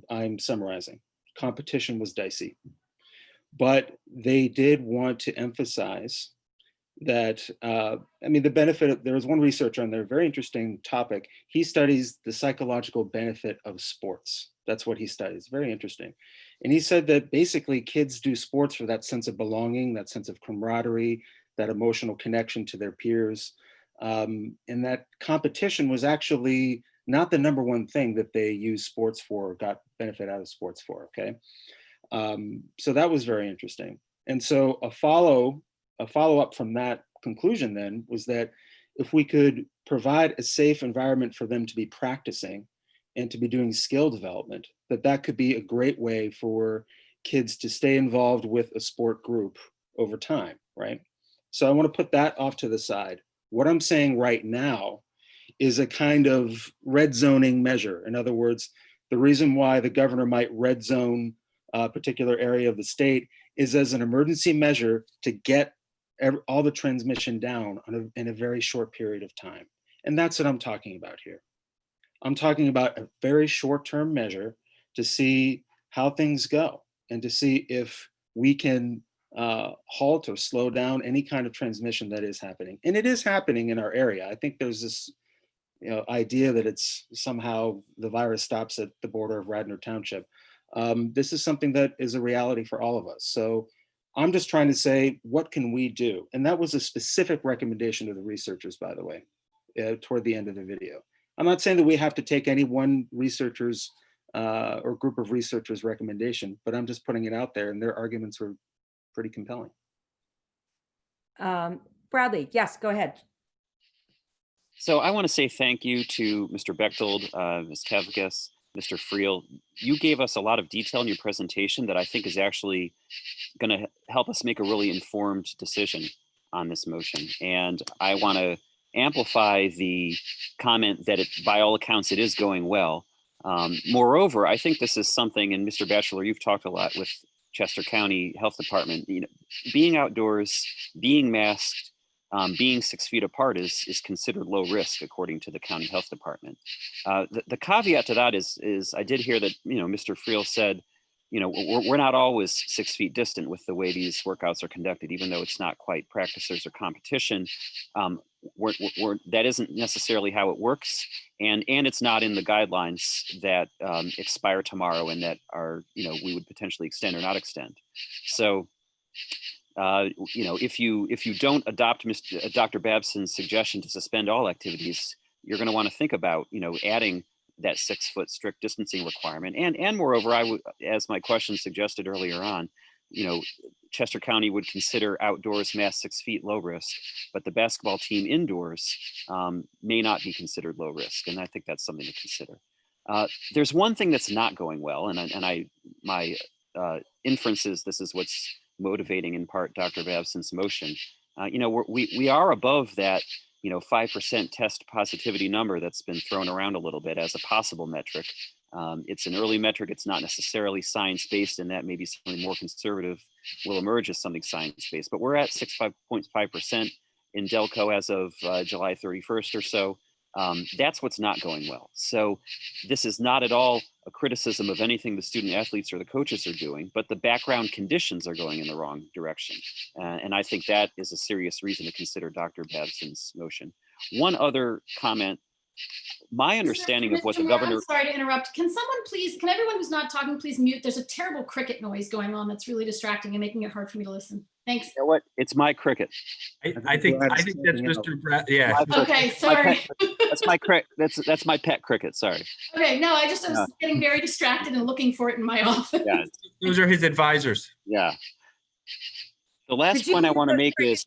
I'm summarizing. Competition was dicey. But they did want to emphasize that, the benefit, there was one researcher on there, very interesting topic. He studies the psychological benefit of sports. That's what he studies, very interesting. And he said that basically kids do sports for that sense of belonging, that sense of camaraderie, that emotional connection to their peers. And that competition was actually not the number one thing that they use sports for, or got benefit out of sports for, okay? So that was very interesting. And so a follow-up from that conclusion then was that if we could provide a safe environment for them to be practicing and to be doing skill development, that could be a great way for kids to stay involved with a sport group over time, right? So I want to put that off to the side. What I'm saying right now is a kind of red zoning measure. In other words, the reason why the governor might red zone a particular area of the state is as an emergency measure to get all the transmission down in a very short period of time. And that's what I'm talking about here. I'm talking about a very short-term measure to see how things go and to see if we can halt or slow down any kind of transmission that is happening. And it is happening in our area. I think there's this idea that it's somehow the virus stops at the border of Radnor Township. This is something that is a reality for all of us. So I'm just trying to say, what can we do? And that was a specific recommendation to the researchers, by the way, toward the end of the video. I'm not saying that we have to take any one researcher's or group of researchers' recommendation, but I'm just putting it out there, and their arguments were pretty compelling. Bradley, yes, go ahead. So I want to say thank you to Mr. Bechtold, Ms. Kevkis, Mr. Friel. You gave us a lot of detail in your presentation that I think is actually going to help us make a really informed decision on this motion. And I want to amplify the comment that by all accounts, it is going well. Moreover, I think this is something, and Mr. Batchelor, you've talked a lot with Chester County Health Department, being outdoors, being masked, being 6 feet apart is considered low risk according to the county health department. The caveat to that is I did hear that Mr. Friel said we're not always 6 feet distant with the way these workouts are conducted, even though it's not quite practices or competition. That isn't necessarily how it works, and it's not in the guidelines that expire tomorrow and that are we would potentially extend or not extend. So if you don't adopt Dr. Babson's suggestion to suspend all activities, you're going to want to think about adding that 6 foot strict distancing requirement. And moreover, I would, as my question suggested earlier on, Chester County would consider outdoors mass 6 feet low risk, but the basketball team indoors may not be considered low risk. And I think that's something to consider. There's one thing that's not going well, my inference is this is what's motivating in part Dr. Babson's motion. We are above that 5% test positivity number that's been thrown around a little bit as a possible metric. It's an early metric. It's not necessarily science-based, and that maybe something more conservative will emerge as something science-based. But we're at 6.5% in Delco as of July 31st or so. That's what's not going well. So this is not at all a criticism of anything the student athletes or the coaches are doing, but the background conditions are going in the wrong direction. And I think that is a serious reason to consider Dr. Babson's motion. One other comment, my understanding of what the governor— I'm sorry to interrupt. Can everyone who's not talking, please mute? There's a terrible cricket noise going on that's really distracting and making it hard for me to listen. Thanks. You know what? It's my cricket. I think that's Mr. Brad. Yeah. Okay, sorry. That's my pet cricket. Sorry. Okay, no, I was getting very distracted and looking for it in my office. Yeah. Those are his advisors. Yeah. The last point I want to make is,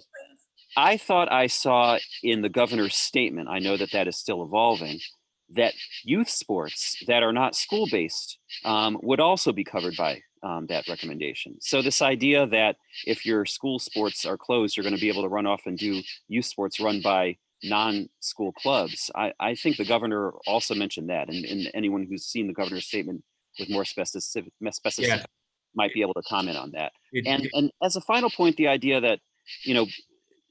I thought I saw in the governor's statement, I know that is still evolving, that youth sports that are not school-based would also be covered by that recommendation. So this idea that if your school sports are closed, you're going to be able to run off and do youth sports run by non-school clubs. I think the governor also mentioned that, and anyone who's seen the governor's statement with more specificity Yeah. might be able to comment on that. And as a final point, the idea that,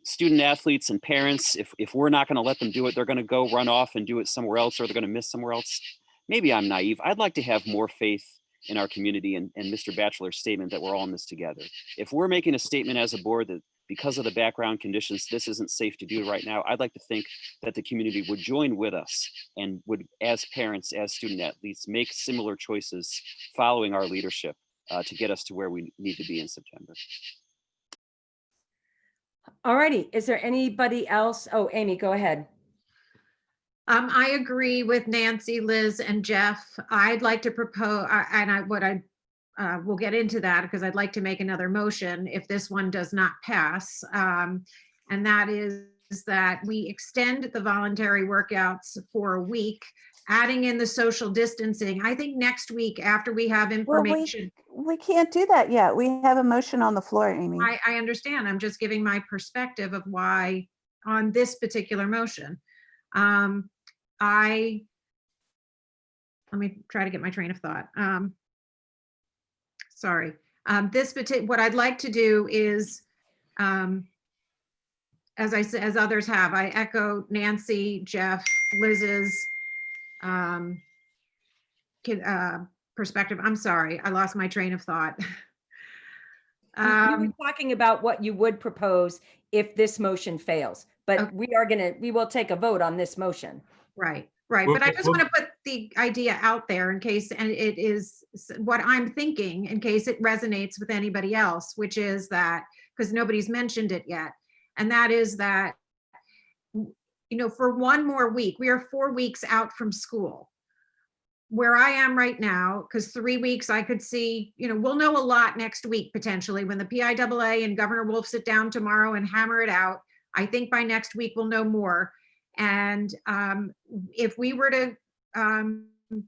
student athletes and parents, if we're not going to let them do it, they're going to go run off and do it somewhere else, or they're going to miss somewhere else. Maybe I'm naive. I'd like to have more faith in our community and Mr. Batchelor's statement that we're all in this together. If we're making a statement as a board that because of the background conditions, this isn't safe to do right now, I'd like to think that the community would join with us and would, as parents, as student athletes, make similar choices following our leadership to get us to where we need to be in September. All righty. Is there anybody else? Oh, Amy, go ahead. I agree with Nancy, Liz, and Jeff. I'd like to propose, we'll get into that because I'd like to make another motion if this one does not pass. And that is that we extend the voluntary workouts for a week, adding in the social distancing. I think next week after we have information. Well, we can't do that yet. We have a motion on the floor, Amy. I understand. I'm just giving my perspective of why on this particular motion. Let me try to get my train of thought. Sorry. What I'd like to do is, as I said, as others have, I echo Nancy, Jeff, Liz's perspective. I'm sorry, I lost my train of thought. You were talking about what you would propose if this motion fails, but okay. we will take a vote on this motion. Right. But I just want to put the idea out there in case, and it is what I'm thinking in case it resonates with anybody else, which is that, because nobody's mentioned it yet, and that is that, for one more week, we are 4 weeks out from school. Where I am right now, because 3 weeks I could see, we'll know a lot next week potentially when the PIAA and Governor Wolf sit down tomorrow and hammer it out. I think by next week we'll know more. And if we were to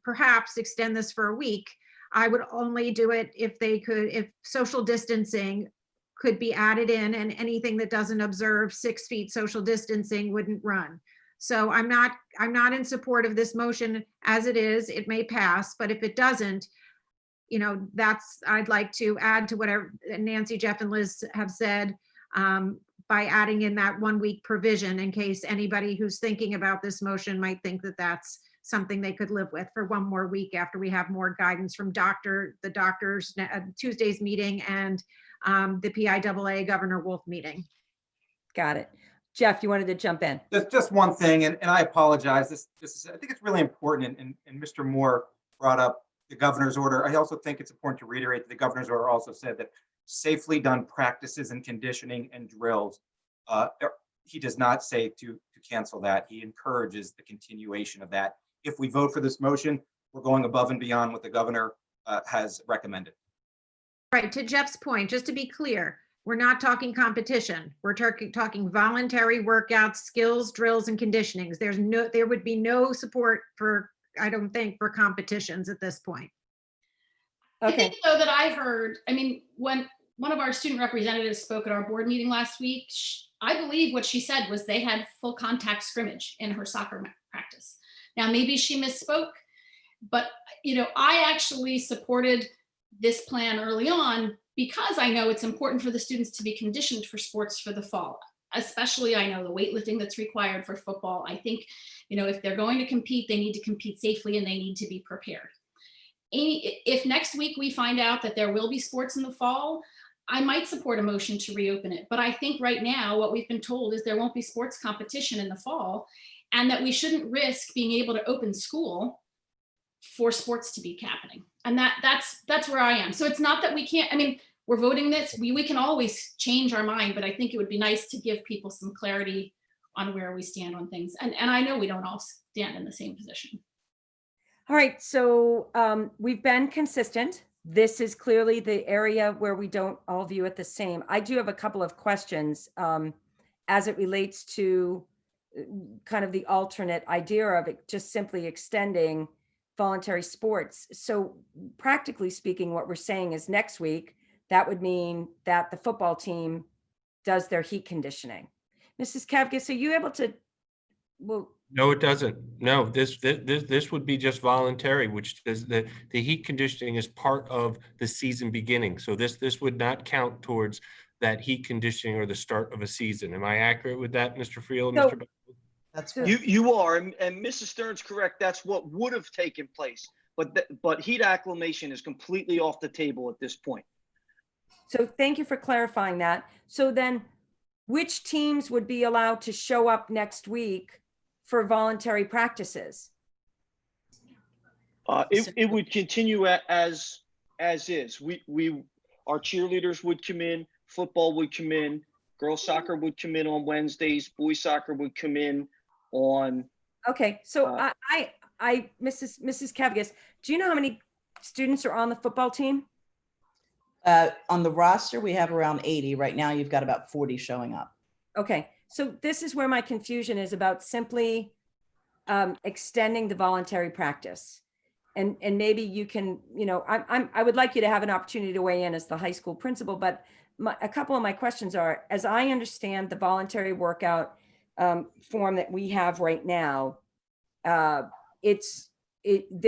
perhaps extend this for a week, I would only do it if social distancing could be added in, and anything that doesn't observe 6 feet social distancing wouldn't run. So I'm not in support of this motion as it is. It may pass, but if it doesn't, I'd like to add to whatever Nancy, Jeff, and Liz have said, by adding in that 1 week provision in case anybody who's thinking about this motion might think that that's something they could live with for one more week after we have more guidance from the doctors, Tuesday's meeting and the PIAA Governor Wolf meeting. Got it. Jeff, you wanted to jump in. Just one thing, and I apologize. This is, I think it's really important, and Mr. Moore brought up the governor's order. I also think it's important to reiterate that the governor's order also said that safely done practices and conditioning and drills. He does not say to cancel that. He encourages the continuation of that. If we vote for this motion, we're going above and beyond what the governor has recommended. Right, to Jeff's point, just to be clear, we're not talking competition. We're talking voluntary workouts, skills, drills, and conditionings. There would be no support for, I don't think, for competitions at this point. I think though that I heard, I mean, when one of our student representatives spoke at our board meeting last week, I believe what she said was they had full contact scrimmage in her soccer practice. Now, maybe she misspoke, but I actually supported this plan early on because I know it's important for the students to be conditioned for sports for the fall. Especially, I know the weightlifting that's required for football. I think, if they're going to compete, they need to compete safely and they need to be prepared. Amy, if next week we find out that there will be sports in the fall, I might support a motion to reopen it. But I think right now what we've been told is there won't be sports competition in the fall and that we shouldn't risk being able to open school for sports to be happening. And that's where I am. So it's not that we can't, I mean, we're voting this, we can always change our mind, but I think it would be nice to give people some clarity on where we stand on things. And I know we don't all stand in the same position. All right, so we've been consistent. This is clearly the area where we don't all view it the same. I do have a couple of questions as it relates to kind of the alternate idea of it just simply extending voluntary sports. So practically speaking, what we're saying is next week, that would mean that the football team does their heat conditioning. Mrs. Kavgas, are you able to, well, No, it doesn't. No, this would be just voluntary, which is the heat conditioning is part of the season beginning. So this would not count towards that heat conditioning or the start of a season. Am I accurate with that, Mr. Friel? So, Mr. That's You are, and Mrs. Stern's correct. That's what would have taken place. But heat acclimation is completely off the table at this point. So thank you for clarifying that. So then which teams would be allowed to show up next week for voluntary practices? It would continue as is. Our cheerleaders would come in, football would come in, girls soccer would come in on Wednesdays, boys soccer would come in on. Okay, so Mrs. Kavgas, do you know how many students are on the football team? On the roster, we have around 80. Right now, you've got about 40 showing up. Okay, so this is where my confusion is about simply extending the voluntary practice. And maybe you can, I would like you to have an opportunity to weigh in as the high school principal, but a couple of my questions are, as I understand the voluntary workout form that we have right now, there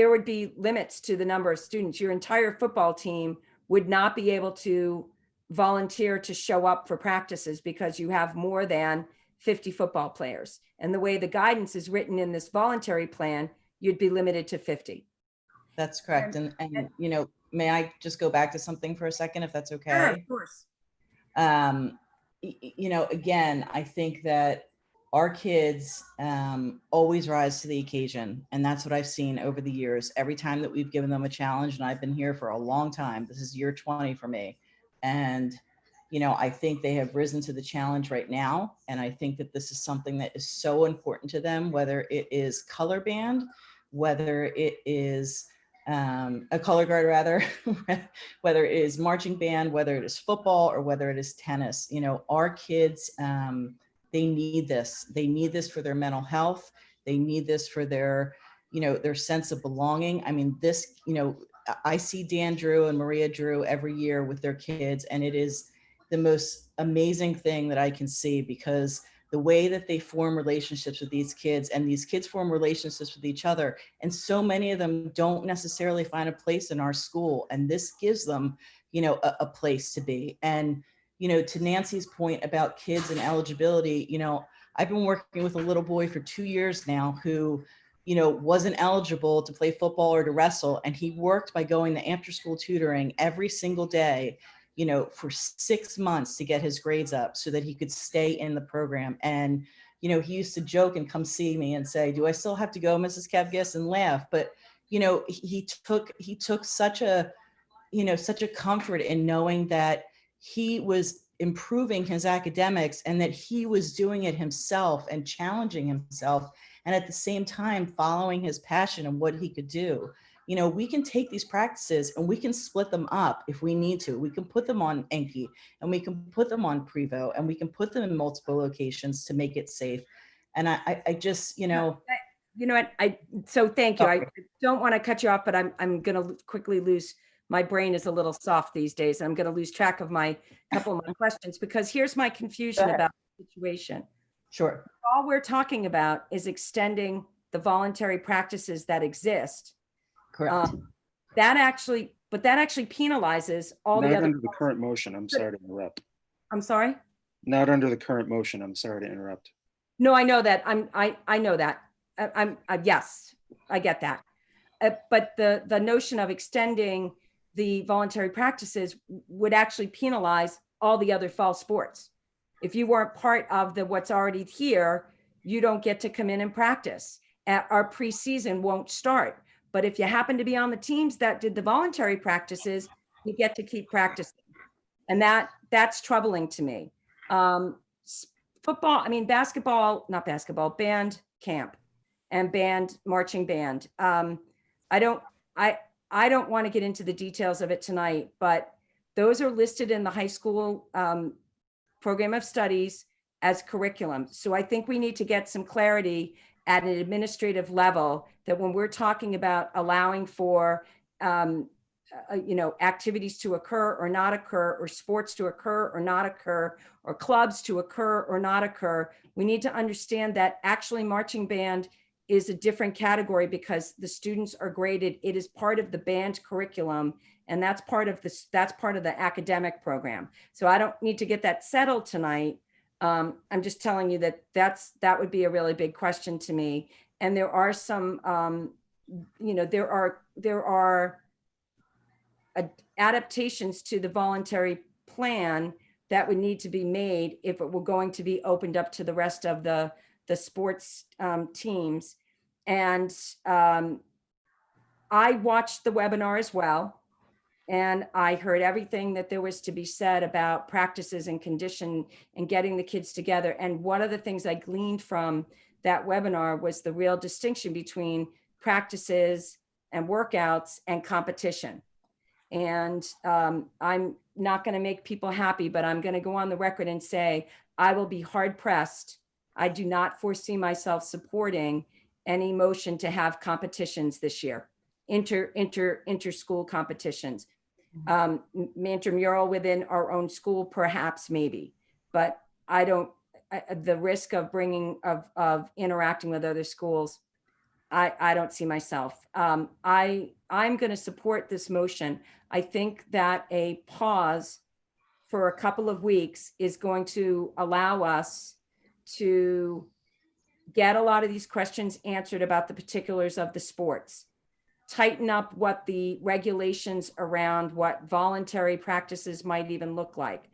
would be limits to the number of students. Your entire football team would not be able to volunteer to show up for practices because you have more than 50 football players. And the way the guidance is written in this voluntary plan, you'd be limited to 50. That's correct. And may I just go back to something for a second, if that's okay? Sure, of course. Again, I think that our kids always rise to the occasion. And that's what I've seen over the years. Every time that we've given them a challenge, and I've been here for a long time, this is year 20 for me. And, I think they have risen to the challenge right now. And I think that this is something that is so important to them, whether it is color band, whether it is a color guard rather, whether it is marching band, whether it is football, or whether it is tennis. Our kids, they need this. They need this for their mental health. They need this for their sense of belonging. I mean, I see Dan Drew and Maria Drew every year with their kids, and it is the most amazing thing that I can see, because the way that they form relationships with these kids, and these kids form relationships with each other. And so many of them don't necessarily find a place in our school. And this gives them, a place to be. And, to Nancy's point about kids and eligibility, I've been working with a little boy for 2 years now who wasn't eligible to play football or to wrestle. And he worked by going to after school tutoring every single day, for 6 months to get his grades up so that he could stay in the program. And, he used to joke and come see me and say, do I still have to go, Mrs. Kevgis, and laugh. But, he took such a comfort in knowing that he was improving his academics and that he was doing it himself and challenging himself. And at the same time, following his passion and what he could do. We can take these practices and we can split them up if we need to. We can put them on Enki and we can put them on Prevo and we can put them in multiple locations to make it safe. And I just, You know what? So thank you. I don't want to cut you off, but I'm going to quickly lose. My brain is a little soft these days. I'm going to lose track of my couple of my questions because here's my confusion about the situation. Sure. All we're talking about is extending the voluntary practices that exist. Correct. That actually penalizes all Not the other. under the current motion. I'm sorry to interrupt. I'm sorry? Not under the current motion. I'm sorry to interrupt. No, I know that. I know that. Yes, I get that. But the notion of extending the voluntary practices would actually penalize all the other fall sports. If you weren't part of what's already here, you don't get to come in and practice. Our preseason won't start. But if you happen to be on the teams that did the voluntary practices, you get to keep practicing. And that's troubling to me. Not basketball, band camp and marching band. I don't want to get into the details of it tonight, but those are listed in the high school program of studies as curriculum. So I think we need to get some clarity at an administrative level that when we're talking about allowing for activities to occur or not occur, or sports to occur or not occur, or clubs to occur or not occur, we need to understand that actually marching band is a different category because the students are graded. It is part of the band curriculum, and that's part of the academic program. So I don't need to get that settled tonight. I'm just telling you that would be a really big question to me. And there are some, there are adaptations to the voluntary plan that would need to be made if it were going to be opened up to the rest of the sports teams. And I watched the webinar as well. And I heard everything that there was to be said about practices and condition and getting the kids together. And one of the things I gleaned from that webinar was the real distinction between practices and workouts and competition. And I'm not going to make people happy, but I'm going to go on the record and say I will be hard pressed. I do not foresee myself supporting any motion to have competitions this year, inter-school competitions. Intramural within our own school, perhaps, maybe, but the risk of interacting with other schools, I don't see myself. I'm going to support this motion. I think that a pause for a couple of weeks is going to allow us to get a lot of these questions answered about the particulars of the sports, tighten up what the regulations around what voluntary practices might even look like,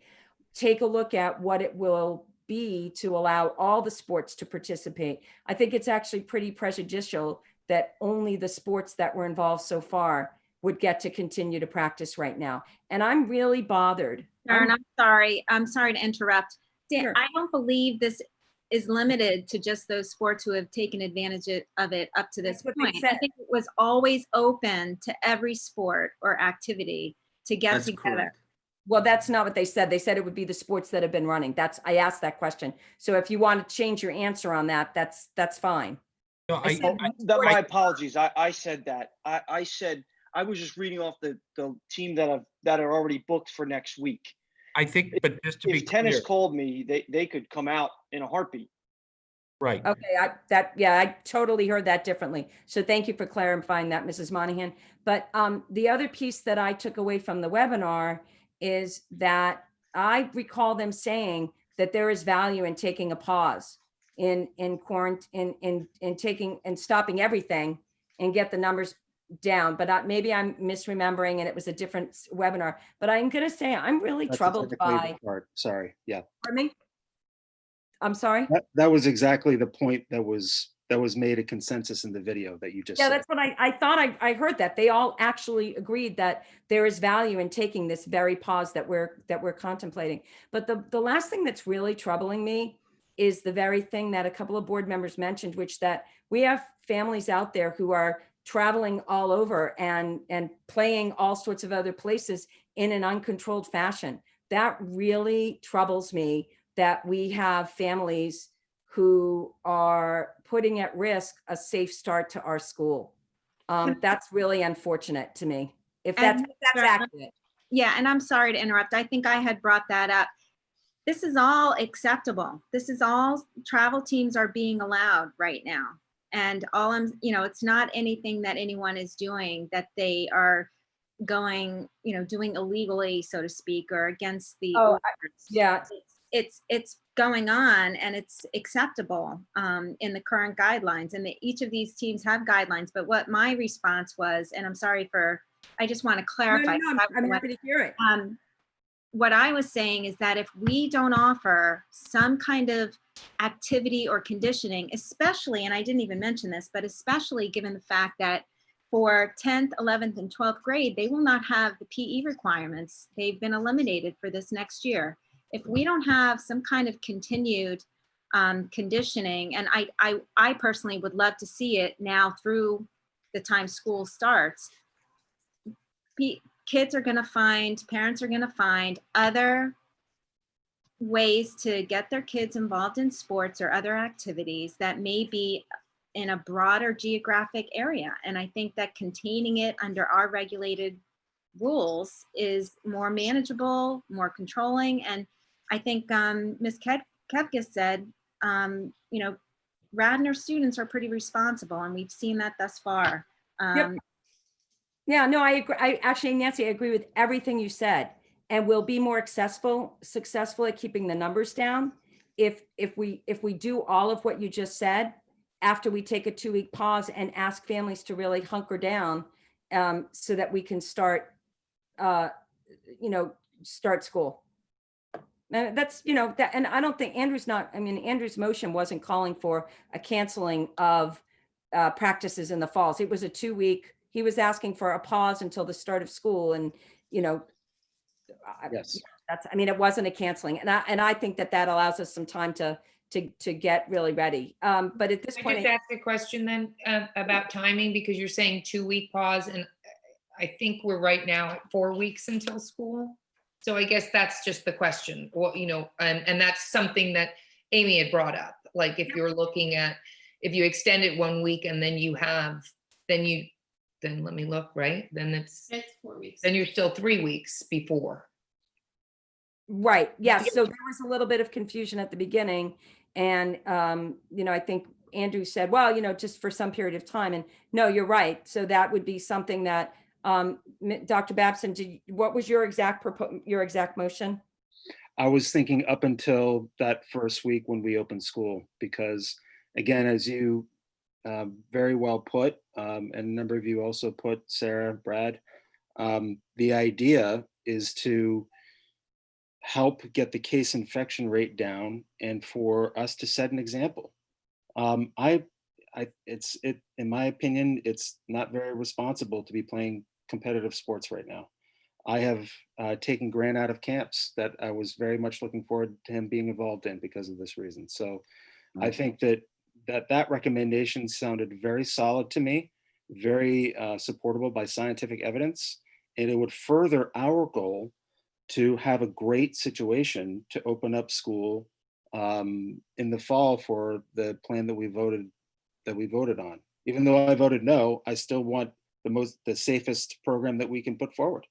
take a look at what it will be to allow all the sports to participate. I think it's actually pretty prejudicial that only the sports that were involved so far would get to continue to practice right now. And I'm really bothered. Sharon, I'm sorry to interrupt. Dan, Sure. I don't believe this is limited to just those sports who have taken advantage of it up to this That's what they point. said. I think it was always open to every sport or activity to get That's together. correct. Well, that's not what they said. They said it would be the sports that have been running. I asked that question. So if you want to change your answer on that, that's fine. No, My apologies. I said that. I said I was just reading off the team that are already booked for next week. I think, but just to be If tennis clear, called me, they could come out in a heartbeat. right. Okay, I totally heard that differently. So thank you for clarifying that, Mrs. Monahan. But the other piece that I took away from the webinar is that I recall them saying that there is value in taking a pause in quarantine, in taking and stopping everything and get the numbers down. But maybe I'm misremembering and it was a different webinar. But I'm going to say I'm really That's troubled exactly the by. part. Sorry, yeah. Pardon me? I'm sorry? That was exactly the point that was made a consensus in the video that you just Yeah, said. that's what I thought. I heard that they all actually agreed that there is value in taking this very pause that we're contemplating. But the last thing that's really troubling me is the very thing that a couple of board members mentioned, which that we have families out there who are traveling all over and playing all sorts of other places in an uncontrolled fashion. That really troubles me, that we have families who are putting at risk a safe start to our school. That's really unfortunate to me, if that's accurate. Yeah, and I'm sorry to interrupt. I think I had brought that up. This is all acceptable. This is all, travel teams are being allowed right now. And all it's not anything that anyone is doing that they are going, doing illegally, so to speak, or against the orders. Yeah. It's going on and it's acceptable in the current guidelines, and each of these teams have guidelines. But what my response was, and I'm sorry I just want to clarify. No, I'm happy to hear it. What I was saying is that if we don't offer some kind of activity or conditioning, especially, and I didn't even mention this, but especially given the fact that for 10th, 11th, and 12th grade, they will not have the PE requirements. They've been eliminated for this next year. If we don't have some kind of continued conditioning, and I personally would love to see it now through the time school starts, parents are going to find other ways to get their kids involved in sports or other activities that may be in a broader geographic area. And I think that containing it under our regulated rules is more manageable, more controlling. And I think Ms. Kepka said, Radnor students are pretty responsible, and we've seen that thus far. Yep. Yeah, no, I agree. Actually, Nancy, I agree with everything you said. And we'll be more successful at keeping the numbers down if we do all of what you just said after we take a 2-week pause and ask families to really hunker down so that we can start school. And that's, and I don't think Andrew's motion wasn't calling for a canceling of practices in the falls. It was a 2-week, he was asking for a pause until the start of school. And, yes, it wasn't a canceling. And I think that allows us some time to get really ready. But at this Can I point, just ask a question then about timing, because you're saying 2-week pause, and I think we're right now at 4 weeks until school. So I guess that's just the question. Well, and that's something that Amy had brought up. Like if you're looking at, if you extend it 1 week and then let me look, right? Then it's 4 weeks. Then you're still 3 weeks before. Right. Yes. So there was a little bit of confusion at the beginning. And, I think Andrew said, well, just for some period of time. And no, you're right. So that would be something that, Dr. Babson, what was your exact motion? I was thinking up until that first week when we open school, because again, as you very well put, and a number of you also put, Sarah, Brad, the idea is to help get the case infection rate down and for us to set an example. In my opinion, it's not very responsible to be playing competitive sports right now. I have taken Grant out of camps that I was very much looking forward to him being involved in because of this reason. So I think that recommendation sounded very solid to me, very supportable by scientific evidence, and it would further our goal to have a great situation to open up school in the fall for the plan that we voted on. Even though I voted no, I still want the safest program that we can put forward.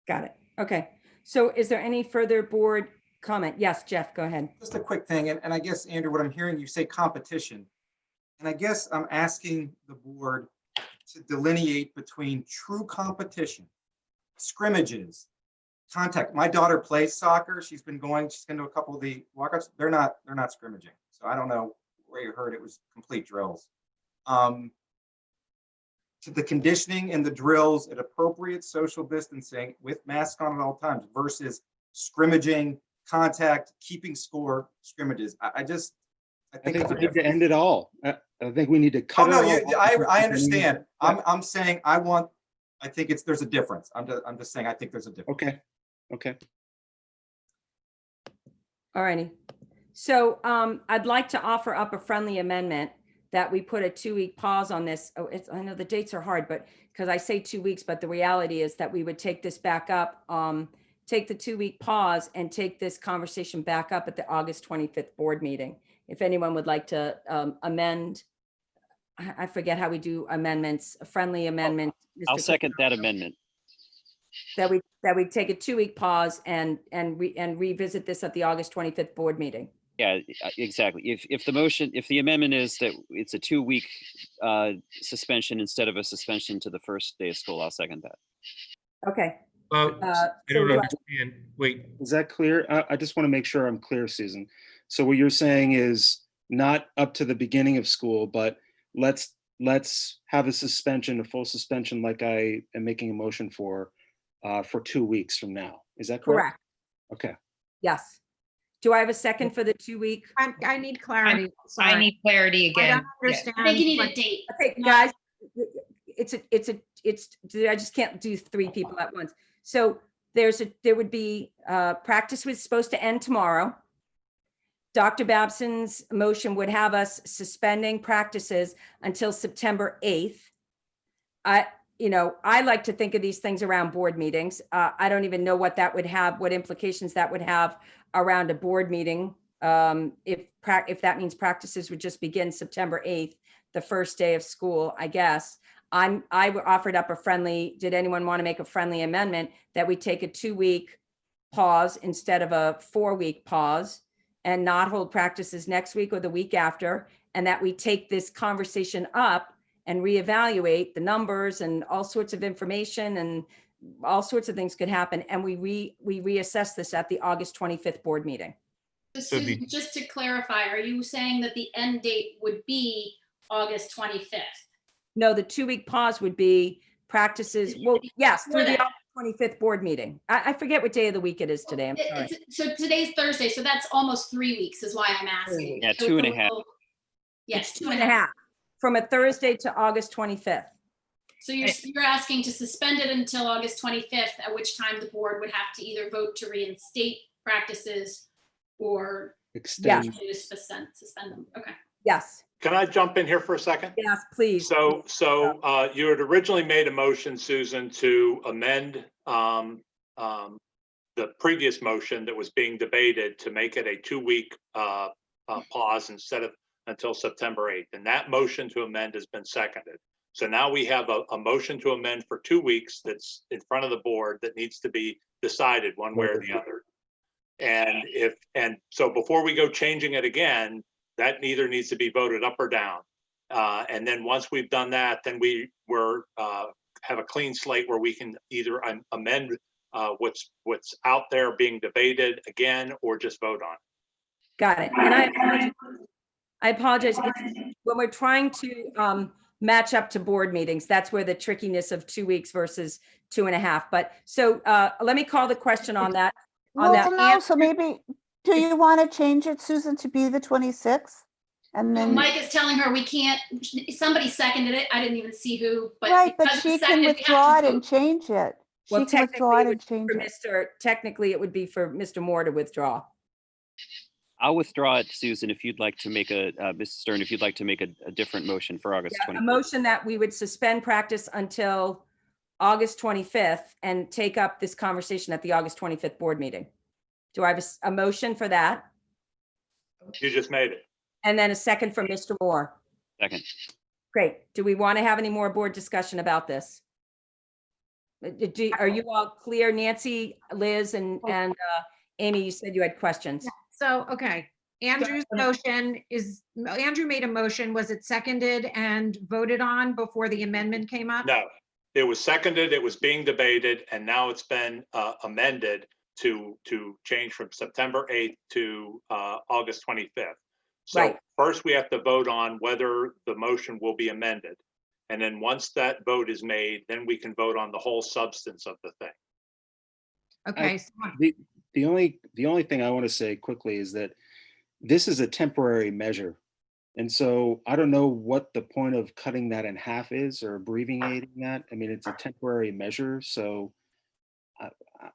Got it. Okay. So is there any further board comment? Yes, Jeff, go ahead. Just a quick thing. And I guess, Andrew, what I'm hearing you say competition. And I guess I'm asking the board to delineate between true competition, scrimmages, contact. My daughter plays soccer. She's been to a couple of the walkouts. They're not scrimmaging. So I don't know where you heard it was complete drills. To the conditioning and the drills at appropriate social distancing with masks on at all times versus scrimmaging, contact, keeping score, scrimmages. I think we there's a need to difference. end it all. I think we need to Oh, cut no, it all. I understand. I'm saying I think there's a difference. I'm just saying I think there's a difference. Okay, okay. All righty. So I'd like to offer up a friendly amendment that we put a 2-week pause on this. Oh, I know the dates are hard, but because I say 2 weeks, but the reality is that we would take this back up, take the 2-week pause and take this conversation back up at the August 25th board meeting. If anyone would like to amend, I forget how we do amendments, a friendly amendment. I'll Mr. second that amendment. That we take a 2-week pause and revisit this at the August 25th board meeting. Yeah, exactly. If the amendment is that it's a 2-week suspension instead of a suspension to the first day of school, I'll second that. Okay. I don't so, understand. Wait, Is that clear? I just want to make sure I'm clear, Susan. So what you're saying is not up to the beginning of school, but let's have a suspension, a full suspension, like I am making a motion for 2 weeks from now. Is that correct? Correct. Okay. Yes. Do I have a second for the 2-week? I need clarity. I Sorry. need clarity I again. don't understand. I think you need what- a date. Okay, guys, I just can't do 3 people at once. So there would be, practice was supposed to end tomorrow. Dr. Babson's motion would have us suspending practices until September 8th. I like to think of these things around board meetings. I don't even know what that would have, what implications that would have around a board meeting. If that means practices would just begin September 8th, the first day of school, I guess. I offered up did anyone want to make a friendly amendment that we take a 2-week pause instead of a 4-week pause and not hold practices next week or the week after, and that we take this conversation up and reevaluate the numbers and all sorts of information and all sorts of things could happen. And we reassess this at the August 25th board meeting. So Susan, just to clarify, are you saying that the end date would be August 25th? No, the 2-week pause would be practices. Well, yes, through the that. August 25th board meeting. I forget what day of the week it is today. I'm sorry. So today's Thursday, so that's almost 3 weeks is why I'm asking. Yeah, So 2.5. Yes, 2.5 from a Thursday to August 25th. So you're asking to suspend it until August 25th, at which time the board would have to either vote to reinstate practices or Extend. to suspend them. Okay. Yes. Can I jump in here for a second? Yes, please. So you had originally made a motion, Susan, to amend the previous motion that was being debated to make it a 2-week pause instead of until September 8th. And that motion to amend has been seconded. So now we have a motion to amend for 2 weeks that's in front of the board that needs to be decided one way or the other. And so before we go changing it again, that neither needs to be voted up or down. And then once we've done that, then we're have a clean slate where we can either amend what's out there being debated again, or just vote on it. Got it. And I apologize. When we're trying to match up to board meetings, that's where the trickiness of 2 weeks versus 2.5. But so let me call the question on that. No, so maybe, do you want to change it, Susan, to be the 26th? And then, Mike is telling her we can't, somebody seconded it. I didn't even see who, but. right, but because she it's can seconded, we have withdraw to it and vote. change it. She Well, can withdraw it and change it. Technically, it would be for Mr. Moore to withdraw. I'll withdraw it, Susan, if you'd like to make Mrs. Stern, if you'd like to make a different motion for August Yeah, 25th. a motion that we would suspend practice until August 25th and take up this conversation at the August 25th board meeting. Do I have a motion for that? You just made it. And then a second from Mr. Moore. Second. Great. Do we want to have any more board discussion about this? Are you all clear? Nancy, Liz, and Amy, you said you had questions. So, okay, Andrew's motion is, Andrew made a motion. Was it seconded and voted on before the amendment came up? No, it was seconded, it was being debated, and now it's been amended to change from September 8th to August 25th. So Right. first we have to vote on whether the motion will be amended. And then once that vote is made, then we can vote on the whole substance of the thing. Okay, The only thing I want to say quickly is that this is a temporary measure. And so I don't know what the point of cutting that in half is or abbreviating that. I mean, it's a temporary measure, so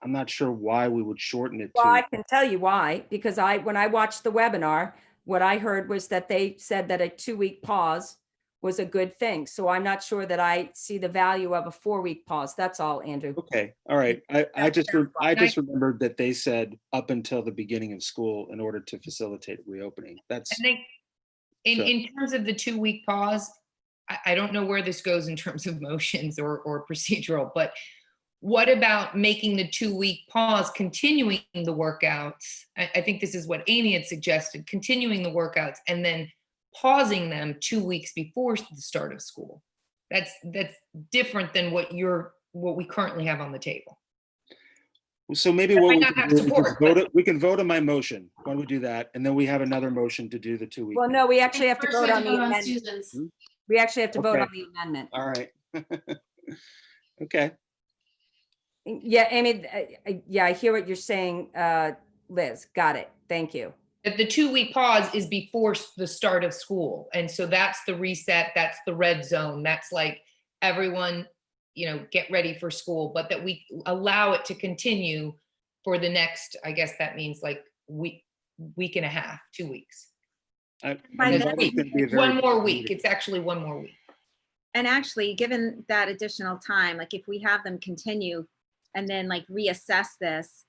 I'm not sure why we would shorten it Well, I to. can tell you why, because when I watched the webinar, what I heard was that they said that a 2-week pause was a good thing. So I'm not sure that I see the value of a 4-week pause. That's all, Andrew. Okay, all right. I just remembered that they said up until the beginning of school in order to facilitate reopening. That's. I think in terms of the 2-week pause, I don't know where this goes in terms of motions or procedural, but what about making the 2-week pause, continuing the workouts? I think this is what Amy had suggested, continuing the workouts and then pausing them 2 weeks before the start of school. That's different than what we currently have on the table. So maybe That what might we not can have do, support, we can vote on my motion. Why don't we do that? And then we have another motion to do the 2-week. Well, no, we actually have to First, vote we have on to the vote on amendment. Susan's. We actually have to vote Okay. on the amendment. All right. Okay. Yeah, Amy, yeah, I hear what you're saying, Liz. Got it. Thank you. that the 2-week pause is before the start of school. And so that's the reset, that's the red zone. That's like everyone, get ready for school, but that we allow it to continue for the next, I guess that means like week and a half, 2 weeks. One more week. It's actually one more week. And actually, given that additional time, like if we have them continue and then like reassess this,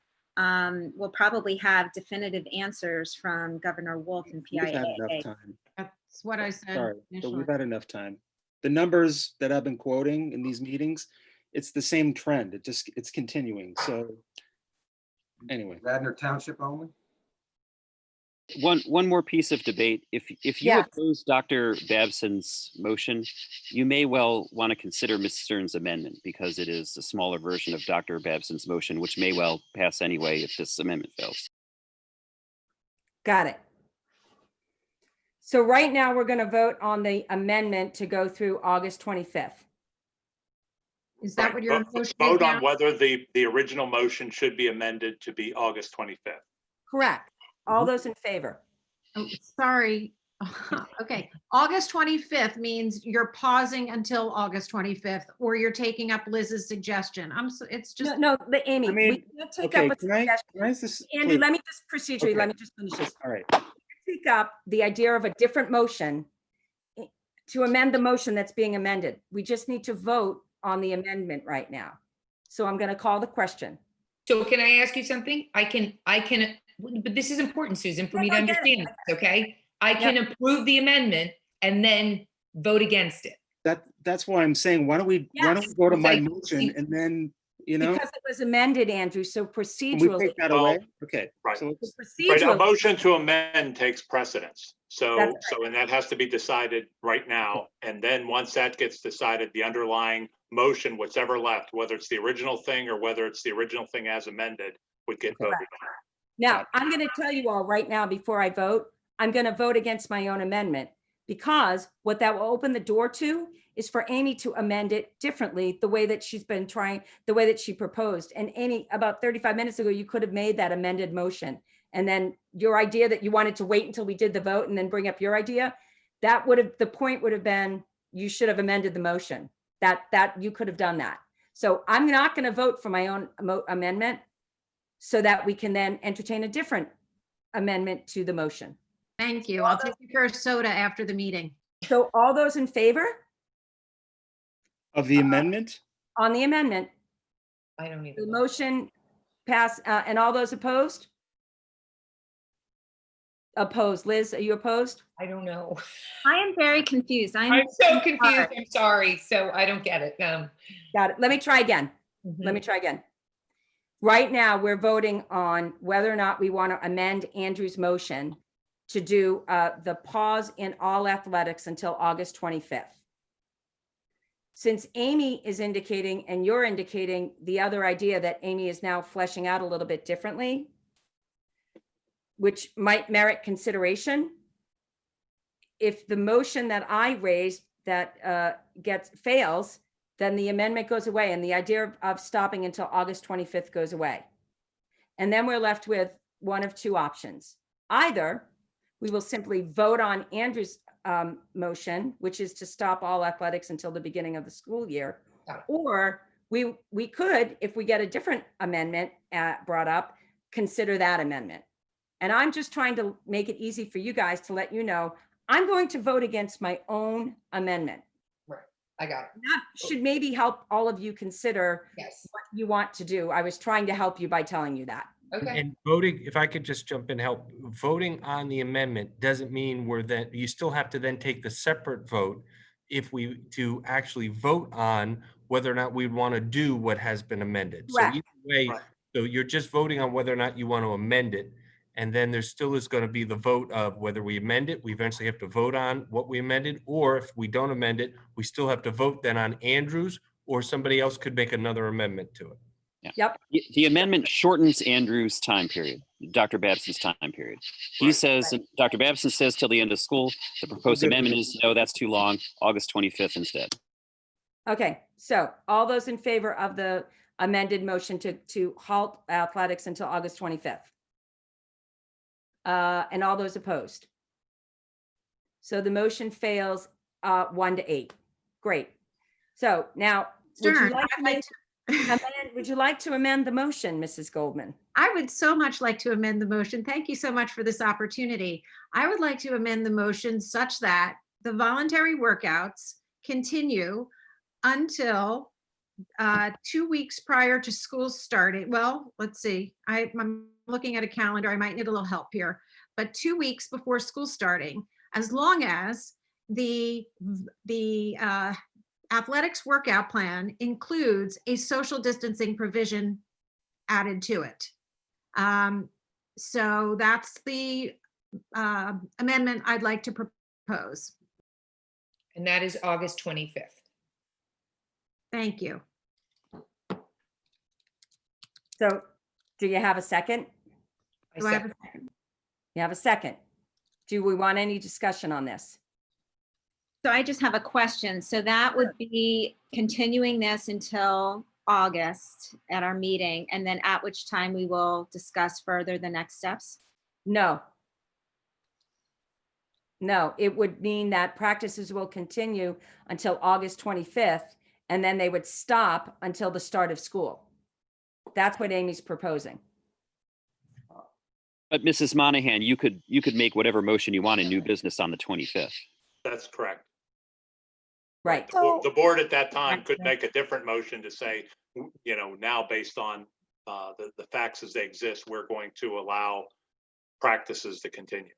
we'll probably have definitive answers from Governor Wolf and We've had PIAA. enough time. that's what I said Sorry, but initially. we've had enough time. The numbers that I've been quoting in these meetings, it's the same trend. It's continuing. So anyway. Radnor Township only? One more piece of debate. If you Yes. oppose Dr. Babson's motion, you may well want to consider Ms. Stern's amendment because it is a smaller version of Dr. Babson's motion, which may well pass anyway if this amendment fails. Got it. So right now, we're going to vote on the amendment to go through August 25th. Is that what your motion is Vote now? on whether the original motion should be amended to be August 25th. Correct. All those in favor? Oh, sorry. Okay, August 25th means you're pausing until August 25th, or you're taking up Liz's suggestion. It's just. No, but Amy, I mean, we can't take okay, up a can I suggestion. just Andy, please- let me just procedurally, Okay. let me just finish this. All right. Take up the idea of a different motion to amend the motion that's being amended. We just need to vote on the amendment right now. So I'm going to call the question. So can I ask you something? I can, but this is important, Susan, for me to I get it. understand this, okay? I can approve the amendment and then vote against it. That's why I'm saying, why don't we Yes. go to my Like, motion and then, Because it was amended, Andrew, so can we procedurally. take that away? Okay. Right. So let's- Right, a Procedurally, motion to amend takes precedence. So, That's and that has to be decided right now. And then once that gets decided, the underlying motion, whatever left, whether it's the original thing or whether it's the original thing as amended, would get voted on. now, I'm going to tell you all right now, before I vote, I'm going to vote against my own amendment, because what that will open the door to is for Amy to amend it differently, the way that she's been trying, the way that she proposed. And Amy, about 35 minutes ago, you could have made that amended motion. And then your idea that you wanted to wait until we did the vote and then bring up your idea, that would have, the point would have been, you should have amended the motion. That you could have done that. So I'm not going to vote for my own amendment so that we can then entertain a different amendment to the motion. Thank you. I'll take your first soda after the meeting. So all those in favor Of the amendment? on the amendment, I don't need the to vote. motion pass, and all those opposed? Opposed. Liz, are you opposed? I don't know. I am very confused. I'm so confused. I'm sorry. So I don't get it. Got it. Let me try again. Let me try again. Right now, we're voting on whether or not we want to amend Andrew's motion to do the pause in all athletics until August 25th. Since Amy is indicating, and you're indicating the other idea that Amy is now fleshing out a little bit differently, which might merit consideration, if the motion that I raised that fails, then the amendment goes away and the idea of stopping until August 25th goes away. And then we're left with one of two options. Either we will simply vote on Andrew's motion, which is to stop all athletics until the beginning of the school year, or we could, if we get a different amendment brought up, consider that amendment. And I'm just trying to make it easy for you guys to let you know, I'm going to vote against my own amendment. Right, I got it. That should maybe help all of you consider Yes. what you want to do. I was trying to help you by telling you that. Okay. And voting, if I could just jump in and help, voting on the amendment doesn't mean you still have to then take the separate vote to actually vote on whether or not we want to do what has been amended. So Correct. either way, Right. so you're just voting on whether or not you want to amend it. And then there still is going to be the vote of whether we amend it. We eventually have to vote on what we amended, or if we don't amend it, we still have to vote then on Andrew's, or somebody else could make another amendment to it. Yeah. Yep. The amendment shortens Andrew's time period, Dr. Babson's time period. He Right. says, Dr. Babson says till the end of school. The proposed amendment is, no, that's too long, August 25th instead. Okay, so all those in favor of the amended motion to halt athletics until August 25th? And all those opposed? So the motion fails 1-8. Great. So now, would you Stern, like to I'd like amend, would you like to amend the motion, Mrs. Goldman? I would so much like to amend the motion. Thank you so much for this opportunity. I would like to amend the motion such that the voluntary workouts continue until 2 weeks prior to school starting. Well, let's see. I'm looking at a calendar. I might need a little help here. But 2 weeks before school starting, as long as the athletics workout plan includes a social distancing provision added to it. So that's the amendment I'd like to propose. And that is August 25th. Thank you. So do you have a second? Do I have a second? You have a second. Do we want any discussion on this? So I just have a question. So that would be continuing this until August at our meeting, and then at which time we will discuss further the next steps? No. No, it would mean that practices will continue until August 25th, and then they would stop until the start of school. That's what Amy's proposing. But Mrs. Monahan, you could make whatever motion you want in new business on the 25th. That's correct. Right. The board at that time could make a different motion to say, now based on the facts as they exist, we're going to allow practices to continue.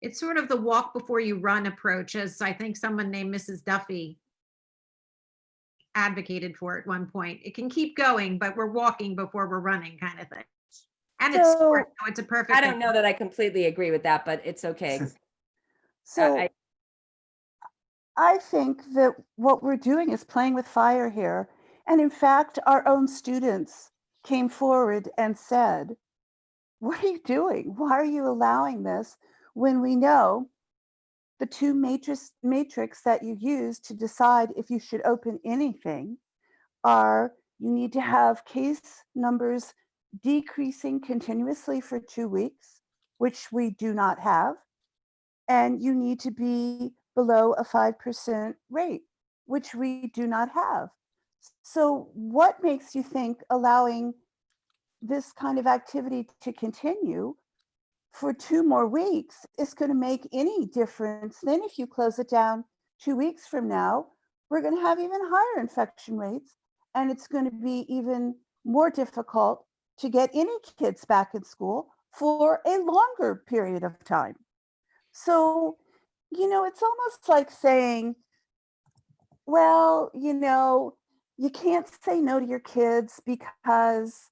It's sort of the walk before you run approach, as I think someone named Mrs. Duffy advocated for at one point. It can keep going, but we're walking before we're running, kind of thing. And it's sport, so it's a perfect. I don't know that I completely agree with that, but it's okay. So I think that what we're doing is playing with fire here. And in fact, our own students came forward and said, what are you doing? Why are you allowing this when we know the two matrix that you use to decide if you should open anything are you need to have case numbers decreasing continuously for 2 weeks, which we do not have, and you need to be below a 5% rate, which we do not have. So what makes you think allowing this kind of activity to continue for 2 more weeks is going to make any difference? Then if you close it down 2 weeks from now, we're going to have even higher infection rates, and it's going to be even more difficult to get any kids back in school for a longer period of time. So, it's almost like saying, well, you can't say no to your kids because,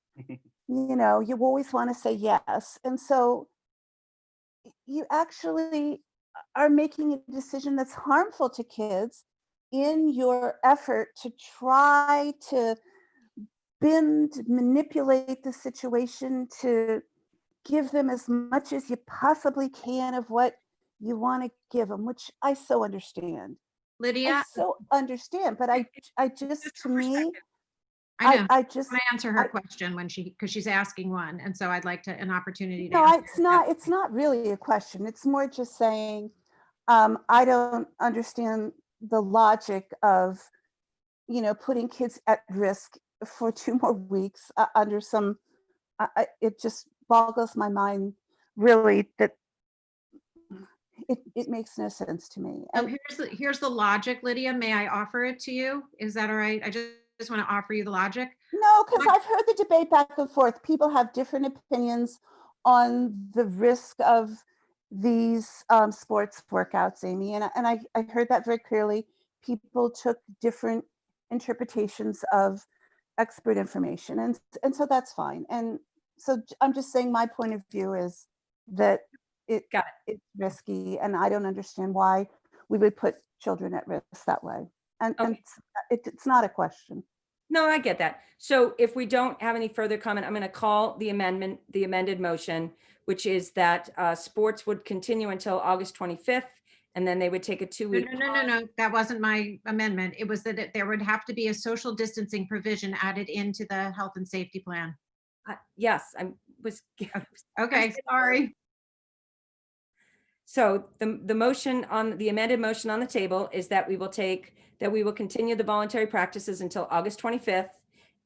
you always want to say yes. And so you actually are making a decision that's harmful to kids in your effort to try to manipulate the situation to give them as much as you possibly can of what you want to give them, which I so understand. Lydia, I so understand, but I just, to me, I know. I just, want to answer her question when because she's asking one. And so I'd like an opportunity to no, answer. it's not really a question. It's more just saying, I don't understand the logic of, putting kids at risk for 2 more weeks under some, it just boggles my mind, really, that it makes no sense to me. So And here's the logic, Lydia. May I offer it to you? Is that all right? I just want to offer you the logic. no, because I've heard the debate back and forth. People have different opinions on the risk of these sports workouts, Amy, and I heard that very clearly. People took different interpretations of expert information, and so that's fine. And so I'm just saying my point of view is that it's risky, and I don't understand why we would put children at risk that way. And it's not a question. No, I get that. So if we don't have any further comment, I'm going to call the amended motion, which is that sports would continue until August 25th, and then they would take a 2-week. No. That wasn't my amendment. It was that there would have to be a social distancing provision added into the health and safety plan. Yes, I was. Okay, sorry. So the motion on the amended motion on the table is that we will continue the voluntary practices until August 25th,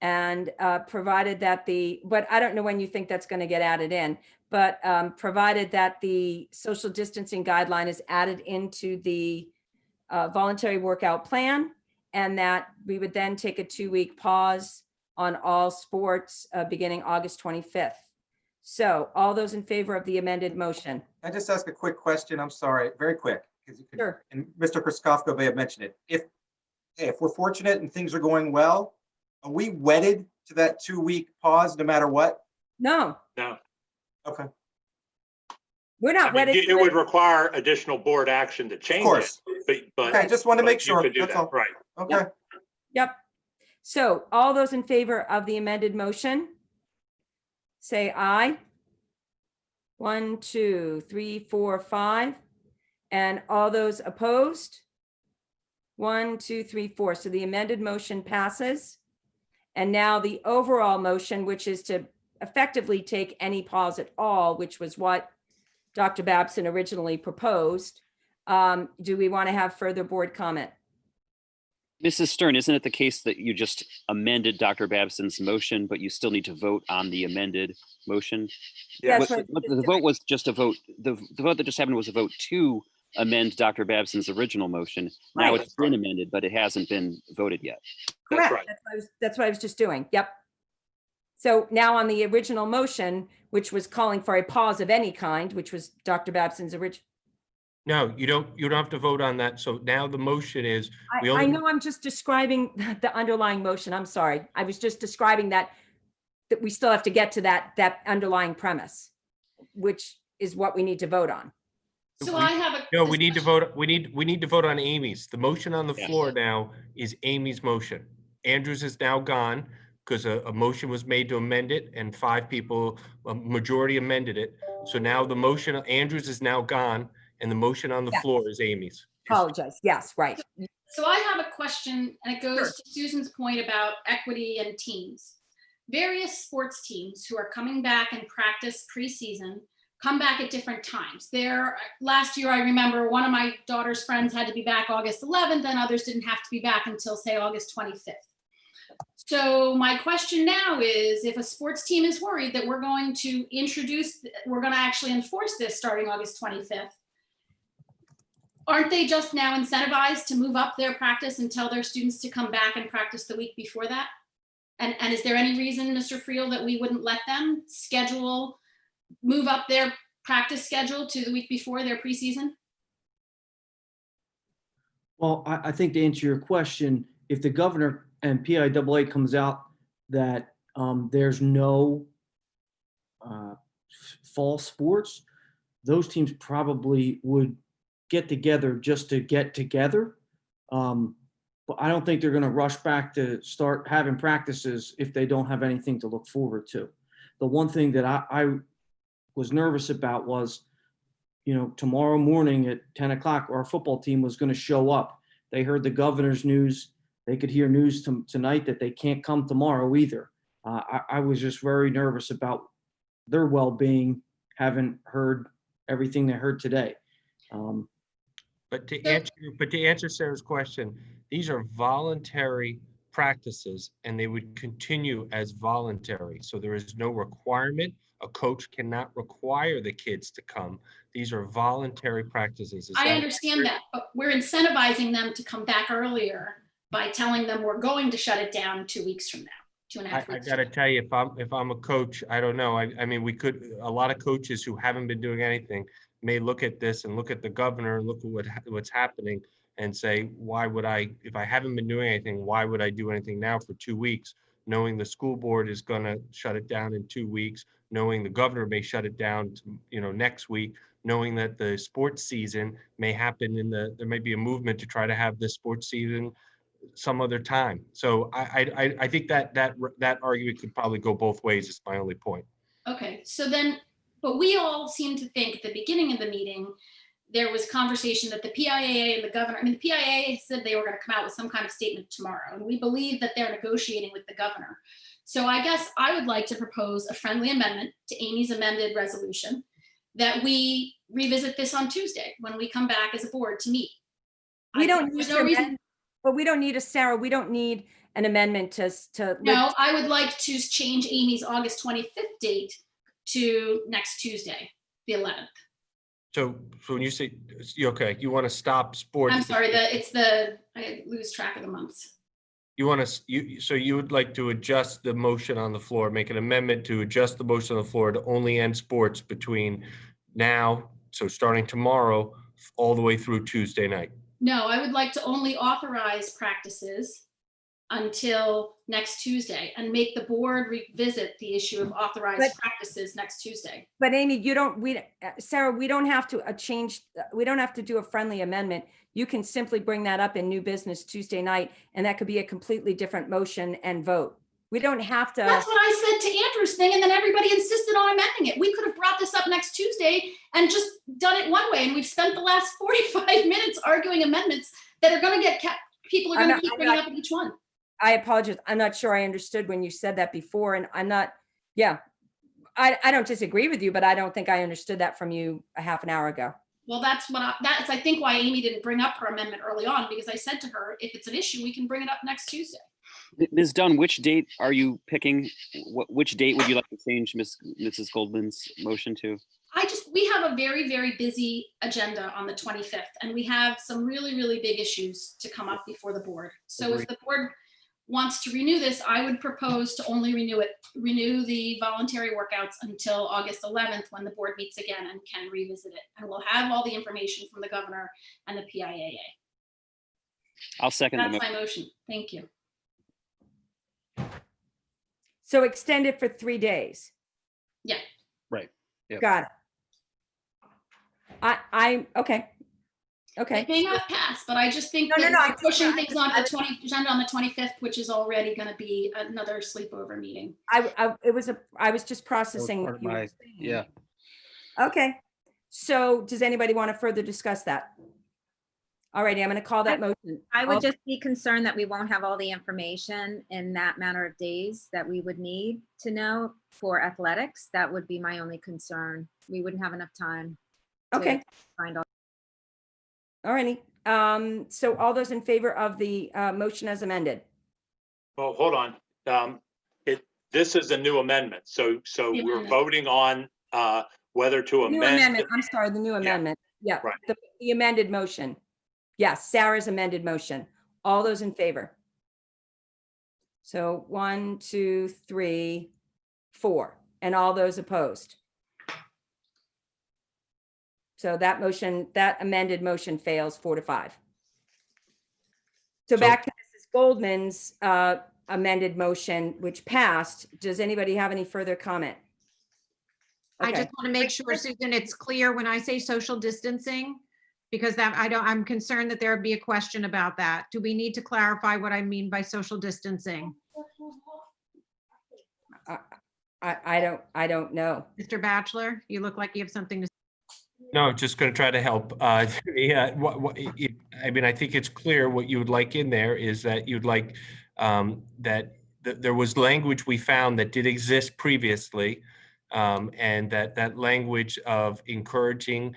and provided that but I don't know when you think that's going to get added in, but provided that the social distancing guideline is added into the voluntary workout plan, and that we would then take a 2-week pause on all sports beginning August 25th. So all those in favor of the amended motion? I just ask a quick question. I'm sorry, very quick, because Sure. And Mr. Kraskowska may have mentioned it. If we're fortunate and things are going well, are we wedded to that 2-week pause no matter what? No. No. Okay. We're not wedded. It would require additional board action to change it. But I just want to make sure. You could do That's that, all. right? Okay. Yep. So all those in favor of the amended motion, say aye. 1, 2, 3, 4, 5. And all those opposed? 1, 2, 3, 4. So the amended motion passes. And now the overall motion, which is to effectively take any pause at all, which was what Dr. Babson originally proposed. Do we want to have further board comment? Mrs. Stern, isn't it the case that you just amended Dr. Babson's motion, but you still need to vote on the amended motion? Yes, The vote was just a vote. The vote that just happened was a vote to amend Dr. Babson's original motion. Now Right. it's been amended, but it hasn't been voted yet. Correct. That's right. That's what I was just doing. Yep. So now on the original motion, which was calling for a pause of any kind, which was Dr. Babson's original. No, you don't have to vote on that. So now the motion is. I know I'm just describing the underlying motion. I'm sorry. I was just describing that we still have to get to that underlying premise, which is what we need to vote on. So I have a. No, we need to vote. We need to vote on Amy's. The motion on the floor now is Amy's motion. Andrews is now gone because a motion was made to amend it, and 5 people, a majority amended it. So now the motion, Andrews is now gone, and the motion on the floor is Amy's. Apologize. Yes, right. So I have a question, and it goes to Susan's point about equity and teams. Various sports teams who are coming back and practice preseason come back at different times. Last year, I remember one of my daughter's friends had to be back August 11th, and others didn't have to be back until, say, August 25th. So my question now is, if a sports team is worried that we're going to actually enforce this starting August 25th, aren't they just now incentivized to move up their practice and tell their students to come back and practice the week before that? And is there any reason, Mr. Friel, that we wouldn't let them move up their practice schedule to the week before their preseason? Well, I think to answer your question, if the governor and PIAA comes out that there's no fall sports, those teams probably would get together just to get together. But I don't think they're going to rush back to start having practices if they don't have anything to look forward to. The one thing that I was nervous about was, tomorrow morning at 10 o'clock, our football team was going to show up. They heard the governor's news. They could hear news tonight that they can't come tomorrow either. I was just very nervous about their well-being, having heard everything they heard today. But to answer Sarah's question, these are voluntary practices and they would continue as voluntary. So there is no requirement. A coach cannot require the kids to come. These are voluntary practices. I understand that, but we're incentivizing them to come back earlier by telling them we're going to shut it down 2 weeks from now, 2.5 I weeks. gotta tell you, if I'm a coach, I don't know. I mean, a lot of coaches who haven't been doing anything may look at this and look at the governor and look at what's happening and say, why would if I haven't been doing anything, why would I do anything now for 2 weeks, knowing the school board is gonna shut it down in 2 weeks, knowing the governor may shut it down, next week, knowing that the sports season may happen there may be a movement to try to have this sports season some other time. So I think that argument could probably go both ways is my only point. Okay, so then, but we all seem to think at the beginning of the meeting, there was conversation that the PIAA and the governor, the PIAA said they were going to come out with some kind of statement tomorrow, and we believe that they're negotiating with the governor. So I guess I would like to propose a friendly amendment to Amy's amended resolution that we revisit this on Tuesday when we come back as a board to meet. We don't need There's no reason. but we don't need Sarah, we don't need an amendment to. No, I would like to change Amy's August 25th date to next Tuesday, the 11th. So when you say, okay, you want to stop sports. I'm sorry, I lose track of the months. So you would like to adjust the motion on the floor, make an amendment to adjust the motion on the floor to only end sports between now, so starting tomorrow, all the way through Tuesday night. No, I would like to only authorize practices until next Tuesday and make the board revisit the issue of authorized practices next Tuesday. But Amy, Sarah, we don't have to we don't have to do a friendly amendment. You can simply bring that up in new business Tuesday night, and that could be a completely different motion and vote. We don't have to. That's what I said to Andrew's thing, and then everybody insisted on amending it. We could have brought this up next Tuesday and just done it one way, and we've spent the last 45 minutes arguing amendments that are going to get people are going to keep bringing up each one. I apologize. I'm not sure I understood when you said that before, and I'm not. Yeah, I don't disagree with you, but I don't think I understood that from you a half an hour ago. Well, that's I think why Amy didn't bring up her amendment early on, because I said to her, if it's an issue, we can bring it up next Tuesday. Ms. Dunn, which date are you picking? Which date would you like to change Mrs. Goldman's motion to? We have a very, very busy agenda on the 25th, and we have some really, really big issues to come up before the board. So if the board wants to renew this, I would propose to only renew the voluntary workouts until August 11th, when the board meets again and can revisit it. And we'll have all the information from the governor and the PIAA. I'll second That's my motion. Thank you. So extend it for 3 days. Yeah. Right. Yep. Got it. Okay. It may not pass, but I just think No, we're pushing things on the agenda on the 25th, which is already going to be another sleepover meeting. I was just processing. Part of my, yeah. Okay. So does anybody want to further discuss that? All righty, I'm going to call that motion. I would just be concerned that we won't have all the information in that matter of days that we would need to know for athletics. That would be my only concern. We wouldn't have enough time. Okay. Find all. All righty. So all those in favor of the motion as amended? Well, hold on. This is a new amendment. So we're voting on whether to New amend. amendment. I'm sorry, the new amendment. Yeah, right. The amended motion. Yes, Sarah's amended motion. All those in favor? So 1, 2, 3, 4, and all those opposed. So that amended motion fails 4 to 5. So back to Mrs. Goldman's amended motion, which passed. Does anybody have any further comment? I just want to make sure, Susan, it's clear when I say social distancing, because I'm concerned that there would be a question about that. Do we need to clarify what I mean by social distancing? I don't know. Mr. Batchelor, you look like you have something to say. No, just going to try to help. Yeah, I mean, I think it's clear what you would like in there is that you'd like that there was language we found that did exist previously, and that language of encouraging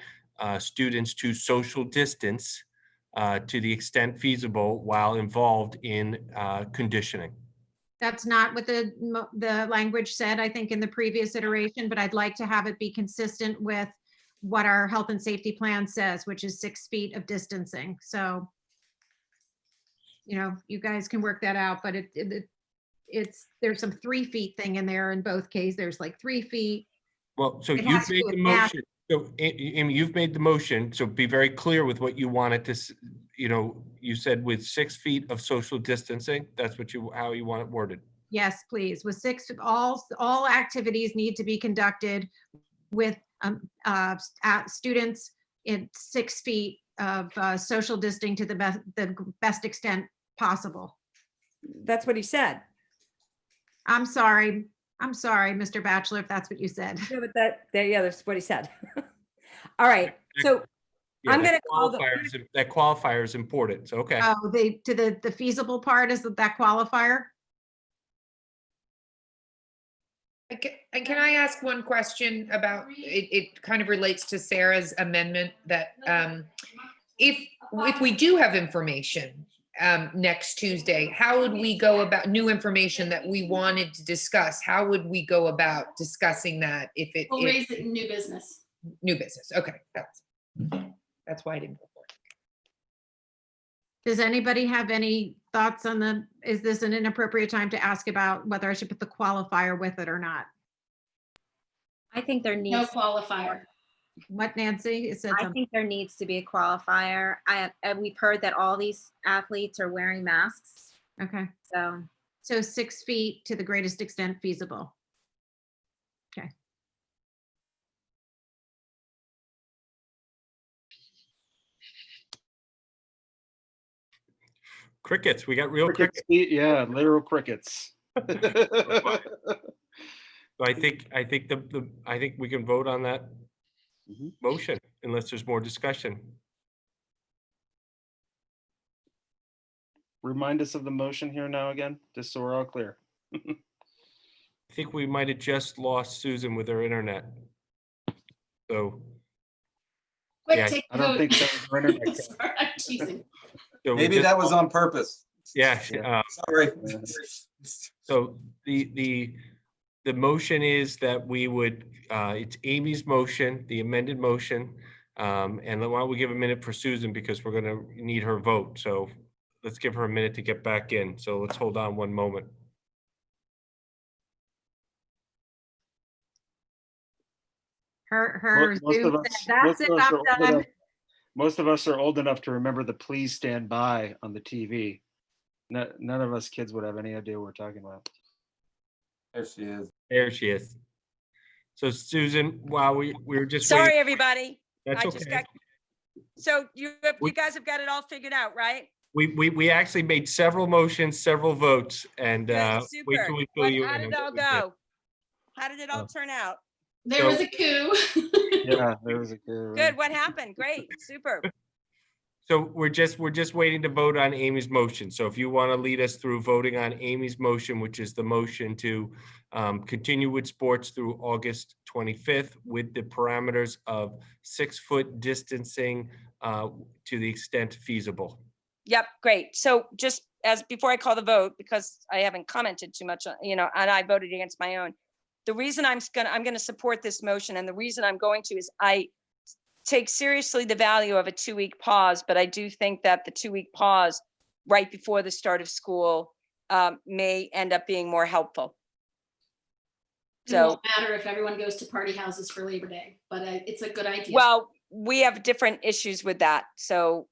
students to social distance to the extent feasible while involved in conditioning. That's not what the language said, I think, in the previous iteration, but I'd like to have it be consistent with what our health and safety plan says, which is 6 feet of distancing. So, you know, you guys can work that out, but there's some 3 feet thing in there in both cases. There's like 3 feet. Well, so It you've has to made do the with math. motion. So Amy, you've made the motion. So be very clear with what you wanted to, you know, you said with 6 feet of social distancing. That's what how you want it worded. Yes, please. With 6, all activities need to be conducted with students in 6 feet of social distancing to the best extent possible. That's what he said. I'm sorry, Mr. Bachelor, if that's what you said. Yeah, but that's what he said. All right, so Yeah, I'm that going to call the. that qualifier is important. So, okay. Oh, the feasible part is that qualifier? Can I ask one question about, it kind of relates to Sarah's amendment that if we do have information next Tuesday, how would we go about new information that we wanted to discuss? How would we go about discussing that if it? We'll raise it in new business. New business. Okay. That's why I didn't go for it. Does anybody have any thoughts on is this an inappropriate time to ask about whether I should put the qualifier with it or not? I think there needs No qualifier. What, Nancy? It said I something. think there needs to be a qualifier. We've heard that all these athletes are wearing masks. Okay. So 6 feet to the greatest extent feasible. Okay. Crickets. We got real crickets. Yeah, literal crickets. So I think we can vote on that motion unless there's more discussion. Remind us of the motion here now again, just so we're all clear. I think we might have just lost Susan with her internet. So. Quick, yeah, take I don't think so. Her internet. Sorry, I'm teasing. So Maybe that was on purpose. Yeah. Sorry. So the motion is that we would, it's Amy's motion, the amended motion. And why don't we give a minute for Susan because we're going to need her vote. So let's give her a minute to get back in. So let's hold on one moment. Her Zoom said, that's it, I'm done. Most of us are old enough to remember the "Please Stand By" on the TV. None of us kids would have any idea what we're talking about. There she is. There she is. So Susan, while we were just sorry, waiting, everybody. that's I okay. just got. So you guys have got it all figured out, right? We actually made several motions, several votes, and Good, wait super. till we fill you How in did on it all what we did. go? How did it all turn out? There was a coup. Yeah, there was a coup. Good. What happened? Great. Super. So we're just waiting to vote on Amy's motion. So if you want to lead us through voting on Amy's motion, which is the motion to continue with sports through August 25th with the parameters of 6 foot distancing to the extent feasible. Yep. Great. So just before I call the vote, because I haven't commented too much, and I voted against my own. The reason I'm going to support this motion, and the reason I'm going to is I take seriously the value of a 2-week pause, but I do think that the 2-week pause right before the start of school may end up being more helpful. It won't matter if everyone goes to party houses for Labor Day, but it's a good idea. Well, we have different issues with that. So,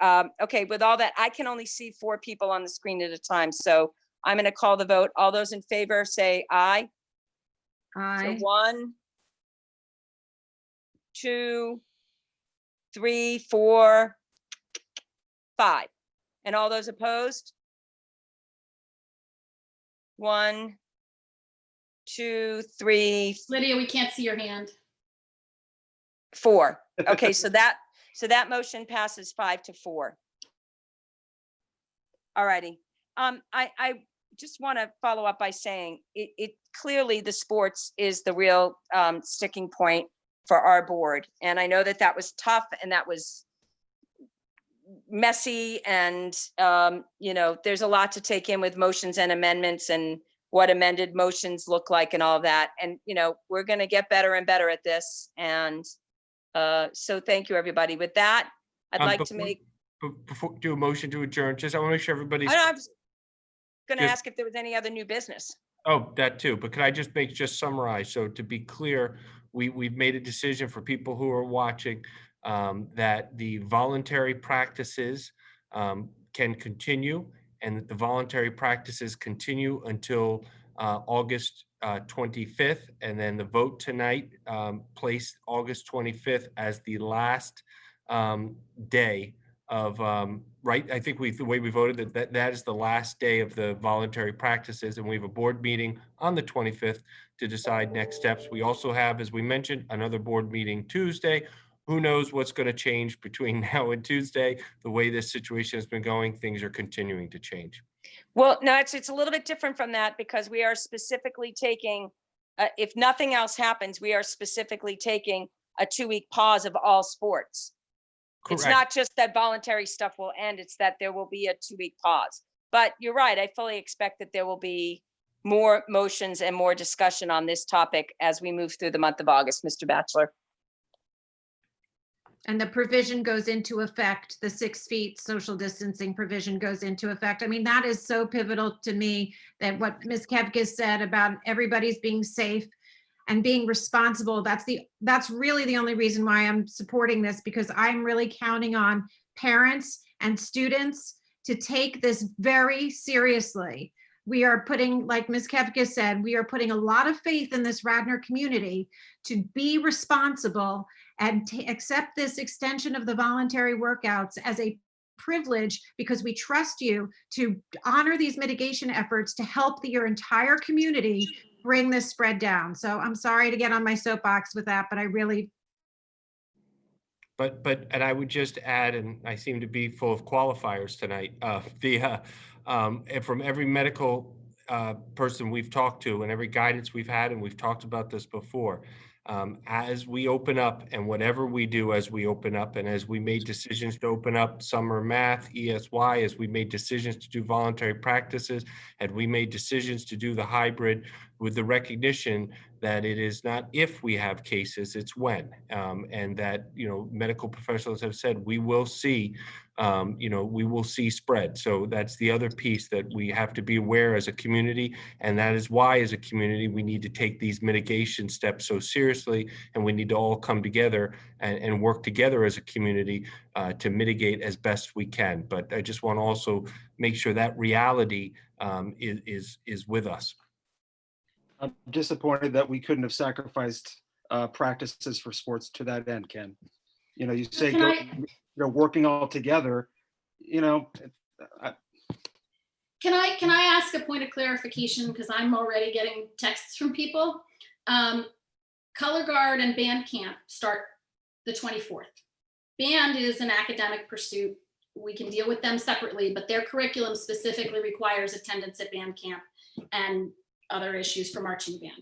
okay, with all that, I can only see 4 people on the screen at a time. So I'm going to call the vote. All those in favor say aye. Aye. So 1, 2, 3, 4, 5. And all those opposed? 1, 2, 3, Lydia, we can't see your hand. 4. Okay, so that motion passes 5-4. All righty. I just want to follow up by saying it clearly the sports is the real sticking point for our board. And I know that was tough and that was messy and, there's a lot to take in with motions and amendments and what amended motions look like and all that. And, we're going to get better and better at this. And so thank you, everybody. With that, I'd like to make. Before do a motion to adjourn, just I want to make sure everybody's. I was going to just- ask if there was any other new business. Oh, that too, but can I just summarize? So to be clear, we've made a decision for people who are watching that the voluntary practices can continue and that the voluntary practices continue until August 25th. And then the vote tonight placed August 25th as the last day of right. I think the way we voted that is the last day of the voluntary practices, and we have a board meeting on the 25th to decide next steps. We also have, as we mentioned, another board meeting Tuesday. Who knows what's going to change between now and Tuesday? The way this situation has been going, things are continuing to change. Well, no, it's a little bit different from that because we are specifically taking, if nothing else happens, we are specifically taking a 2-week pause of all sports. Correct. It's not just that voluntary stuff will end, it's that there will be a 2-week pause. But you're right, I fully expect that there will be more motions and more discussion on this topic as we move through the month of August, Mr. Batchelor. And the provision goes into effect, the 6 feet social distancing provision goes into effect. I mean, that is so pivotal to me that what Ms. Kepkes said about everybody's being safe and being responsible. That's really the only reason why I'm supporting this, because I'm really counting on parents and students to take this very seriously. We are putting, like Ms. Kepkes said, we are putting a lot of faith in this Radnor community to be responsible and to accept this extension of the voluntary workouts as a privilege, because we trust you to honor these mitigation efforts to help your entire community bring this spread down. So I'm sorry to get on my soapbox with that, but I really. And I would just add, and I seem to be full of qualifiers tonight, and from every medical person we've talked to and every guidance we've had, and we've talked about this before, as we open up and whatever we do as we open up, and as we made decisions to open up summer math, ESY, as we made decisions to do voluntary practices, and we made decisions to do the hybrid with the recognition that it is not if we have cases, it's when, and that, medical professionals have said, we will see, we will see spread. So that's the other piece that we have to be aware as a community. And that is why, as a community, we need to take these mitigation steps so seriously, and we need to all come together and work together as a community to mitigate as best we can. But I just want to also make sure that reality is with us. I'm disappointed that we couldn't have sacrificed practices for sports to that end, Ken. You say working all together, Can I ask a point of clarification, because I'm already getting texts from people? Color Guard and band camp start the 24th. Band is an academic pursuit. We can deal with them separately, but their curriculum specifically requires attendance at band camp and other issues for marching band.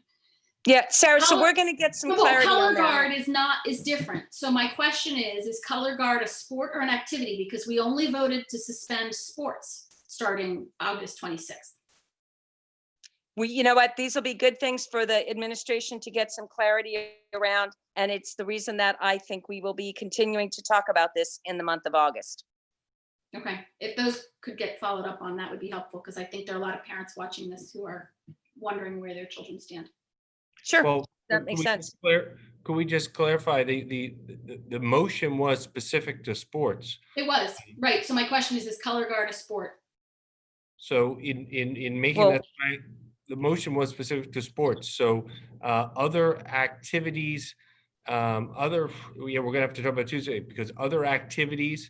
Yeah, Sarah, so we're going to get some clarity Color on that. Guard is different. So my question is Color Guard a sport or an activity? Because we only voted to suspend sports starting August 26th. You know what, these will be good things for the administration to get some clarity around. And it's the reason that I think we will be continuing to talk about this in the month of August. Okay, if those could get followed up on, that would be helpful, because I think there are a lot of parents watching this who are wondering where their children stand. Sure, well, that makes sense. Could we just clarify the motion was specific to sports? It was, right. So my question is Color Guard a sport? So in making that, the motion was specific to sports. So other activities, we're gonna have to talk about Tuesday, because other activities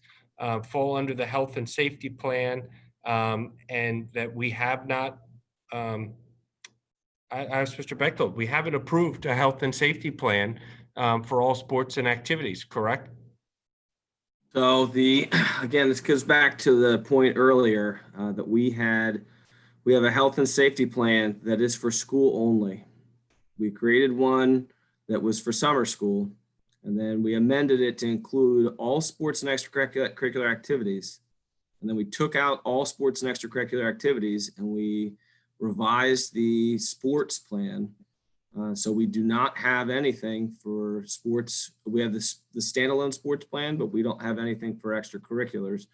fall under the health and safety plan, and that we have not, I asked Mr. Bechtold, we haven't approved a health and safety plan for all sports and activities, correct? So again, this goes back to the point earlier that we have a health and safety plan that is for school only. We created one that was for summer school, and then we amended it to include all sports and extracurricular activities. And then we took out all sports and extracurricular activities and we revised the sports plan. So we do not have anything for sports. We have the standalone sports plan, but we don't have anything for extracurriculars.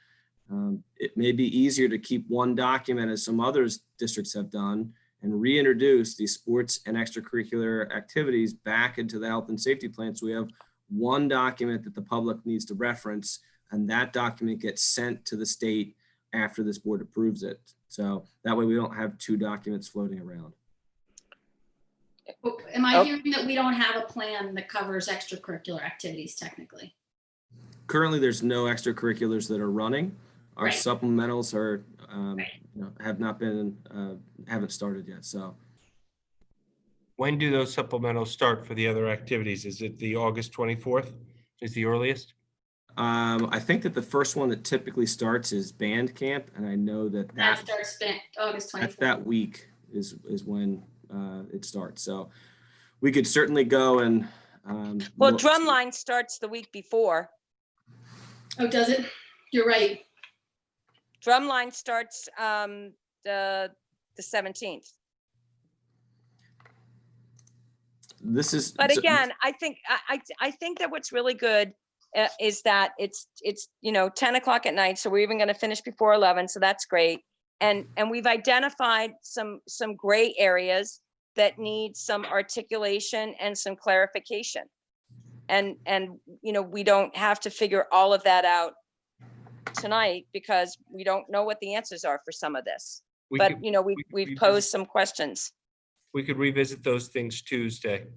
It may be easier to keep one document, as some others districts have done, and reintroduce the sports and extracurricular activities back into the health and safety plan. So we have one document that the public needs to reference, and that document gets sent to the state after this board approves it. So that way we don't have two documents floating around. Am I hearing that we don't have a plan that covers extracurricular activities technically? Currently, there's no extracurriculars that are running. Our Right. supplementals are have not been haven't started yet. So When do those supplementals start for the other activities? Is it the August 24th is the earliest? I think that the first one that typically starts is band camp, and I know that That starts August 24th. that week is when it starts. So we could certainly go and Well, look- Drumline starts the week before. Oh, does it? You're right. Drumline starts the 17th. This is. But again, I think that what's really good is that it's 10 o'clock at night, so we're even going to finish before 11, so that's great. And we've identified some gray areas that need some articulation and some clarification. And we don't have to figure all of that out tonight because we don't know what the answers are for some of this. We've posed some questions. We could revisit those things Tuesday.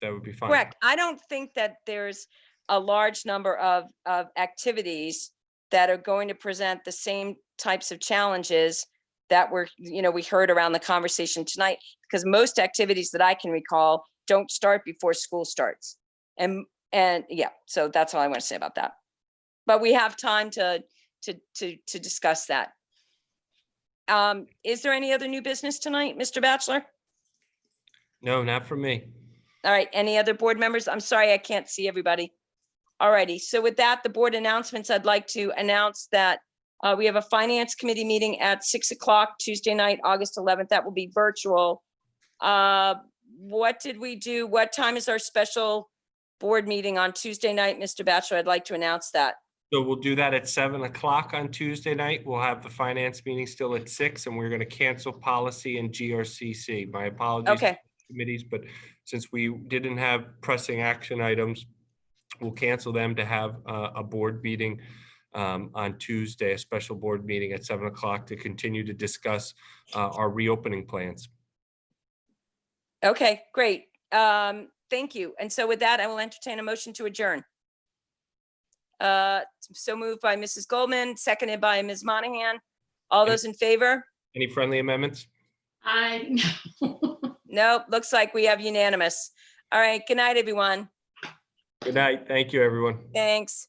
That would be fine. Correct. I don't think that there's a large number of activities that are going to present the same types of challenges that we heard around the conversation tonight, because most activities that I can recall don't start before school starts. And yeah, so that's all I want to say about that. But we have time to discuss that. Is there any other new business tonight, Mr. Batchelor? No, not for me. All right, any other board members? I'm sorry, I can't see everybody. All righty, so with that, the board announcements, I'd like to announce that we have a finance committee meeting at 6 o'clock Tuesday night, August 11th. That will be virtual. What did we do? What time is our special board meeting on Tuesday night, Mr. Batchelor? I'd like to announce that. So we'll do that at 7 o'clock on Tuesday night. We'll have the finance meeting still at 6, and we're going to cancel policy and GRCC. My apologies. Okay. Committees, but since we didn't have pressing action items, we'll cancel them to have a board meeting on Tuesday, a special board meeting at 7 o'clock to continue to discuss our reopening plans. Okay, great. Thank you. And so with that, I will entertain a motion to adjourn. So moved by Mrs. Goldman, seconded by Ms. Monahan. All those in favor? Any friendly amendments? Nope, looks like we have unanimous. All right, good night, everyone. Good night. Thank you, everyone. Thanks.